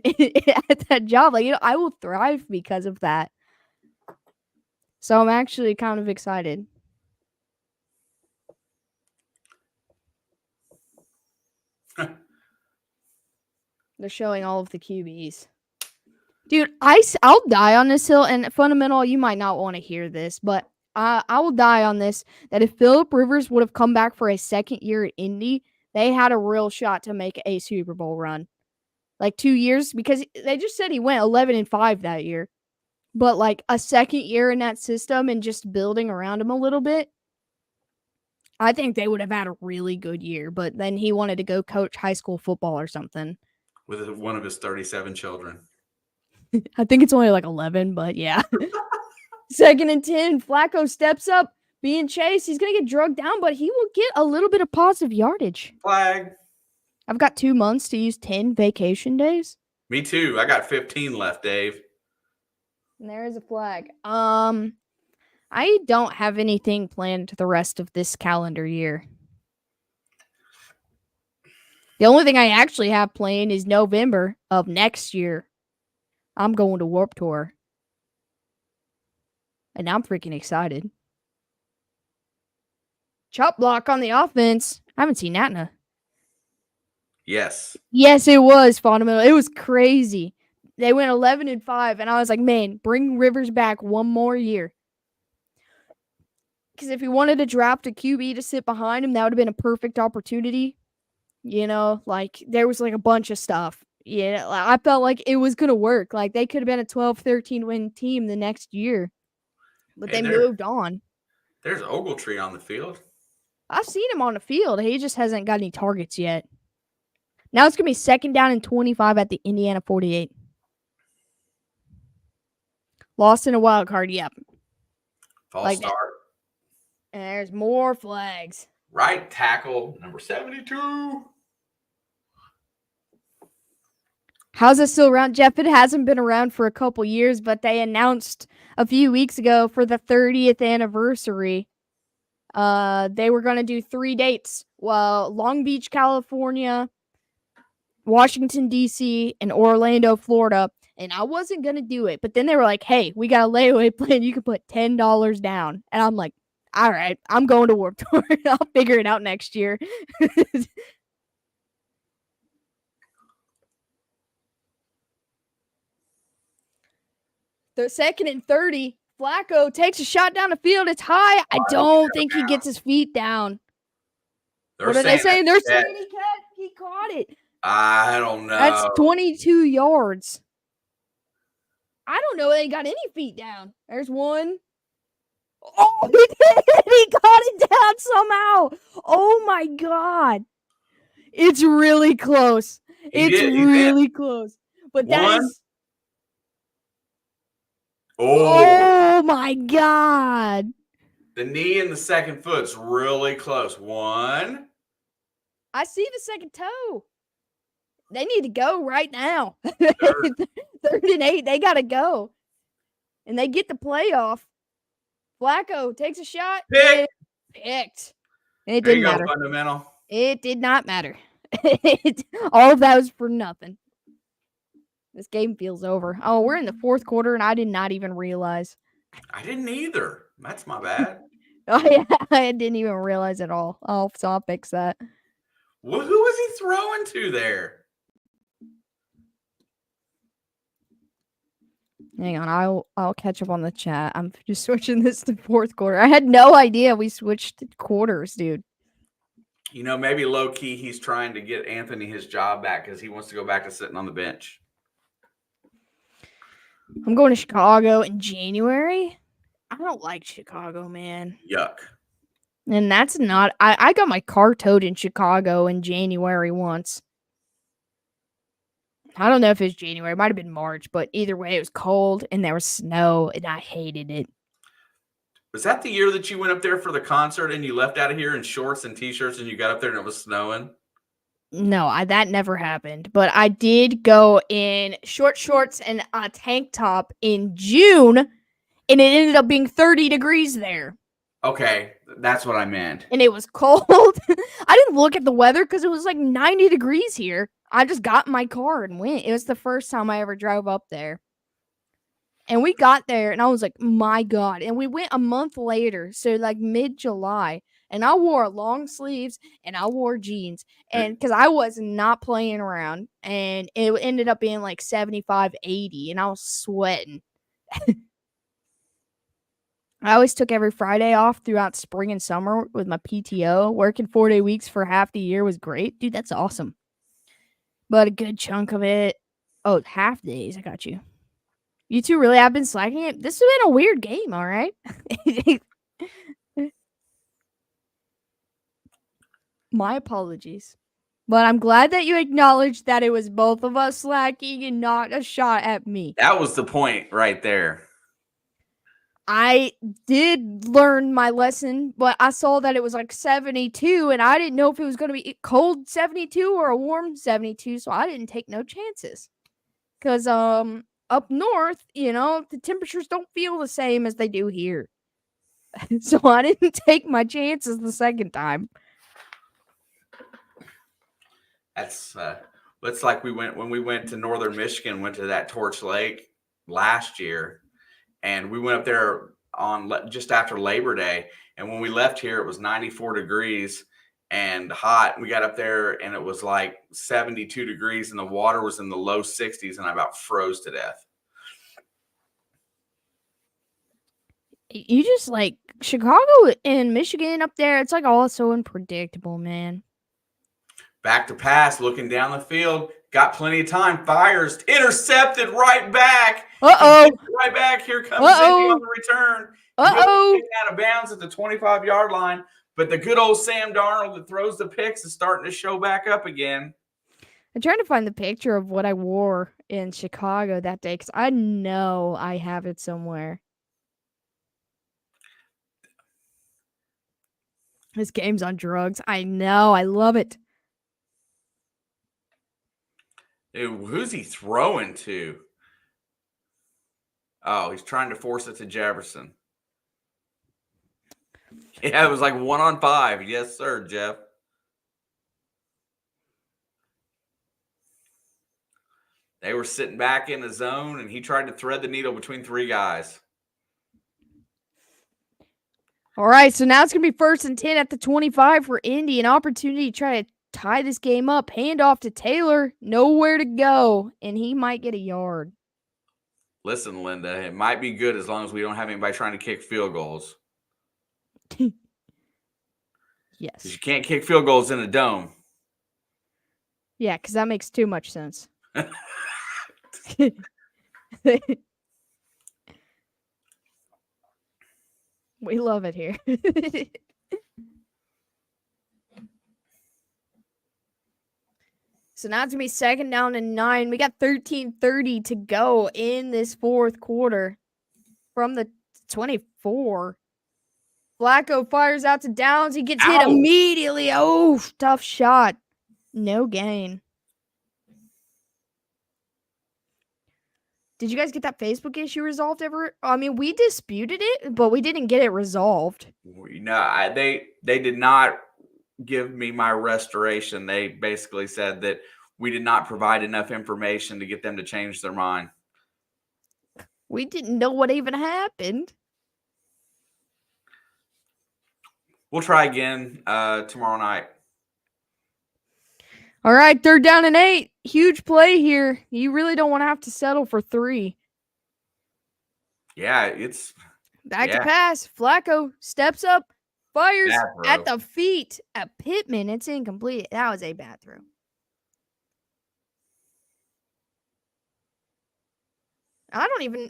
at that job. Like, I will thrive because of that. So I'm actually kind of excited. They're showing all of the QBs. Dude, I'll die on this hill. And fundamental, you might not want to hear this, but I will die on this, that if Phillip Rivers would have come back for a second year at Indy, they had a real shot to make a Super Bowl run. Like 2 years, because they just said he went 11-5 that year. But like a second year in that system and just building around him a little bit, I think they would have had a really good year. But then he wanted to go coach high school football or something. With one of his 37 children. I think it's only like 11, but yeah. 2nd and 10, Flacco steps up, being chased. He's going to get drugged down, but he will get a little bit of positive yardage. Flag. I've got 2 months to use 10 vacation days. Me too. I got 15 left, Dave. And there is a flag. I don't have anything planned the rest of this calendar year. The only thing I actually have planned is November of next year. I'm going to Warped Tour. And I'm freaking excited. Chop block on the offense. I haven't seen that in a... Yes. Yes, it was fundamental. It was crazy. They went 11-5, and I was like, man, bring Rivers back one more year. Because if he wanted to draft a QB to sit behind him, that would have been a perfect opportunity. You know, like, there was, like, a bunch of stuff. Yeah, I felt like it was going to work. Like, they could have been a 12-13 win team the next year. But they moved on. There's Ogletree on the field. I've seen him on the field. He just hasn't got any targets yet. Now it's going to be 2nd down and 25 at the Indiana 48. Lost in a wild card, yep. False start. And there's more flags. Right tackle, number 72. How's it still around? Jeff, it hasn't been around for a couple years, but they announced a few weeks ago for the 30th anniversary, they were going to do 3 dates. Well, Long Beach, California, Washington, D.C., and Orlando, Florida. And I wasn't going to do it. But then they were like, hey, we got a layaway plan. You can put $10 down. And I'm like, all right, I'm going to Warped Tour. I'll figure it out next year. The 2nd and 30. Flacco takes a shot down the field. It's high. I don't think he gets his feet down. What are they saying? They're saying he caught it. I don't know. That's 22 yards. I don't know. They got any feet down. There's one. Oh, he did. He got it down somehow. Oh, my God. It's really close. It's really close. But that is... Oh, my God. The knee and the second foot's really close. One. I see the second toe. They need to go right now. 3rd and 8. They got to go. And they get the playoff. Flacco takes a shot. Picked. It didn't matter. Fundamental. It did not matter. All of that was for nothing. This game feels over. Oh, we're in the 4th quarter, and I did not even realize. I didn't either. That's my bad. Oh, yeah. I didn't even realize at all. Oh, so I'll fix that. Well, who was he throwing to there? Hang on, I'll catch up on the chat. I'm just switching this to 4th quarter. I had no idea we switched quarters, dude. You know, maybe low-key he's trying to get Anthony his job back because he wants to go back to sitting on the bench. I'm going to Chicago in January. I don't like Chicago, man. Yuck. And that's not... I got my car towed in Chicago in January once. I don't know if it was January. It might have been March, but either way, it was cold and there was snow, and I hated it. Was that the year that you went up there for the concert and you left out of here in shorts and T-shirts and you got up there and it was snowing? No, that never happened. But I did go in short shorts and a tank top in June, and it ended up being 30 degrees there. Okay, that's what I meant. And it was cold. I didn't look at the weather because it was like 90 degrees here. I just got in my car and went. It was the first time I ever drove up there. And we got there, and I was like, my God. And we went a month later, so like mid-July. And I wore long sleeves, and I wore jeans. And because I was not playing around. And it ended up being like 75, 80, and I was sweating. I always took every Friday off throughout spring and summer with my PTO. Working 4-day weeks for half the year was great. Dude, that's awesome. But a good chunk of it. Oh, half days. I got you. You two really have been slacking it. This has been a weird game, all right? My apologies. But I'm glad that you acknowledged that it was both of us slacking and not a shot at me. That was the point right there. I did learn my lesson, but I saw that it was like 72, and I didn't know if it was going to be cold 72 or a warm 72, so I didn't take no chances. Because up north, the temperatures don't feel the same as they do here. So I didn't take my chances the second time. That's it's like when we went to northern Michigan, went to that Torch Lake last year, and we went up there on just after Labor Day, and when we left here, it was 94 degrees and hot. We got up there, and it was like 72 degrees, and the water was in the low 60s, and I about froze to death. You just like Chicago and Michigan up there. It's like all so unpredictable, man. Back to pass, looking down the field, got plenty of time. Fires, intercepted right back. Uh-oh. Right back. Here comes Indy on the return. Uh-oh. Out of bounds at the 25-yard line. But the good old Sam Darnold that throws the picks is starting to show back up again. I'm trying to find the picture of what I wore in Chicago that day because I know I have it somewhere. This game's on drugs. I know. I love it. Dude, who's he throwing to? Oh, he's trying to force it to Jefferson. Yeah, it was like 1-on-5. Yes, sir, Jeff. They were sitting back in the zone, and he tried to thread the needle between three guys. All right, so now it's going to be 1st and 10 at the 25 for Indy. An opportunity to try to tie this game up. Hand off to Taylor. Nowhere to go, and he might get a yard. Listen, Linda, it might be good as long as we don't have anybody trying to kick field goals. Yes. You can't kick field goals in a dome. Yeah, because that makes too much sense. We love it here. So now it's going to be 2nd down and 9. We got 13:30 to go in this 4th quarter from the 24. Flacco fires out to Downs. He gets hit immediately. Oh, tough shot. No gain. Did you guys get that Facebook issue resolved ever? I mean, we disputed it, but we didn't get it resolved. No, they did not give me my restoration. They basically said that we did not provide enough information to get them to change their mind. We didn't know what even happened. We'll try again tomorrow night. All right, 3rd down and 8. Huge play here. You really don't want to have to settle for 3. Yeah, it's back to pass. Flacco steps up, fires at the feet at Pittman. It's incomplete. That was a bad throw.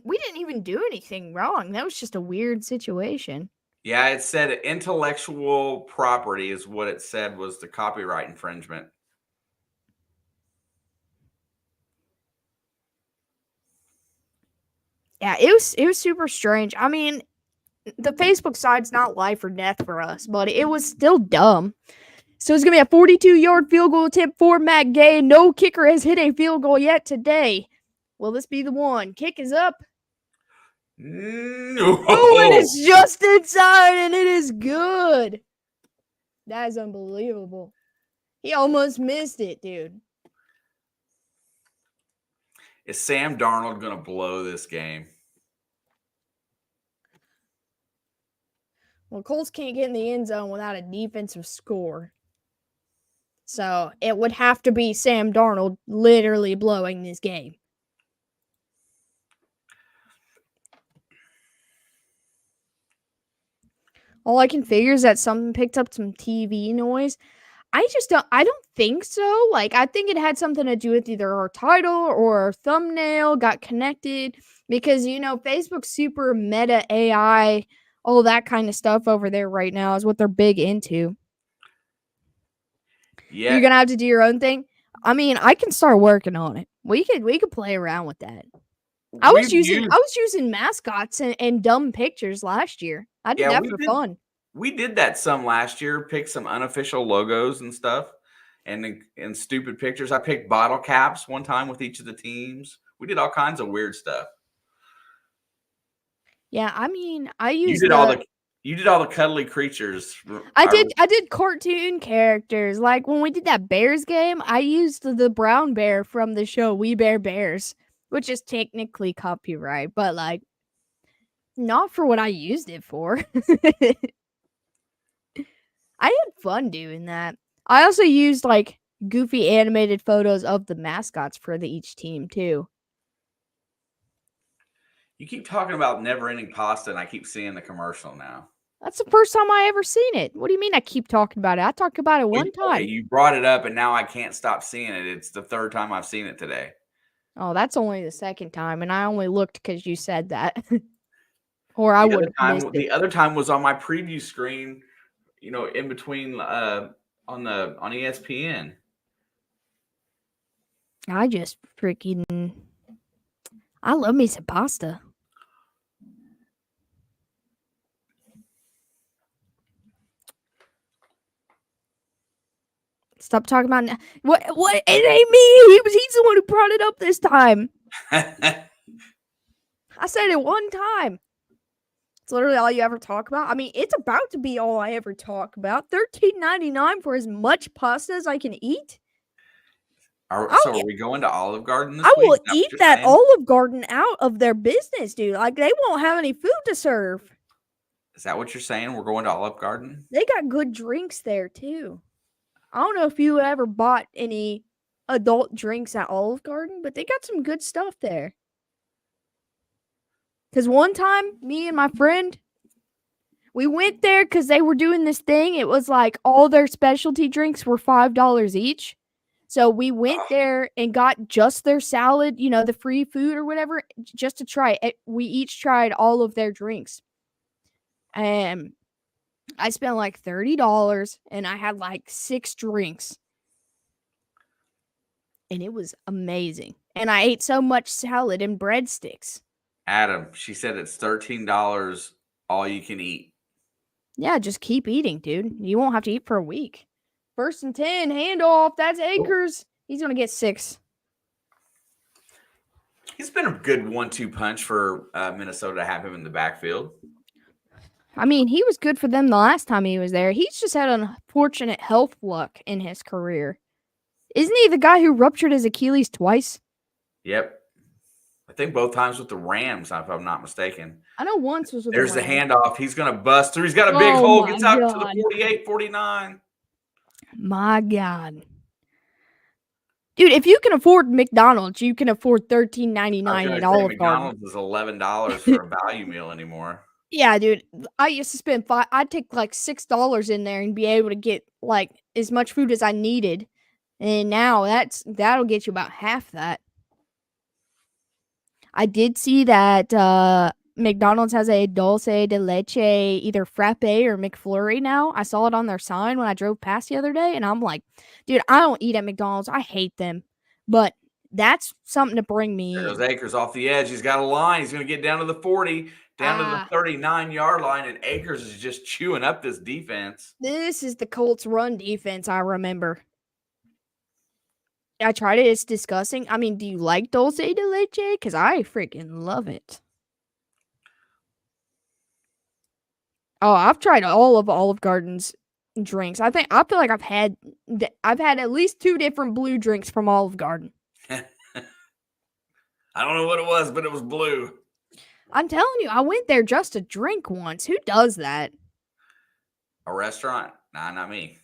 We didn't even do anything wrong. That was just a weird situation. Yeah, it said intellectual property is what it said was the copyright infringement. Yeah, it was super strange. I mean, the Facebook side's not life or death for us, but it was still dumb. So it's going to be a 42-yard field goal attempt for Matt Gay. No kicker has hit a field goal yet today. Will this be the one? Kick is up. No. Oh, and it's just inside, and it is good. That is unbelievable. He almost missed it, dude. Is Sam Darnold going to blow this game? Well, Colts can't get in the end zone without a defensive score. So it would have to be Sam Darnold literally blowing this game. All I can figure is that something picked up some TV noise. I don't think so. Like, I think it had something to do with either our title or our thumbnail got connected because, Facebook's super meta AI, all that kind of stuff over there right now is what they're big into. Yeah. You're going to have to do your own thing. I mean, I can start working on it. We could play around with that. I was using mascots and dumb pictures last year. I did that for fun. We did that some last year, picked some unofficial logos and stuff and stupid pictures. I picked bottle caps one time with each of the teams. We did all kinds of weird stuff. Yeah, I mean, I You used did all the cuddly creatures. I did cartoon characters. Like when we did that Bears game, I used the brown bear from the show We Bear Bears, which is technically copyright, but like not for what I used it for. I had fun doing that. I also used like goofy animated photos of the mascots for each team too. You keep talking about never-ending pasta, and I keep seeing the commercial now. That's the first time I ever seen it. What do you mean I keep talking about it? I talked about it one time. Okay, you brought it up, and now I can't stop seeing it. It's the third time I've seen it today. Oh, that's only the second time, and I only looked because you said that. Or I would have missed it. The other time was on my preview screen, in between on ESPN. I just freaking I love me some pasta. Stop talking about what it ain't me. He's the one who brought it up this time. I said it one time. It's literally all you ever talk about. I mean, it's about to be all I ever talk about. $13.99 for as much pasta as I can eat. Are we going to Olive Garden this I week? will eat that Olive Garden out of their business, dude. Like they won't have any food to serve. Is that what you're saying? We're going to Olive Garden? They got good drinks there too. I don't know if you ever bought any adult drinks at Olive Garden, but they got some good stuff there. Because one time, me and my friend, we went there because they were doing this thing. It was like all their specialty drinks were $5 each. So we went there and got just their salad, the free food or whatever, just to try it. We each tried all of their drinks. And I spent like $30 and I had like 6 drinks. And it was amazing. And I ate so much salad and breadsticks. Adam, she said it's $13 all you can eat. Yeah, just keep eating, dude. You won't have to eat for a week. 1st and 10, handoff. That's Akers. He's going to get 6. He's been a good 1-2 punch for Minnesota to have him in the backfield. I mean, he was good for them the last time he was there. He's just had unfortunate health luck in his career. Isn't he the guy who ruptured his Achilles twice? Yep. I think both times with the Rams, if I'm not mistaken. I know once was with the Rams. There's the handoff. He's going to bust through. He's got a big hole. Gets out to the 48, 49. My God. Dude, if you can afford McDonald's, you can afford $13.99 at Olive Garden. McDonald's is $11 for a value meal anymore. Yeah, dude. I used to spend I'd take like $6 in there and be able to get like as much food as I needed. And now that'll get you about half that. I did see that McDonald's has a dulce de leche, either frappe or McFlurry now. I saw it on their sign when I drove past the other day, and I'm like, dude, I don't eat at McDonald's. I hate them. But that's something to bring me in. There's Akers off the edge. He's got a line. He's going to get down to the 40, down to the 39-yard line, and Akers is just chewing up this defense. This is the Colts' run defense, I remember. I tried it. It's disgusting. I mean, do you like dulce de leche? Because I freaking love it. Oh, I've tried all of Olive Garden's drinks. I feel like I've had at least 2 different blue drinks from Olive Garden. I don't know what it was, but it was blue. I'm telling you, I went there just to drink once. Who does that? A restaurant? Nah, not me.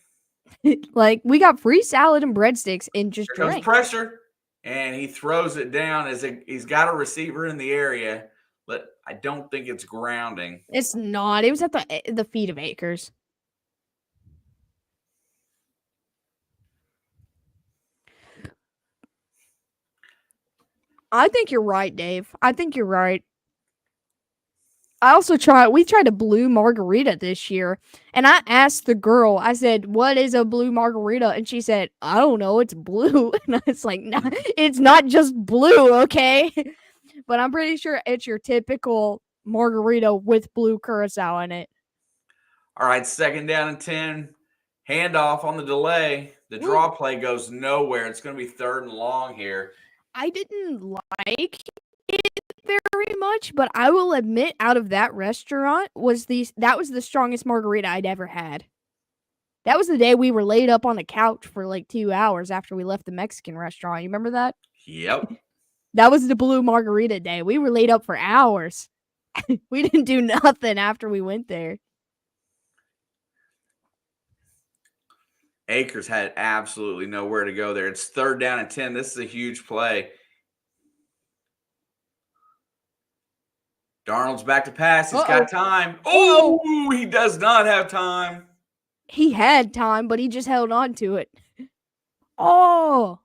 Like, we got free salad and breadsticks and just Here drank. comes pressure, and he throws it down he's got a receiver in the area, but I don't think it's grounding. It's not. It was at the feet of Akers. I think you're right, Dave. I think you're right. We tried a blue margarita this year, and I asked the girl, I said, what is a blue margarita? And she said, I don't know, it's blue. And I was like, no, it's not just blue, okay? But I'm pretty sure it's your typical margarita with blue curacao in it. All right, 2nd down and 10. Handoff on the delay. The draw play goes nowhere. It's going to be 3rd and long here. I didn't like it very much, but I will admit, out of that restaurant that was the strongest margarita I'd ever had. That was the day we were laid up on the couch for like 2 hours after we left the Mexican restaurant. You remember that? Yep. That was the blue margarita day. We were laid up for hours. We didn't do nothing after we went there. Akers had absolutely nowhere to go there. It's 3rd down and 10. This is a huge play. Darnold's back to pass. He's got time. Oh, he does not have time. He had time, but he just held on to it. Oh,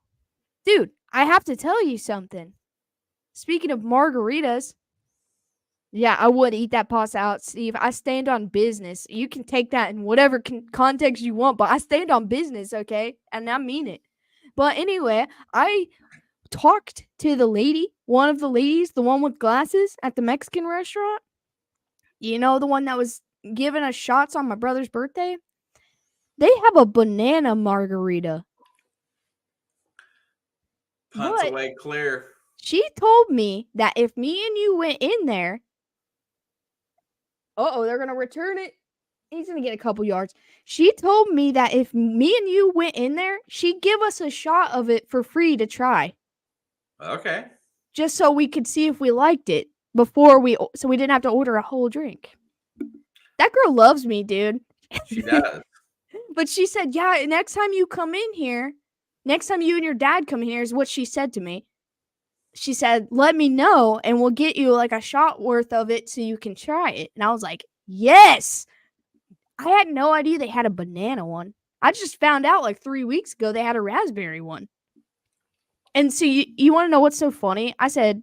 dude, I have to tell you something. Speaking of margaritas, yeah, I would eat that pasta out, Steve. I stand on business. You can take that in whatever context you want, but I stand on business, okay? And I mean it. But anyway, I talked to the lady, one of the ladies, the one with glasses at the Mexican restaurant. You know, the one that was giving us shots on my brother's birthday? They have a banana margarita. Punts away clear. She told me that if me and you went in there, they're going to return it. He's going to get a couple yards. She told me that if me and you went in there, she'd give us a shot of it for free to try. Okay. Just so we could see if we liked it so we didn't have to order a whole drink. That girl loves me, dude. She does. But she said, yeah, next time you come in here, next time you and your dad come in here is what she said to me. She said, let me know and we'll get you like a shot worth of it so you can try it. And I was like, yes. I had no idea they had a banana one. I just found out like 3 weeks ago they had a raspberry one. And so you want to know what's so funny? I said,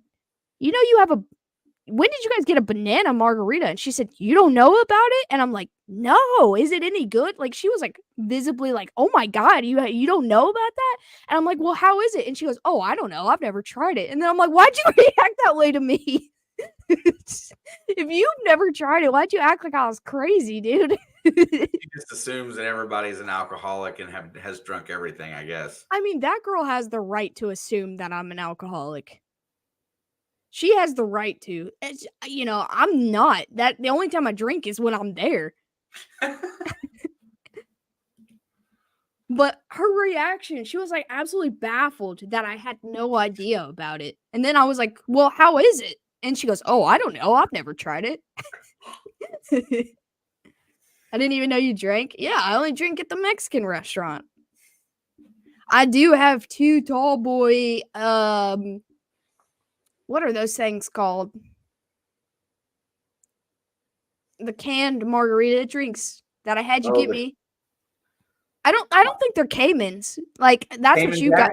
you know, when did you guys get a banana margarita? And she said, you don't know about it? And I'm like, no, is it any good? Like, she was like visibly like, oh my God, you don't know about that? And I'm like, well, how is it? And she goes, oh, I don't know. I've never tried it. And then I'm like, why'd you react that way to me? If you've never tried it, why'd you act like I was crazy, dude? He just assumes that everybody's an alcoholic and has drunk everything, I guess. I mean, that girl has the right to assume that I'm an alcoholic. She has the right to. I'm not. The only time I drink is when I'm there. But her reaction, she was like absolutely baffled that I had no idea about it. And then I was like, well, how is it? And she goes, oh, I don't know. I've never tried it. I didn't even know you drank. Yeah, I only drink at the Mexican restaurant. I do have 2 tall boy, what are those things called? The canned margarita drinks that I had you get me. I don't think they're Caymans. Like, that's Cayman what you Jack? got.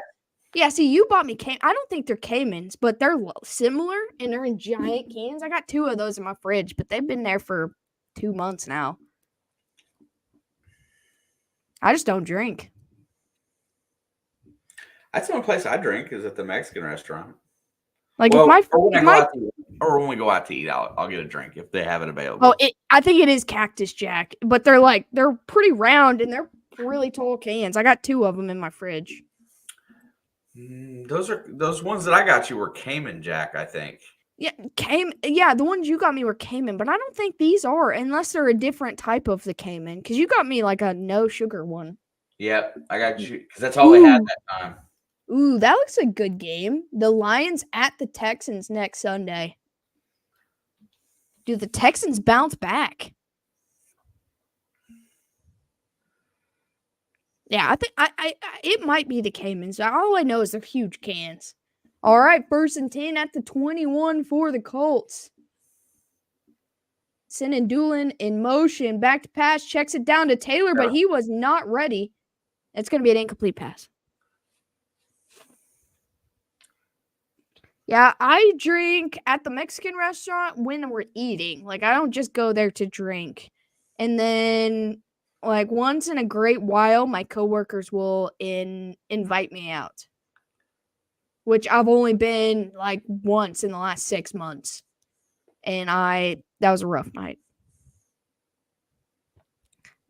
Yeah, see, you bought me I don't think they're Caymans, but they're similar and they're in giant cans. I got 2 of those in my fridge, but they've been there for 2 months now. I just don't drink. That's the only place I drink is at the Mexican restaurant. Like, or when we go out to eat, I'll get a drink if they have it available. Oh, I think it is Cactus Jack, but they're pretty round and they're really tall cans. I got 2 of them in my fridge. Those ones that I got you were Cayman Jack, I think. Yeah, the ones you got me were Cayman, but I don't think these are, unless they're a different type of the Cayman, because you got me like a no sugar one. Yep, I got you, because that's all they had that time. Ooh, that looks a good game. The Lions at the Texans next Sunday. Do the Texans bounce back? Yeah, I think it might be the Caymans. All I know is they're huge cans. All right, 1st and 10 at the 21 for the Colts. Sending Doolin in motion. Back to pass. Checks it down to Taylor, but he was not ready. It's going to be an incomplete pass. Yeah, I drink at the Mexican restaurant when we're eating. Like, I don't just go there to drink. And then, like, once in a great while, my coworkers will invite me out. Which I've only been, like, once in the last 6 months. And that was a rough night.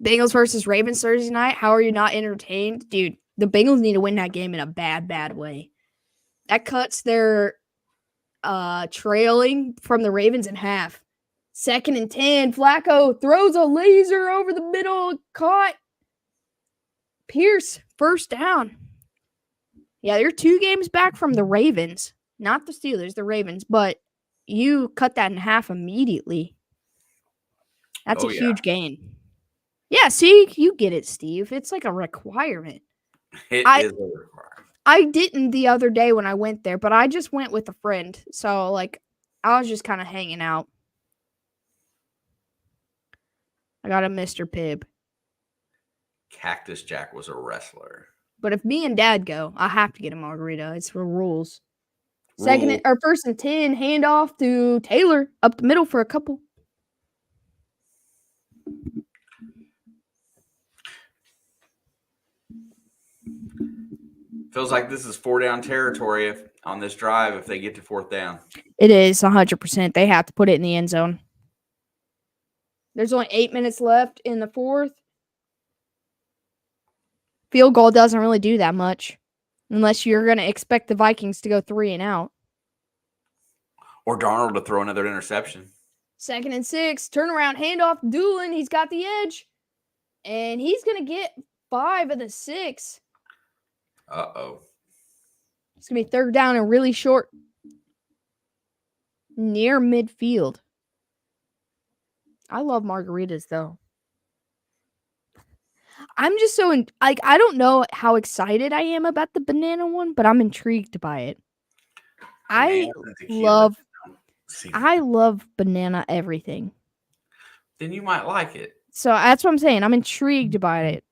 Bengals versus Ravens Thursday night. How are you not entertained? Dude, the Bengals need to win that game in a bad, bad way. That cuts their trailing from the Ravens in half. 2nd and 10. Flacco throws a laser over the middle. Caught. Pierce, first down. Yeah, you're 2 games back from the Ravens. Not the Steelers, the Ravens. But you cut that in half immediately. That's a huge gain. Yeah, see, you get it, Steve. It's like a requirement. It is a requirement. I didn't the other day when I went there, but I just went with a friend. So, like, I was just kind of hanging out. I got a Mr. Pibb. Cactus Jack was a wrestler. But if me and Dad go, I have to get a margarita. It's for rules. 1st and 10, handoff to Taylor up the middle for a couple. Feels like this is 4-down territory on this drive if they get to 4th down. It is 100%. They have to put it in the end zone. There's only 8 minutes left in the 4th. Field goal doesn't really do that much unless you're going to expect the Vikings to go 3 and out. Or Darnold to throw another interception. 2nd and 6. Turnaround handoff. Doolin. He's got the edge. And he's going to get 5 of the 6. Uh-oh. It's going to be 3rd down and really short. Near midfield. I love margaritas, though. I'm just so I don't know how excited I am about the banana one, but I'm intrigued by it. I love banana everything. Then you might like it. So that's what I'm saying. I'm intrigued by it.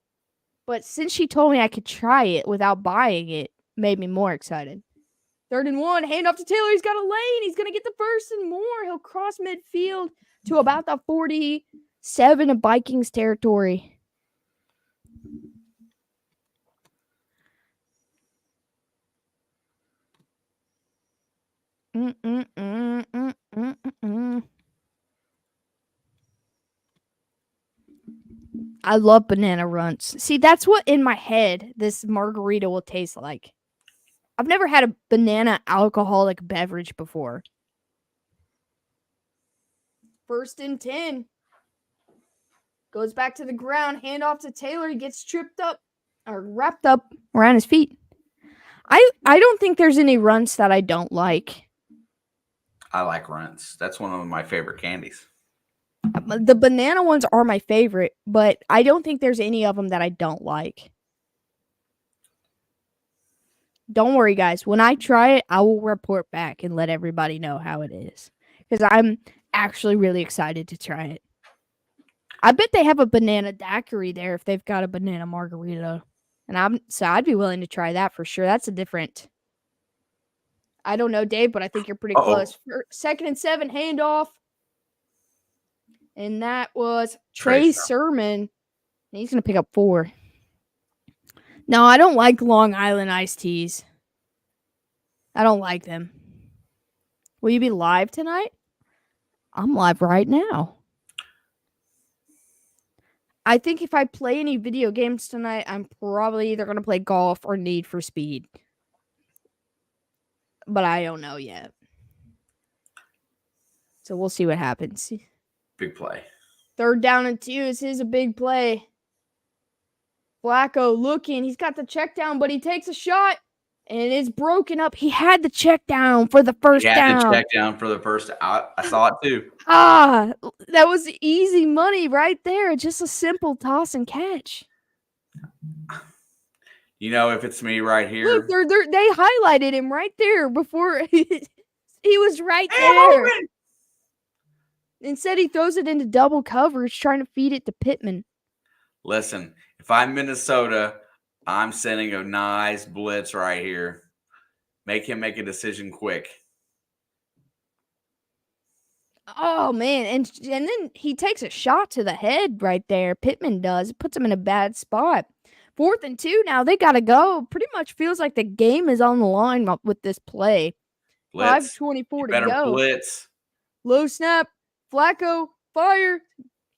But since she told me I could try it without buying it, made me more excited. 3rd and 1, hand off to Taylor. He's got a lane. He's going to get the 1st and more. He'll cross midfield to about the 47 of Vikings territory. I love banana runs. See, that's what in my head this margarita will taste like. I've never had a banana alcoholic beverage before. 1st and 10. Goes back to the ground. Hand off to Taylor. He gets tripped up or wrapped up around his feet. I don't think there's any runts that I don't like. I like runts. That's one of my favorite candies. The banana ones are my favorite, but I don't think there's any of them that I don't like. Don't worry, guys. When I try it, I will report back and let everybody know how it is. Because I'm actually really excited to try it. I bet they have a banana daiquiri there if they've got a banana margarita. And I'd be willing to try that for sure. That's a different. I don't know, Dave, but I think you're pretty close. 2nd and 7, handoff. And that was Trey Sermon. And he's going to pick up 4. No, I don't like Long Island iced teas. I don't like them. Will you be live tonight? I'm live right now. I think if I play any video games tonight, I'm probably either going to play golf or Need for Speed. But I don't know yet. So we'll see what happens. Big play. 3rd down and 2. This is a big play. Flacco looking. He's got the check down, but he takes a shot. And it's broken up. He had the check down for the first down. He had the check down for the first. I saw it too. That was easy money right there. Just a simple toss and catch. You know, if it's me right here. Look, they highlighted him right there before he was right there. Instead, he throws it into double coverage, trying to feed it to Pittman. Listen, if I'm Minnesota, I'm sending a nice blitz right here. Make him make a decision quick. Oh, man. And then he takes a shot to the head right there. Pittman does. It puts him in a bad spot. 4th and 2 now. They got to go. Pretty much feels like the game is on the line with this play. Blitz. 5:24 to better go. Blitz. Low snap. Flacco. Fire.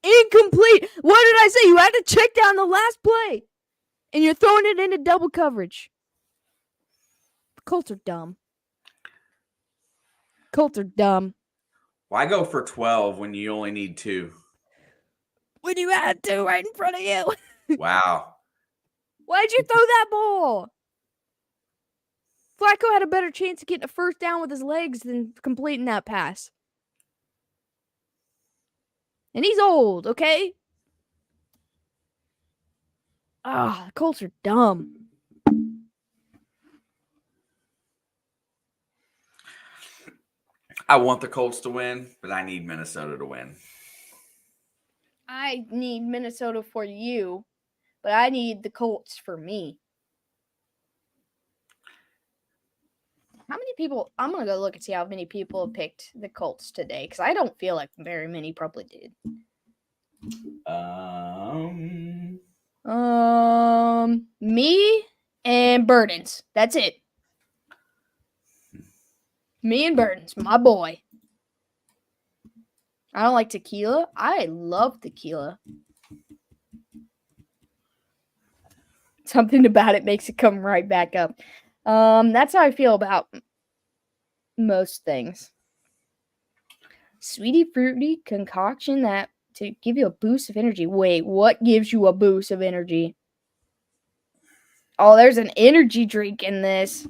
Incomplete. What did I say? You had to check down the last play. And you're throwing it into double coverage. The Colts are dumb. Colts are dumb. Why go for 12 when you only need 2? When you had 2 right in front of you. Wow. Why'd you throw that ball? Flacco had a better chance of getting a first down with his legs than completing that pass. And he's old, okay? The Colts are dumb. I want the Colts to win, but I need Minnesota to win. I need Minnesota for you, but I need the Colts for me. How many people? I'm going to go look and see how many people have picked the Colts today, because I don't feel like very many probably did. Me and Burdens. That's it. Me and Burdens, my boy. I don't like tequila. I love tequila. Something about it makes it come right back up. That's how I feel about most things. Sweetie fruity concoction that to give you a boost of energy. Wait, what gives you a boost of energy? Oh, there's an energy drink in this.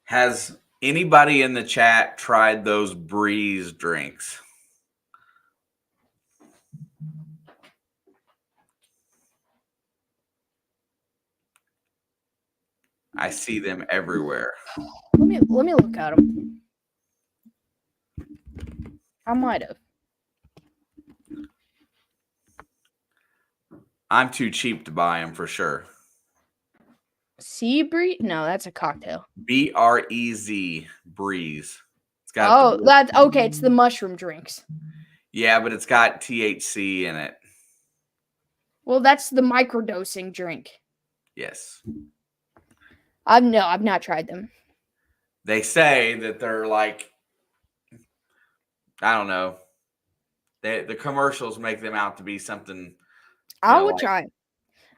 Has anybody in the chat tried those Breeze drinks? I see them everywhere. Let me look at them. I might have. I'm too cheap to buy them for sure. Sea breeze? No, that's a cocktail. BREZ Breeze. It's got that's okay. It's the mushroom drinks. Yeah, but it's got THC in it. Well, that's the microdosing drink. Yes. I've not tried them. They say that they're like, I don't know. The commercials make them out to be something. I will try.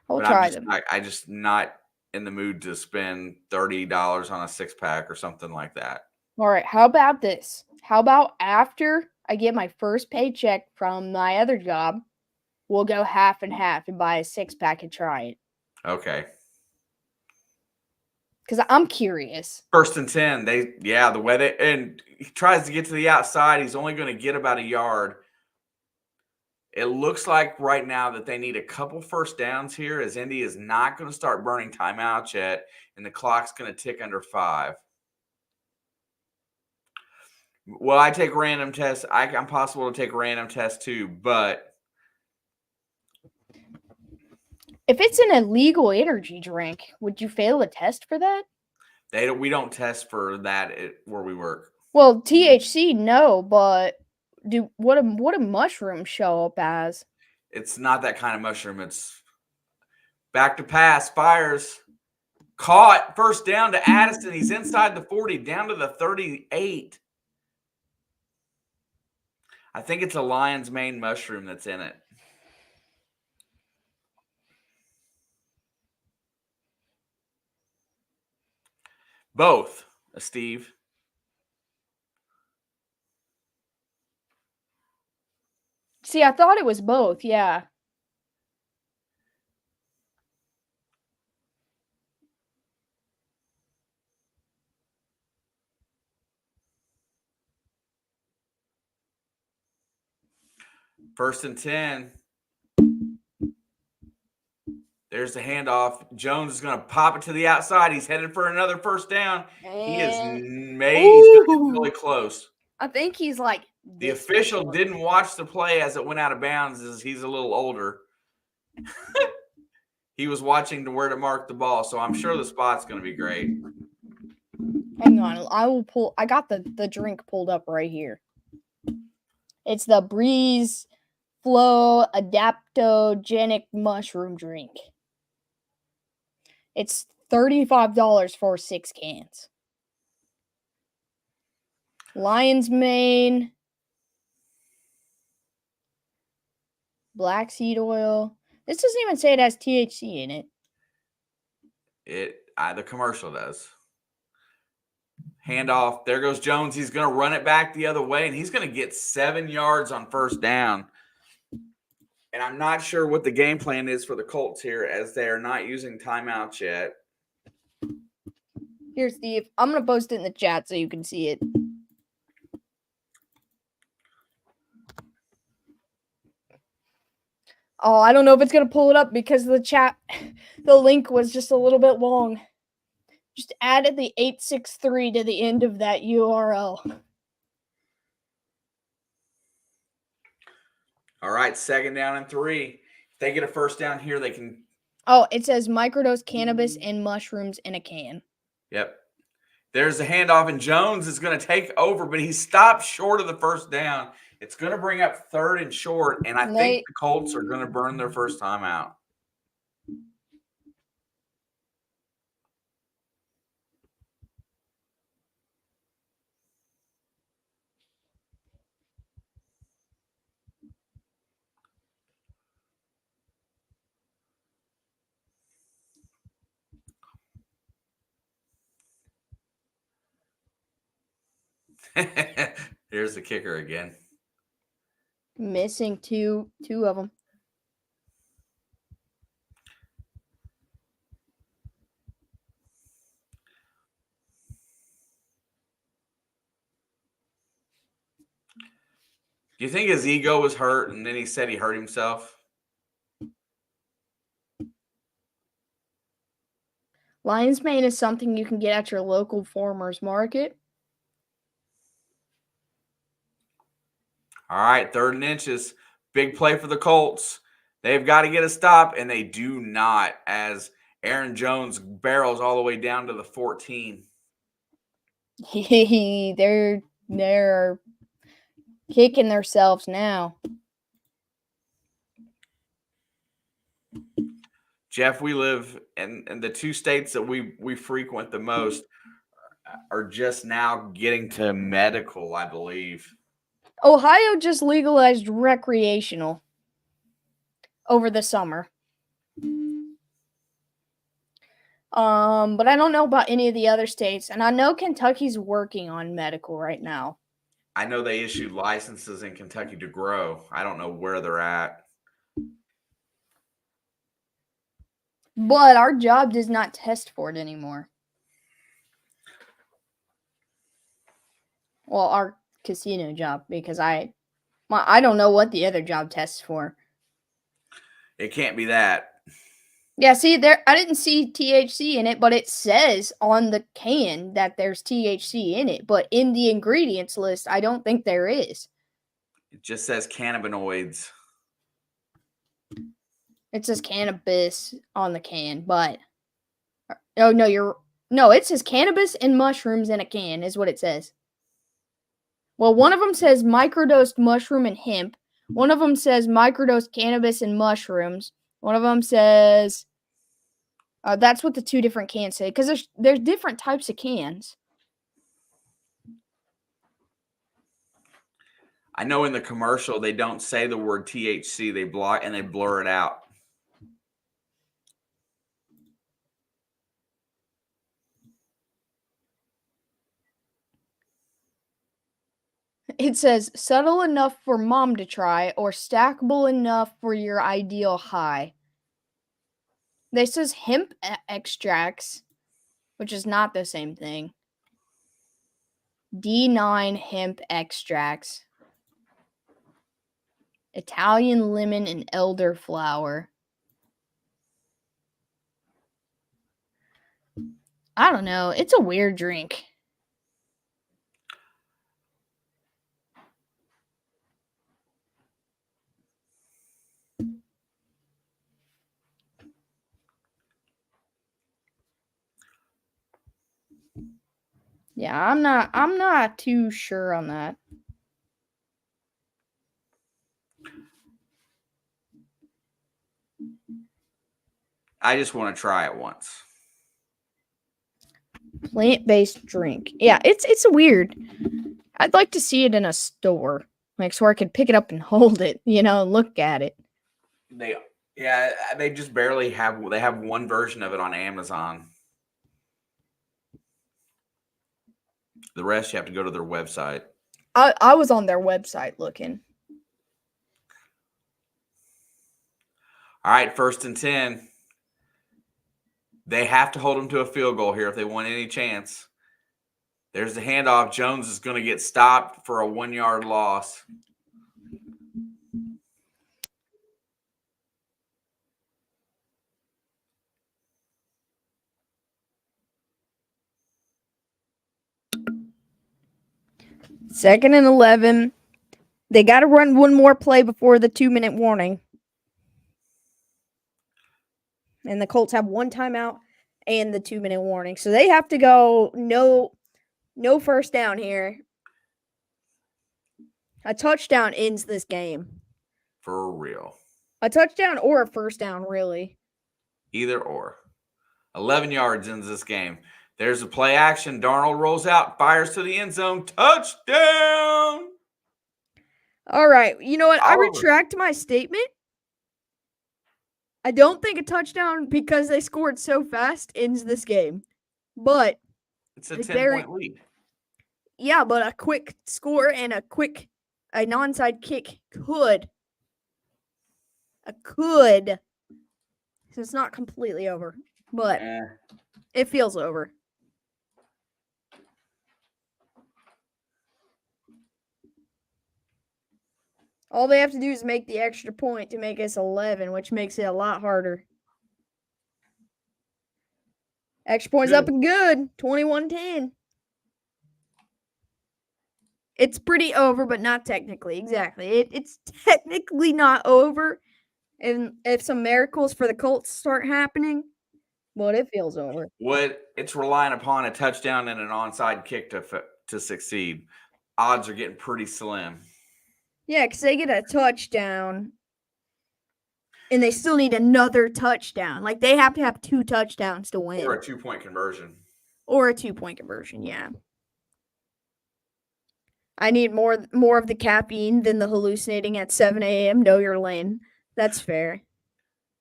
I'll try them. I just not in the mood to spend $30 on a 6-pack or something like that. All right. How about this? How about after I get my first paycheck from my other job, we'll go half and half and buy a 6-pack and try it. Okay. Because I'm curious. 1st and 10. The way and he tries to get to the outside. He's only going to get about a yard. It looks like right now that they need a couple first downs here, as Indy is not going to start burning timeouts yet, and the clock's going to tick under 5. Well, I take random tests. I'm possible to take random tests too, but if it's an illegal energy drink, would you fail a test for that? we don't test for that where we work. Well, THC, no, but what do mushrooms show up as? It's not that kind of mushroom. It's back to pass, fires, caught, first down to Addison. He's inside the 40, down to the 38. I think it's a lion's mane mushroom that's in it. Both, Steve. See, I thought it was both, yeah. First and 10. There's the handoff. Jones is going to pop it to the outside. He's headed for another first down. He is really close. I think he's like the official didn't watch the play as it went out of bounds, as he's a little older. He was watching to where to mark the ball, so I'm sure the spot's going to be great. Hang on, I got the drink pulled up right here. It's the Breeze Flow Adaptogenic Mushroom Drink. It's $35 for 6 cans. Lion's mane, black seed oil, This doesn't even say it has THC in it. The commercial does. Handoff. There goes Jones. He's going to run it back the other way, and he's going to get 7 yards on first down. And I'm not sure what the game plan is for the Colts here, as they are not using timeouts yet. Here, Steve. I'm going to post it in the chat so you can see it. Oh, I don't know if it's going to pull it up because the link was just a little bit long. Just added the 863 to the end of that URL. All right, 2nd down and 3. If they get a first down here, they can. Oh, it says microdose cannabis and mushrooms in a can. Yep. There's a handoff, and Jones is going to take over, but he stopped short of the first down. It's going to bring up 3rd and short, and I think the Colts are going to burn their first time out. Here's the kicker again. Missing two of them. Do you think his ego was hurt and then he said he hurt himself? Lion's mane is something you can get at your local farmer's market. All right, 3rd and inches. Big play for the Colts. They've got to get a stop, and they do not, as Aaron Jones barrels all the way down to the 14. They're kicking themselves now. Jeff, we live in the 2 states that we frequent the most are just now getting to medical, I believe. Ohio just legalized recreational over the summer. But I don't know about any of the other states, and I know Kentucky's working on medical right now. I know they issued licenses in Kentucky to grow. I don't know where they're at. But our job does not test for it anymore. Well, our casino job, because I don't know what the other job tests for. It can't be that. Yeah, see, I didn't see THC in it, but it says on the can that there's THC in it. But in the ingredients list, I don't think there is. It just says cannabinoids. It says cannabis on the can, but it says cannabis and mushrooms in a can is what it says. Well, one of them says microdosed mushroom and hemp. One of them says microdosed cannabis and mushrooms. One of them says that's what the 2 different cans say, because there's different types of cans. I know in the commercial they don't say the word THC. They block and they blur it out. It says subtle enough for mom to try or stackable enough for your ideal high. This says hemp extracts, which is not the same thing. D9 hemp extracts. Italian lemon and elderflower. I don't know. It's a weird drink. Yeah, I'm not too sure on that. I just want to try it once. Plant-based drink. Yeah, it's weird. I'd like to see it in a store, like so I could pick it up and hold it, and look at it. Yeah, they just barely have. They have one version of it on Amazon. The rest you have to go to their website. I was on their website looking. All right, 1st and 10. They have to hold them to a field goal here if they want any chance. There's the handoff. Jones is going to get stopped for a 1-yard loss. Second and 11. They got to run one more play before the 2-minute warning. And the Colts have one timeout and the 2-minute warning. So they have to go no first down here. A touchdown ends this game. For real. A touchdown or a first down, really. Either or. 11 yards ends this game. There's a play action. Darnold rolls out, fires to the end zone. Touchdown! All right. You know what? I Oliver. retract my statement. I don't think a touchdown, because they scored so fast, ends this game. But it's a 10-point lead. Yeah, but a quick score and an onside kick could. So it's not completely over, but it feels over. All they have to do is make the extra point to make us 11, which makes it a lot harder. Extra points up and good. 21-10. It's pretty over, but not technically. Exactly. It's technically not over. And if some miracles for the Colts start happening, but it feels over. It's relying upon a touchdown and an onside kick to succeed. Odds are getting pretty slim. Yeah, because they get a touchdown, and they still need another touchdown. Like, they have to have 2 touchdowns to win. Or a 2-point conversion. Yeah. I need more of the caffeine than the hallucinating at 7 a.m. Know your lane. That's fair.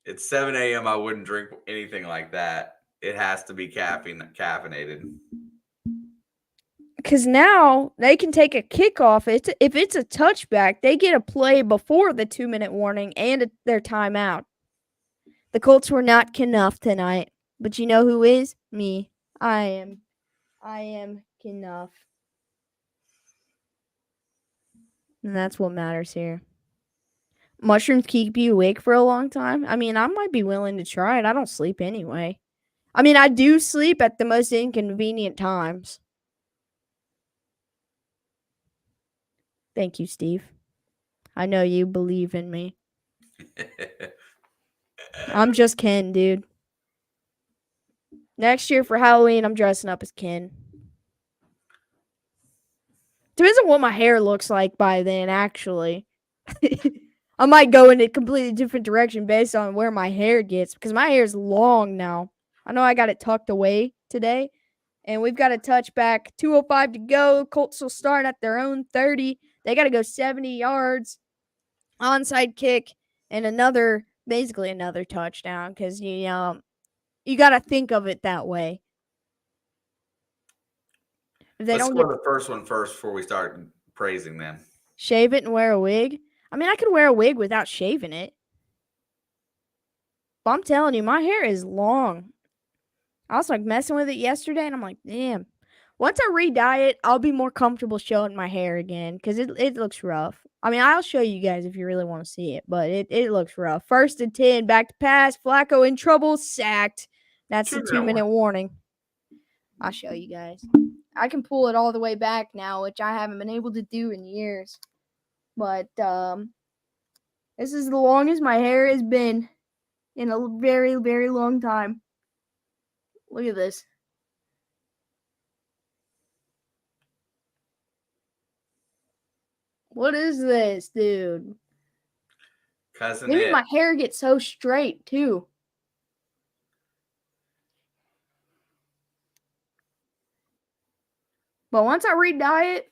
It's 7 a.m. I wouldn't drink anything like that. It has to be caffeinated. Because now they can take a kickoff. If it's a touchback, they get a play before the 2-minute warning and their timeout. The Colts were not enough tonight. But you know who is? Me. I am enough. And that's what matters here. Mushrooms keep you awake for a long time? I mean, I might be willing to try it. I don't sleep anyway. I mean, I do sleep at the most inconvenient times. Thank you, Steve. I know you believe in me. I'm just Ken, dude. Next year for Halloween, I'm dressing up as Ken. Depends on what my hair looks like by then, actually. I might go in a completely different direction based on where my hair gets, because my hair is long now. I know I got it tucked away today, and we've got a touchback. 2:05 to go. Colts will start at their own 30. They got to go 70 yards. Onside kick and basically another touchdown, because you got to think of it that way. Let's score the first one first before we start praising them. Shave it and wear a wig? I mean, I could wear a wig without shaving it. But I'm telling you, my hair is long. I was like messing with it yesterday, and I'm like, damn. Once I re-dye it, I'll be more comfortable showing my hair again, because it looks rough. I mean, I'll show you guys if you really want to see it, but it looks rough. 1st and 10, back to pass. Flacco in trouble, sacked. That's the 2-minute warning. I'll show you guys. I can pull it all the way back now, which I haven't been able to do in years. But this is the longest my hair has been in a very, very long time. Look at this. What is this, dude? Maybe my hair gets so straight, too. But once I re-dye it,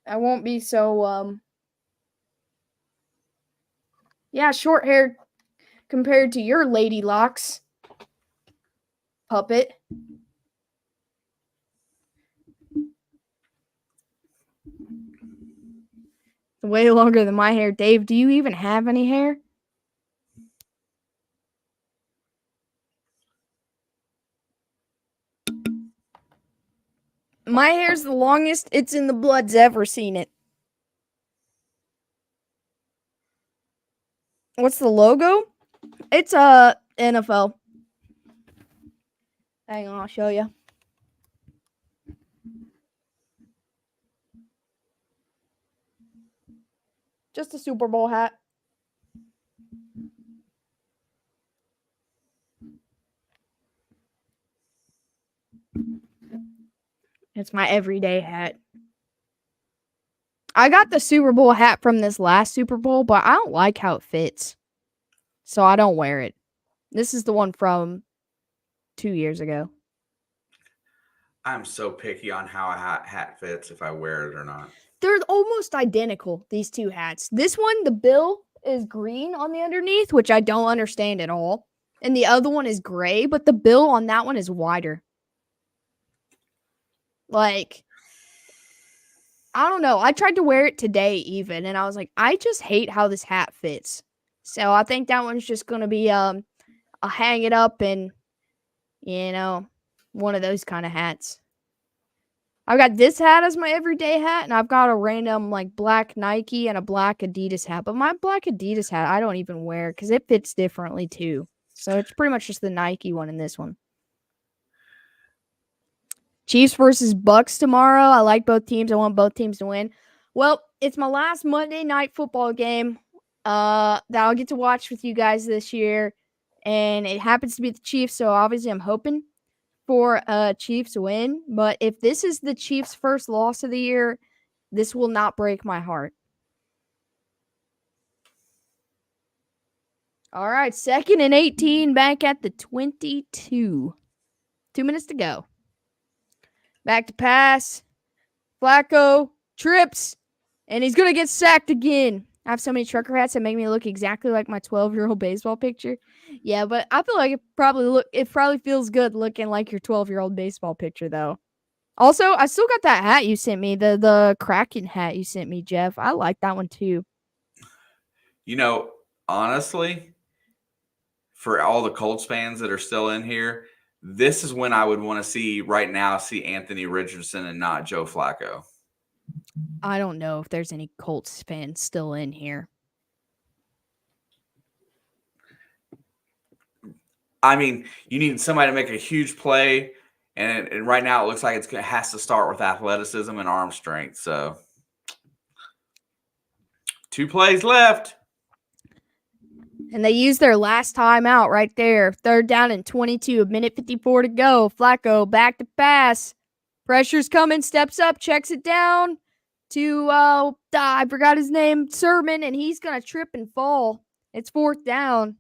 I won't be so, Yeah, short hair compared to your lady locks. Puppet. Way longer than my hair. Dave, do you even have any hair? My hair's the longest it's in the blood's ever seen it. What's the logo? It's NFL. Hang on, I'll show you. Just a Super Bowl hat. It's my everyday hat. I got the Super Bowl hat from this last Super Bowl, but I don't like how it fits. So I don't wear it. This is the one from 2 years ago. I'm so picky on how a hat fits, if I wear it or not. They're almost identical, these two hats. This one, the bill is green on the underneath, which I don't understand at all. And the other one is gray, but the bill on that one is wider. Like, I don't know. I tried to wear it today even, and I was like, I just hate how this hat fits. So I think that one's just going to be a hang it up and, one of those kind of hats. I've got this hat as my everyday hat, and I've got a random like black Nike and a black Adidas hat. But my black Adidas hat, I don't even wear because it fits differently too. So it's pretty much just the Nike one in this one. Chiefs versus Bucks tomorrow. I like both teams. I want both teams to win. Well, it's my last Monday night football game that I'll get to watch with you guys this year. And it happens to be the Chiefs, so obviously I'm hoping for a Chiefs win. But if this is the Chiefs' first loss of the year, this will not break my heart. All right, 2nd and 18, back at the 22. 2 minutes to go. Back to pass. Flacco trips, and he's going to get sacked again. I have so many trucker hats that make me look exactly like my 12-year-old baseball picture. Yeah, but I feel like it probably feels good looking like your 12-year-old baseball picture, though. Also, I still got that hat you sent me, the Kraken hat you sent me, Jeff. I like that one, too. Honestly, for all the Colts fans that are still in here, this is when I would want to see Anthony Richardson and not Joe Flacco. I don't know if there's any Colts fans still in here. I mean, you need somebody to make a huge play, and right now it looks like it has to start with athleticism and arm strength. So 2 plays left. And they used their last timeout right there. 3rd down and 22, a minute 54 to go. Flacco back to pass. Pressure's coming, steps up, checks it down to, I forgot his name, Sermon, and he's going to trip and fall. It's 4th down.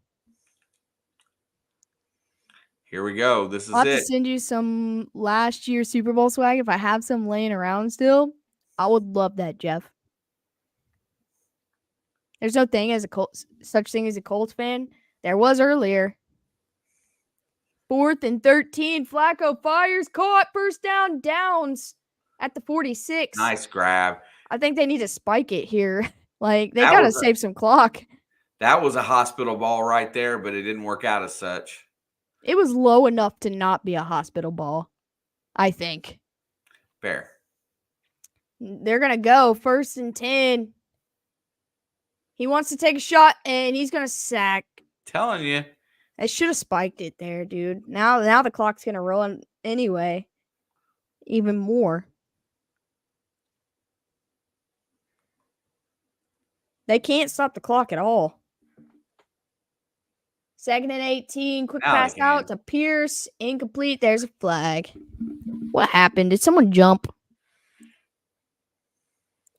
Here we go. This is I'll have it. to send you some last year's Super Bowl swag if I have some laying around still. I would love that, Jeff. There's no such thing as a Colts fan. There was earlier. 4th and 13. Flacco fires, caught, first down, Downs at the 46. Nice grab. I think they need to spike it here. Like, they got to save some clock. That was a hospital ball right there, but it didn't work out as such. It was low enough to not be a hospital ball, I think. Fair. They're going to go 1st and 10. He wants to take a shot, and he's going to sack. Telling you. I should have spiked it there, dude. Now the clock's going to roll anyway. Even more. They can't stop the clock at all. 2nd and 18. Quick pass out to Pierce. Incomplete. There's a flag. What happened? Did someone jump?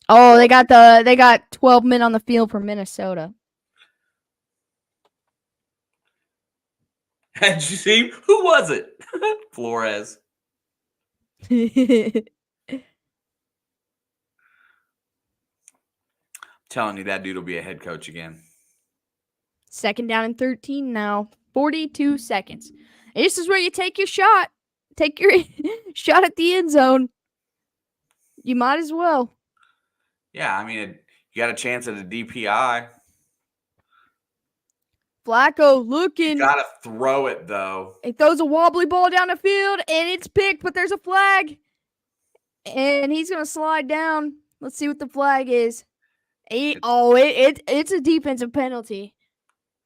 Oh, they got 12 men on the field for Minnesota. Did you see? Who was it? Flores. Telling you that dude will be a head coach again. Second down and 13 now. 42 seconds. And this is where you take your shot. Take your shot at the end zone. You might as well. Yeah, I mean, you got a chance at a DPI. Flacco looking. You got to throw it, though. He throws a wobbly ball down the field, and it's picked, but there's a flag. And he's going to slide down. Let's see what the flag is. It's a defensive penalty.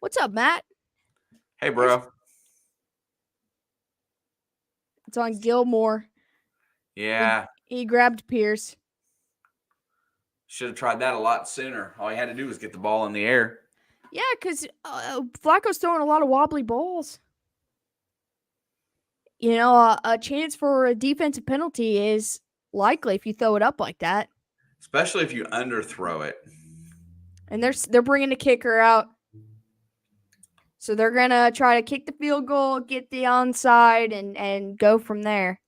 What's up, Matt? Hey, bro. It's on Gilmore. Yeah. He grabbed Pierce. Should have tried that a lot sooner. All he had to do was get the ball in the air. Yeah, because Flacco's throwing a lot of wobbly balls. You know, a chance for a defensive penalty is likely if you throw it up like that. Especially if you underthrow it. And they're bringing the kicker out. So they're going to try to kick the field goal, get the onside, and go from there.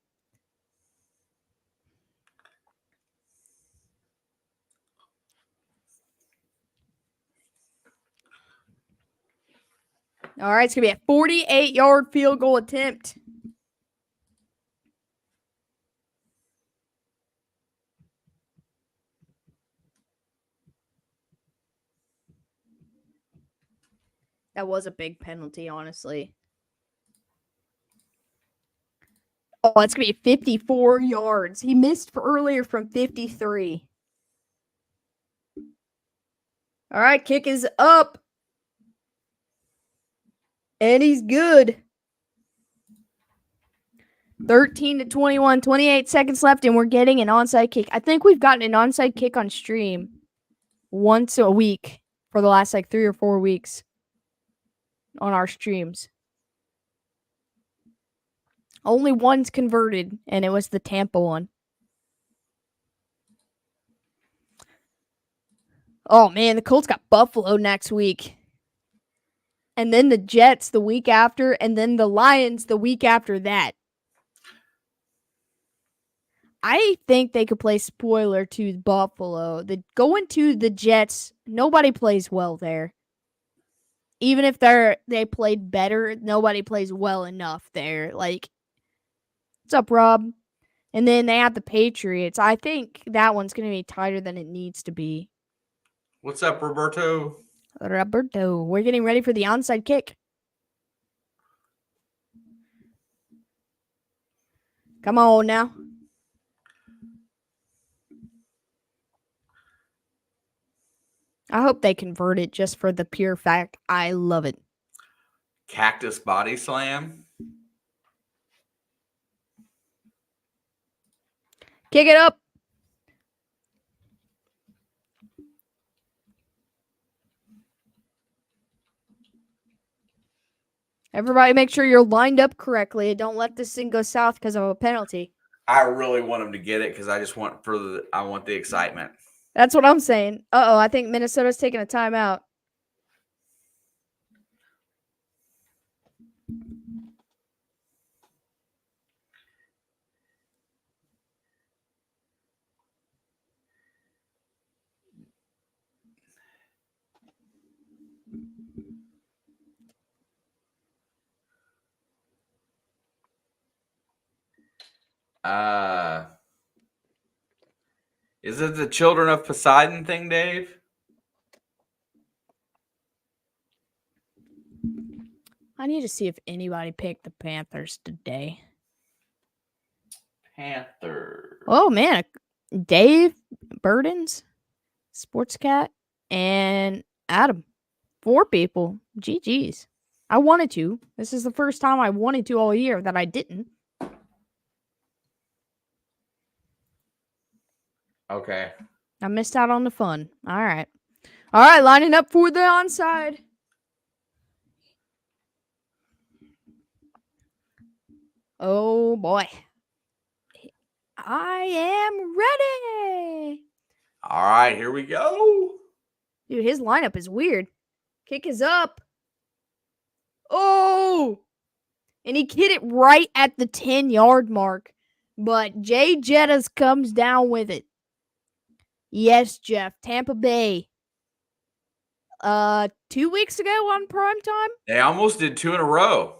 All right, it's going to be a 48-yard field goal attempt. That was a big penalty, honestly. Oh, it's going to be 54 yards. He missed earlier from 53. All right, kick is up. And he's good. 13-21, 28 seconds left, and we're getting an onside kick. I think we've gotten an onside kick on stream once a week for the last 3 or 4 weeks on our streams. Only one's converted, and it was the Tampa one. Oh, man, the Colts got Buffalo next week. And then the Jets the week after, and then the Lions the week after that. I think they could play spoiler to Buffalo. Going to the Jets, nobody plays well there. Even if they played better, nobody plays well enough there. What's up, Rob? And then they have the Patriots. I think that one's going to be tighter than it needs to be. What's up, Roberto? We're getting ready for the onside kick. Come on now. I hope they convert it just for the pure fact I love it. Cactus body slam. Kick it up. Everybody make sure you're lined up correctly. Don't let this thing go south because of a penalty. I really want them to get it because I just want I want the excitement. That's what I'm saying. Uh-oh, I think Minnesota's taking a timeout. Is it the Children of Poseidon thing, Dave? I need to see if anybody picked the Panthers today. Panthers. Oh, man. Dave, Burdens, Sports Cat, and Adam. 4 people. GG's. I wanted to. This is the first time I wanted to all year that I didn't. Okay. I missed out on the fun. All right. All right, lining up for the onside. Oh, boy. I am ready. All right, here we go. Dude, his lineup is weird. Kick is up. Oh! And he hit it right at the 10-yard mark. But Jay Jettas comes down with it. Yes, Jeff. Tampa Bay. 2 weeks ago on prime time. They almost did 2 in a row.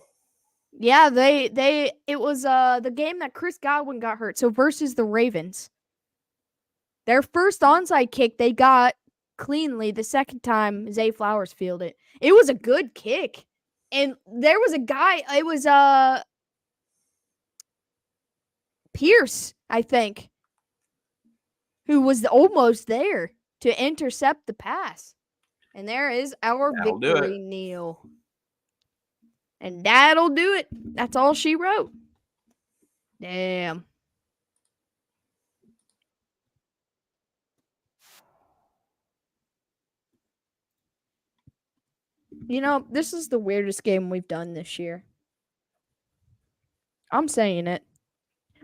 Yeah, it was the game that Chris Godwin got hurt. So versus the Ravens. Their first onside kick they got cleanly. The second time Zay Flowers fielded it. It was a good kick. And there was a guy, it was Pierce, I think, who was almost there to intercept the pass. And there is our That'll do victory, it. Neil. And that'll do it. That's all she wrote. Damn. You know, this is the weirdest game we've done this year. I'm saying it.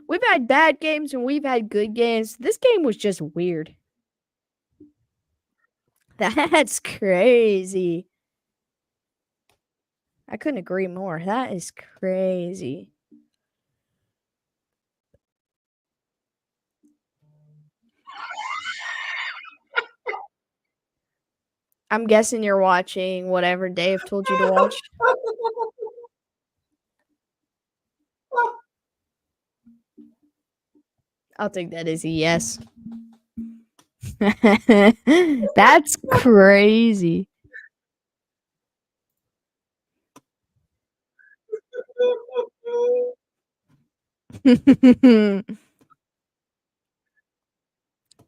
We've had bad games and we've had good games. This game was just weird. That's crazy. I couldn't agree more. That is crazy. I'm guessing you're watching whatever Dave told you to watch. I'll take that as a yes. That's crazy.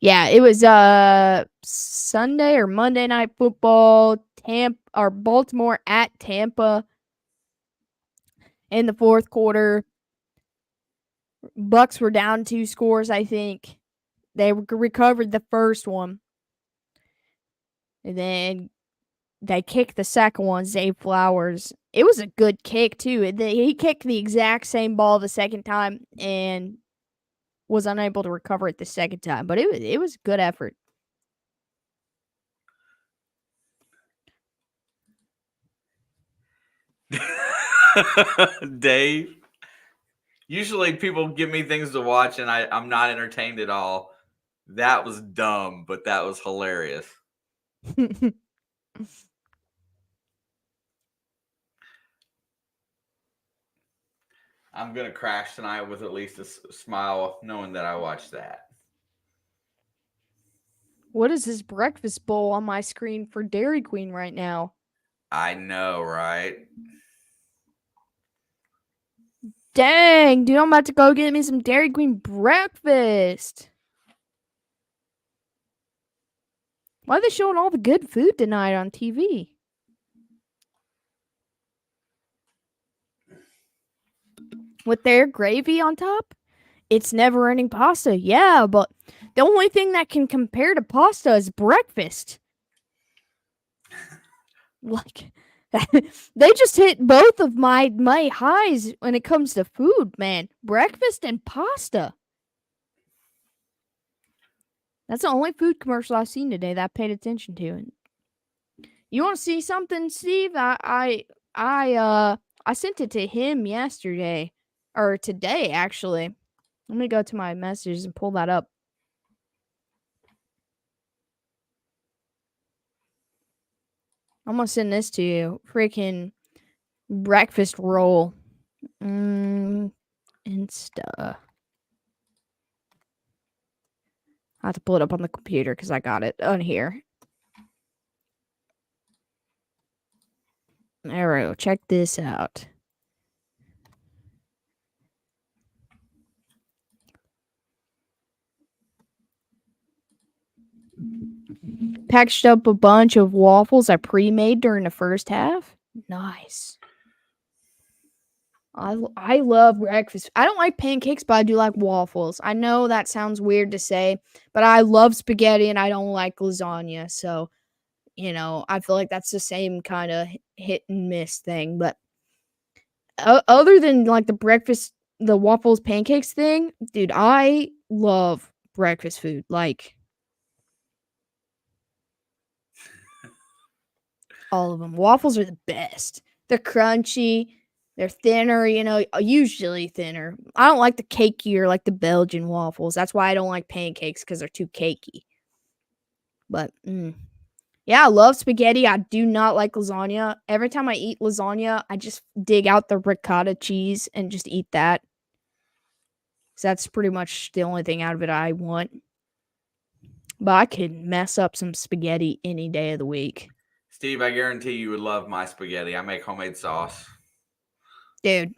Yeah, it was Sunday or Monday Night Football, Baltimore at Tampa in the fourth quarter. Bucks were down 2 scores, I think. They recovered the first one. And then they kicked the second one, Zay Flowers. It was a good kick, too. He kicked the exact same ball the second time and was unable to recover it the second time. But it was a good effort. Dave. Usually people give me things to watch and I'm not entertained at all. That was dumb, but that was hilarious. I'm going to crash tonight with at least a smile knowing that I watched that. What is this breakfast bowl on my screen for Dairy Queen right now? I know, right? Dang, dude, I'm about to go get me some Dairy Queen breakfast. Why are they showing all the good food tonight on TV? With their gravy on top? It's never-ending pasta. Yeah, but the only thing that can compare to pasta is breakfast. Like, they just hit both of my highs when it comes to food, man. Breakfast and pasta. That's the only food commercial I've seen today that I paid attention to. You want to see something, Steve? I sent it to him yesterday or today, actually. Let me go to my messages and pull that up. I'm gonna send this to you. Freaking breakfast roll. Insta. I have to pull it up on the computer because I got it on here. There we go. Check this out. Packaged up a bunch of waffles I pre-made during the first half. Nice. I love breakfast. I don't like pancakes, but I do like waffles. I know that sounds weird to say, but I love spaghetti and I don't like lasagna. So, you know, I feel like that's the same kind of hit and miss thing. But other than like the waffles, pancakes thing, dude, I love breakfast food. Like, all of them. Waffles are the best. They're crunchy. They're thinner, you know, usually thinner. I don't like the cakier, like the Belgian waffles. That's why I don't like pancakes because they're too cakey. But Yeah, I love spaghetti. I do not like lasagna. Every time I eat lasagna, I just dig out the ricotta cheese and just eat that. So that's pretty much the only thing out of it I want. But I could mess up some spaghetti any day of the week. Steve, I guarantee you would love my spaghetti. I make homemade sauce. Dude,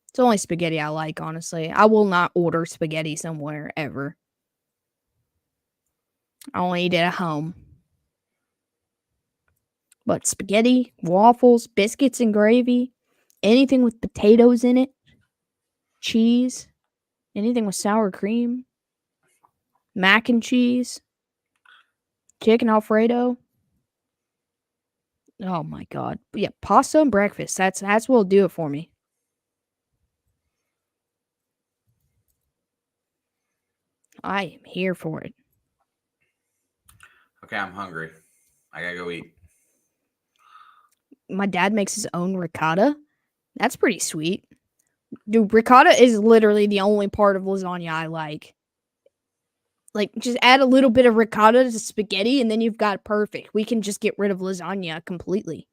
it's only spaghetti I like, honestly. I will not order spaghetti somewhere ever. I only eat it at home. But spaghetti, waffles, biscuits and gravy, anything with potatoes in it, cheese, anything with sour cream, mac and cheese, chicken Alfredo. Oh my god. But yeah, pasta and breakfast. That's what'll do it for me. I am here for it. Okay, I'm hungry. I gotta go eat. My dad makes his own ricotta. That's pretty sweet. Dude, ricotta is literally the only part of lasagna I like. Like, just add a little bit of ricotta to spaghetti, and then you've got perfect. We can just get rid of lasagna completely.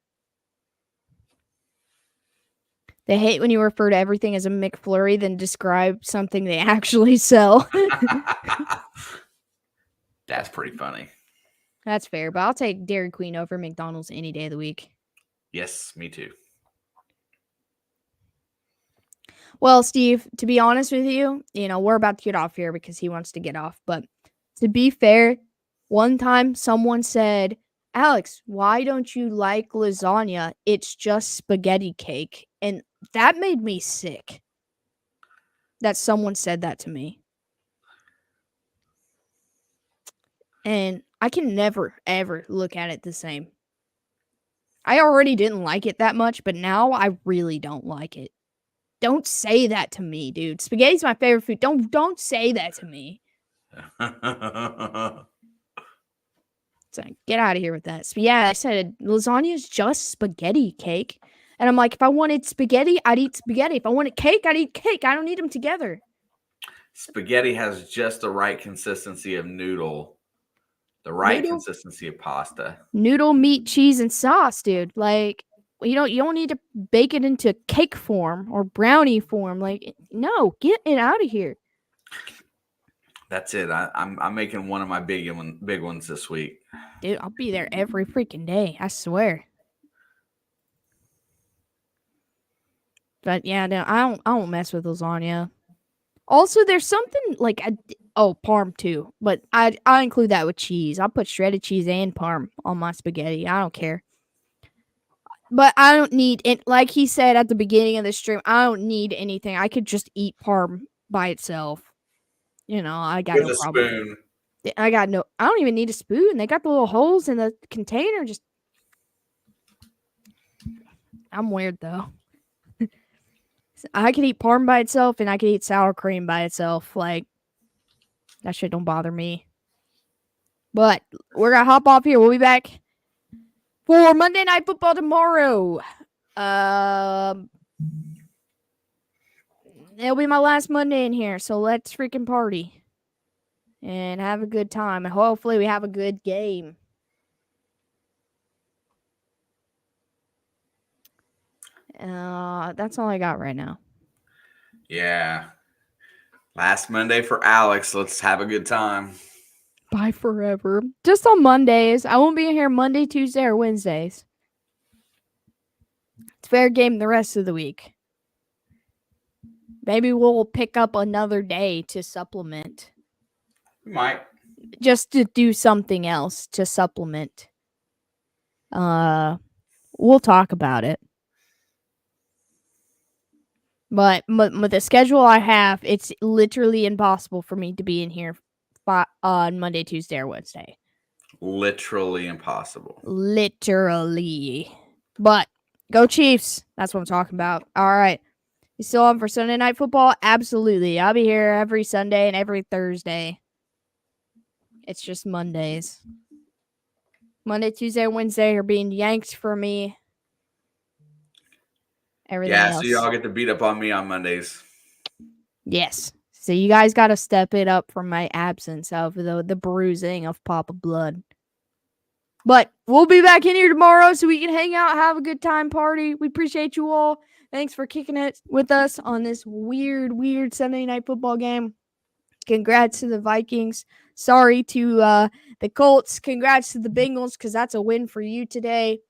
They hate when you refer to everything as a McFlurry, then describe something they actually sell. That's pretty funny. That's fair, but I'll take Dairy Queen over McDonald's any day of the week. Yes, me too. Well, Steve, to be honest with you, we're about to get off here because he wants to get off. But to be fair, one time someone said, Alex, why don't you like lasagna? It's just spaghetti cake. And that made me sick that someone said that to me. And I can never, ever look at it the same. I already didn't like it that much, but now I really don't like it. Don't say that to me, dude. Spaghetti's my favorite food. Don't say that to me. So get out of here with that. So yeah, I said lasagna is just spaghetti cake. And I'm like, if I wanted spaghetti, I'd eat spaghetti. If I wanted cake, I'd eat cake. I don't need them together. Spaghetti has just the right consistency of noodle, the right consistency of pasta. Noodle, meat, cheese, and sauce, dude. Like, you don't need to bake it into cake form or brownie form. Like, no, get it out of here. That's it. I'm making one of my big ones this week. Dude, I'll be there every freaking day. I swear. But yeah, no, I don't mess with lasagna. Also, there's something like parm too, but I include that with cheese. I'll put shredded cheese and parm on my spaghetti. I don't care. But I don't need it. Like he said at the beginning of the stream, I don't need anything. I could just eat parm by itself. I got With no a problem. spoon. I don't even need a spoon. They got the little holes in the container. Just, I'm weird though. I could eat parm by itself, and I could eat sour cream by itself. Like, that shit don't bother me. But we're gonna hop off here. We'll be back for Monday Night Football tomorrow. It'll be my last Monday in here, so let's freaking party and have a good time. And hopefully we have a good game. That's all I got right now. Yeah. Last Monday for Alex. Let's have a good time. Bye forever. Just on Mondays. I won't be in here Monday, Tuesday, or Wednesdays. It's fair game the rest of the week. Maybe we'll pick up another day to supplement. We might. Just to do something else to supplement. We'll talk about it. But with the schedule I have, it's literally impossible for me to be in here on Monday, Tuesday, or Wednesday. Literally impossible. Literally. But go Chiefs. That's what I'm talking about. All right. You still on for Sunday Night Football? Absolutely. I'll be here every Sunday and every Thursday. It's just Mondays. Monday, Tuesday, and Wednesday are being yanked for me. Everything else. So y'all get to beat up on me on Mondays. Yes. So you guys got to step it up from my absence of the bruising of Papa Blood. But we'll be back in here tomorrow so we can hang out, have a good time, party. We appreciate you all. Thanks for kicking it with us on this weird Sunday night football game. Congrats to the Vikings. Sorry to the Colts. Congrats to the Bengals because that's a win for you today.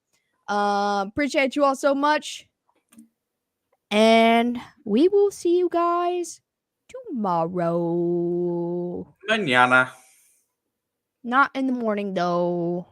Appreciate you all so much. And we will see you guys tomorrow. Mañana. Not in the morning, though.